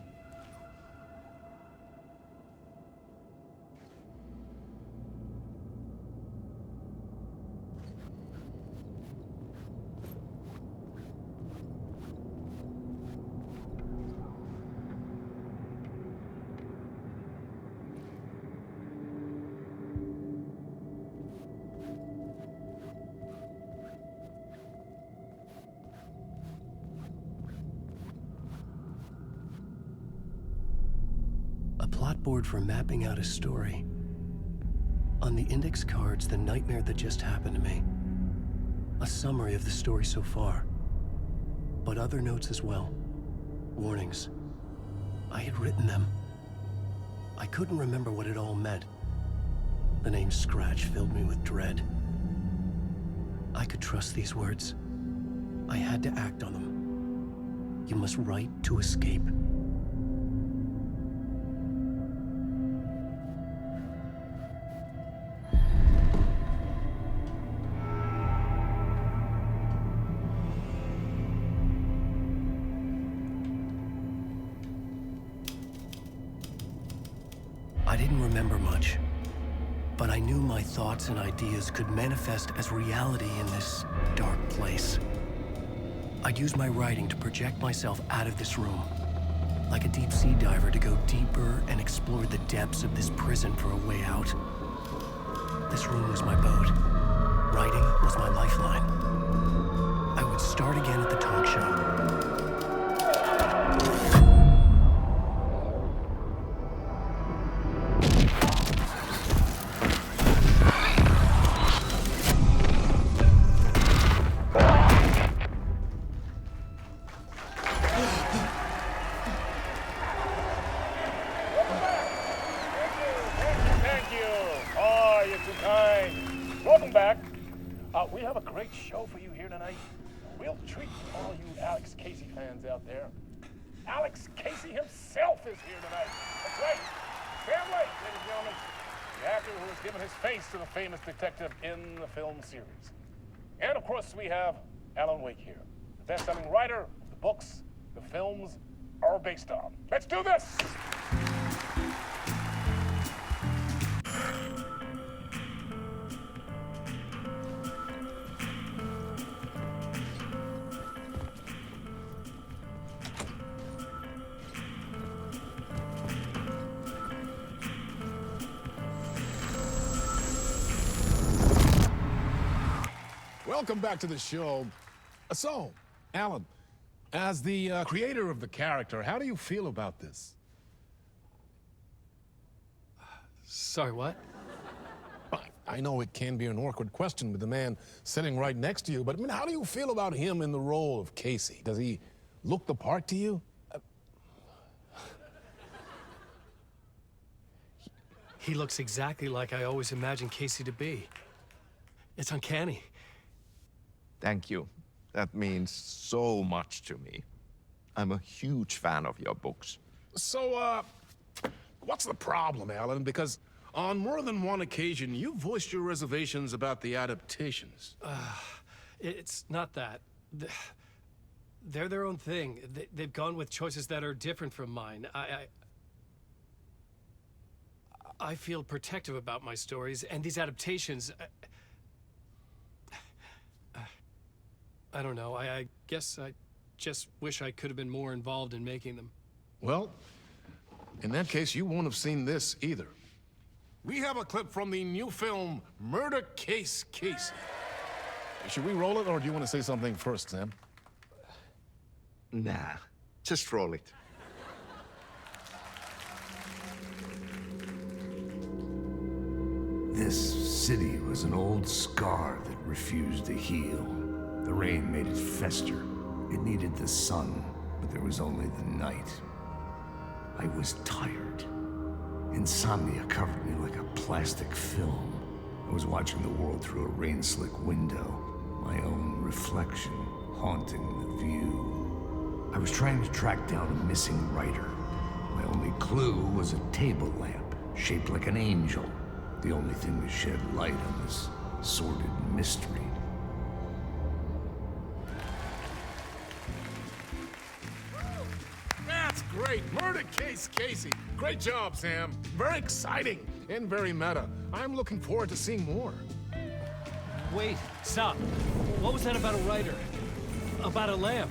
Plotboard for mapping out a story. On the index cards, the nightmare that just happened to me. A summary of the story so far. But other notes as well. Warnings. I had written them. I couldn't remember what it all meant. The name Scratch filled me with dread. I could trust these words. I had to act on them. You must write to escape. I didn't remember much, but I knew my thoughts and ideas could manifest as reality in this dark place. I'd use my writing to project myself out of this room, like a deep sea diver to go deeper and explore the depths of this prison for a way out. This room was my boat. Writing was my lifeline. I would start again at the talk show. Welcome back. We have a great show for you here tonight. We'll treat all you Alex Casey fans out there. Alex Casey himself is here tonight. That's right. Sam Lake, ladies and gentlemen. The actor who has given his face to the famous detective in the film series. And of course, we have Alan Wake here, the best-selling writer of the books the films are based on. Let's do this! Welcome back to the show. So, Alan, as the creator of the character, how do you feel about this? Sorry, what? I know it can be an awkward question with the man sitting right next to you, but I mean, how do you feel about him in the role of Casey? Does he look the part to you? He looks exactly like I always imagined Casey to be. It's uncanny. Thank you. That means so much to me. I'm a huge fan of your books. So, what's the problem, Alan? Because on more than one occasion, you voiced your reservations about the adaptations. It's not that. They're their own thing. They've gone with choices that are different from mine. I feel protective about my stories, and these adaptations... I don't know. I guess I just wish I could have been more involved in making them. Well, in that case, you won't have seen this either. We have a clip from the new film, Murder Case Casey. Should we roll it, or do you want to say something first, Sam? Nah, just roll it. This city was an old scar that refused to heal. The rain made it fester. It needed the sun, but there was only the night. I was tired. Insomnia covered me like a plastic film. I was watching the world through a rain-slick window, my own reflection haunting the view. I was trying to track down a missing writer. My only clue was a table lamp, shaped like an angel. The only thing to shed light on this sordid mystery. That's great! Murder Case Casey! Great job, Sam. Very exciting and very meta. I'm looking forward to seeing more. Wait, stop. What was that about a writer? About a lamp?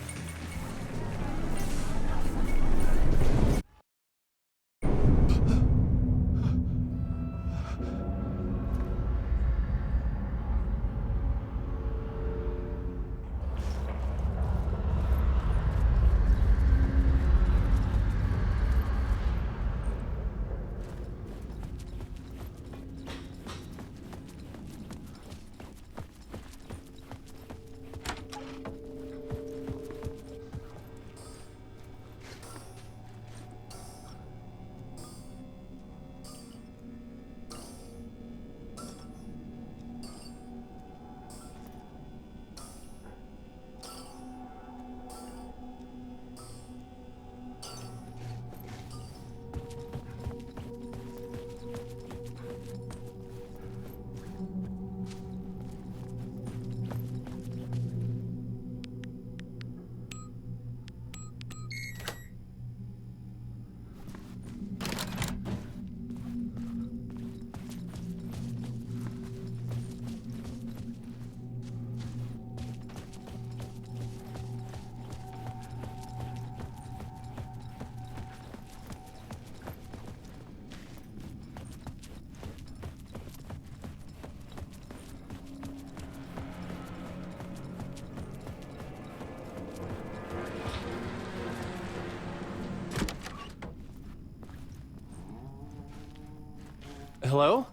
Hello?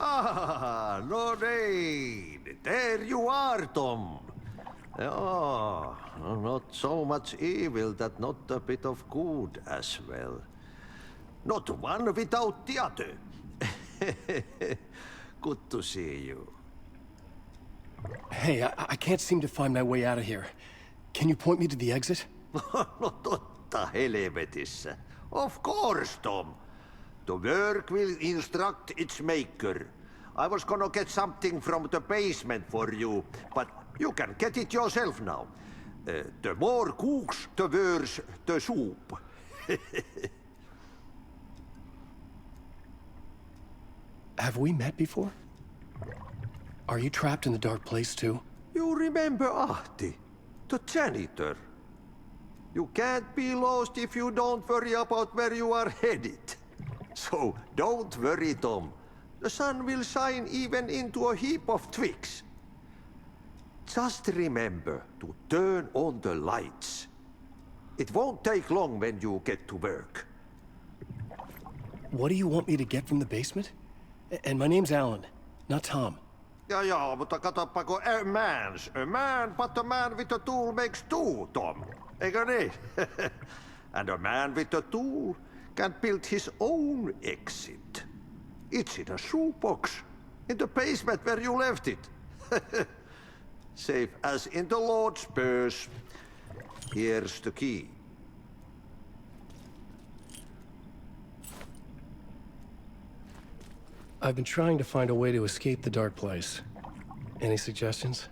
Ah, Lorraine! There you are, Tom. Oh, not so much evil that not a bit of good as well. Not one without the other. Good to see you. Hey, I can't seem to find my way out of here. Can you point me to the exit? No totta helvetissä. Of course, Tom. The work will instruct its maker. I was gonna get something from the basement for you, but you can get it yourself now. The more cooks, the worse the soup. Have we met before? Are you trapped in the dark place too? You remember Ahti, the janitor. You can't be lost if you don't worry about where you are headed. So don't worry, Tom. The sun will shine even into a heap of twigs. Just remember to turn on the lights. It won't take long when you get to work. What do you want me to get from the basement? And my name's Alan, not Tom. Ja, mutta katsopako a man, but a man with a tool makes two, Tom. Eikö niin? And a man with a tool can build his own exit. It's in a shoebox, in the basement where you left it. Safe as in the Lord's purse. Here's the key. I've been trying to find a way to escape the dark place. Any suggestions?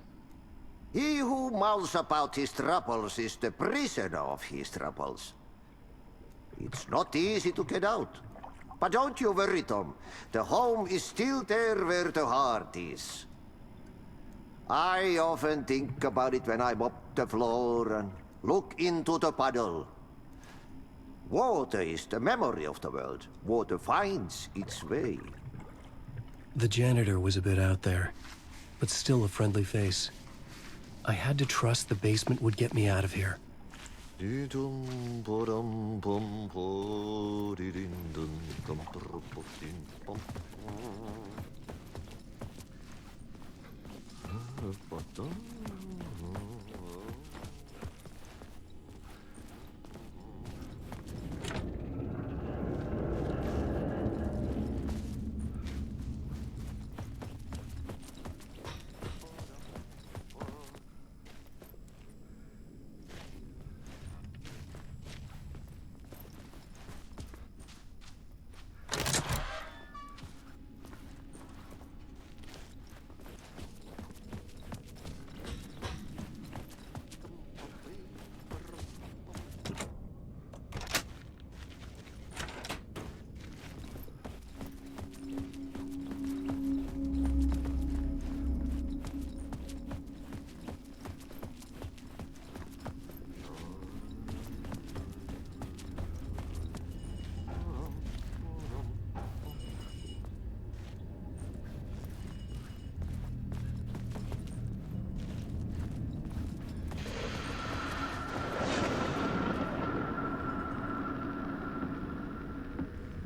He who mouths about his troubles is the prisoner of his troubles. It's not easy to get out. But don't you worry, Tom. The home is still there where the heart is. I often think about it when I mop the floor and look into the puddle. Water is the memory of the world. Water finds its way. The janitor was a bit out there, but still a friendly face. I had to trust the basement would get me out of here.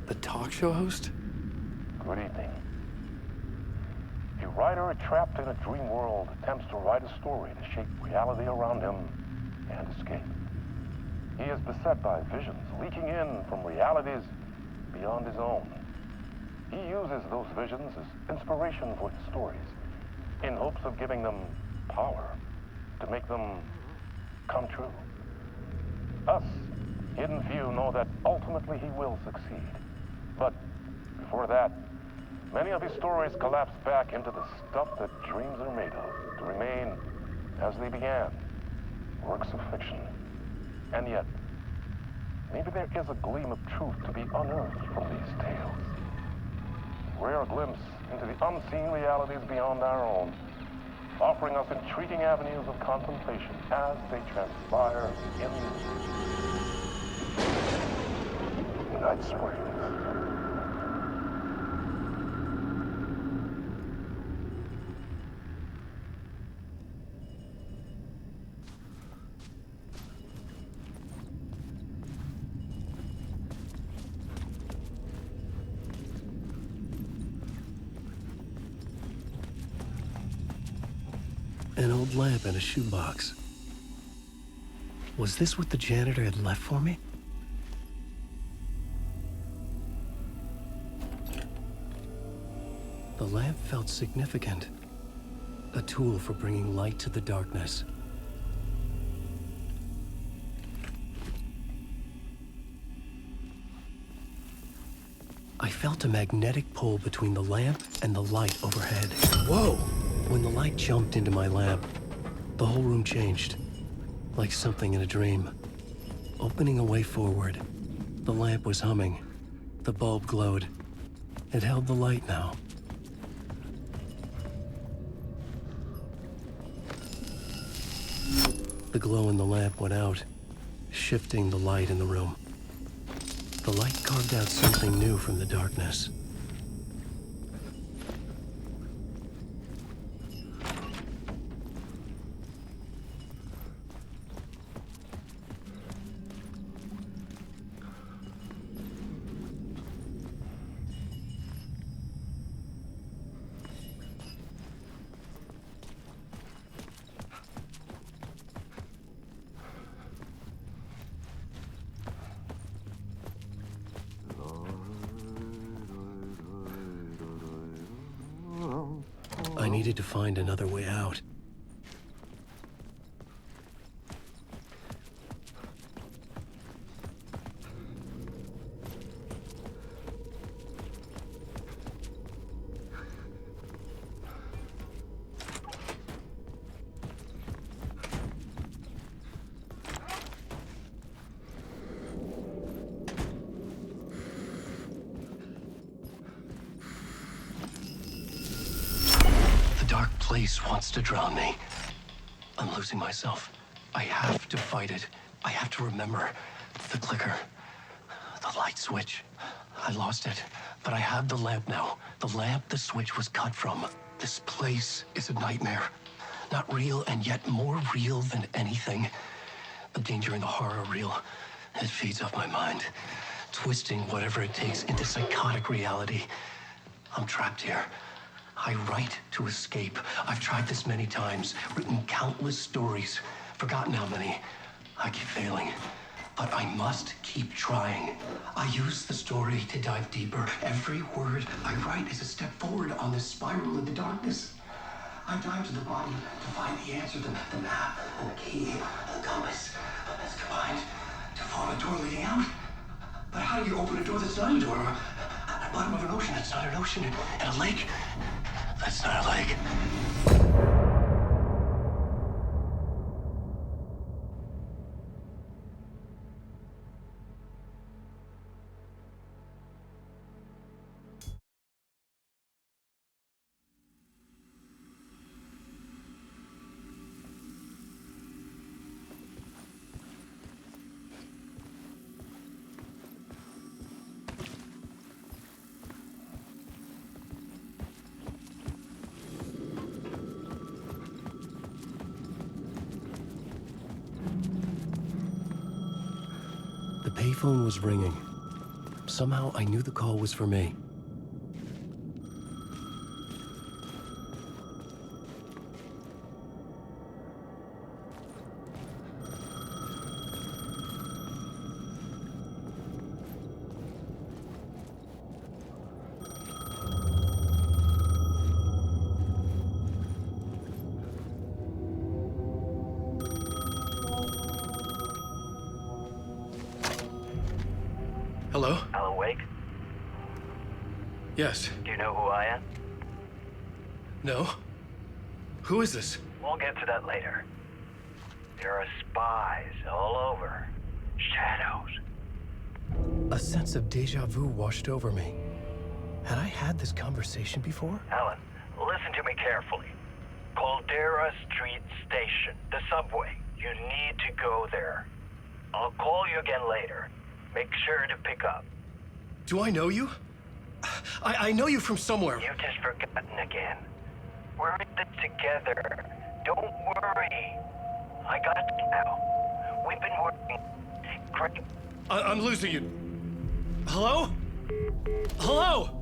The talk show host? What do you think? A writer trapped in a dream world attempts to write a story to shape reality around him and escape. He is beset by visions leaking in from realities beyond his own. He uses those visions as inspiration for his stories, in hopes of giving them power, to make them come true. Us, hidden few, know that ultimately he will succeed. But before that, many of his stories collapse back into the stuff that dreams are made of, to remain as they began, works of fiction. And yet, maybe there is a gleam of truth to be unearthed from these tales. A rare glimpse into the unseen realities beyond our own, offering us intriguing avenues of contemplation as they transpire in Night Springs. An old lamp in a shoebox. Was this what the janitor had left for me? The lamp felt significant. A tool for bringing light to the darkness. I felt a magnetic pull between the lamp and the light overhead. Whoa! When the light jumped into my lamp, the whole room changed, like something in a dream. Opening a way forward, the lamp was humming. The bulb glowed. It held the light now. The glow in the lamp went out, shifting the light in the room. The light carved out something new from the darkness. I needed to find another way out. Place wants to drown me. I'm losing myself. I have to fight it. I have to remember. The clicker. The light switch. I lost it. But I have the lamp now. The lamp the switch was cut from. This place is a nightmare. Not real, and yet more real than anything. The danger and the horror are real. It feeds off my mind, twisting whatever it takes into psychotic reality. I'm trapped here. I write to escape. I've tried this many times, written countless stories, forgotten how many. I keep failing, but I must keep trying. I use the story to dive deeper. Every word I write is a step forward on this spiral in the darkness. I dive to the body to find the answer, the map, and the key, the compass. It's combined to form a door leading out. But how do you open a door that's not a door? At the bottom of an ocean that's not an ocean, and a lake that's not a lake. The payphone was ringing. Somehow I knew the call was for me. Yes. Do you know who I am? No. Who is this? We'll get to that later. There are spies all over. Shadows. A sense of deja vu washed over me. Had I had this conversation before? Alan, listen to me carefully. Caldera Street Station, the subway. You need to go there. I'll call you again later. Make sure to pick up. Do I know you? I know you from somewhere. You've just forgotten again. We're in this together. Don't worry. I got you now. We've been working. Great. I'm losing you. Hello? Hello?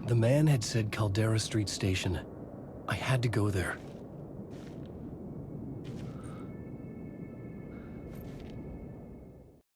The man had said Caldera Street Station. I had to go there.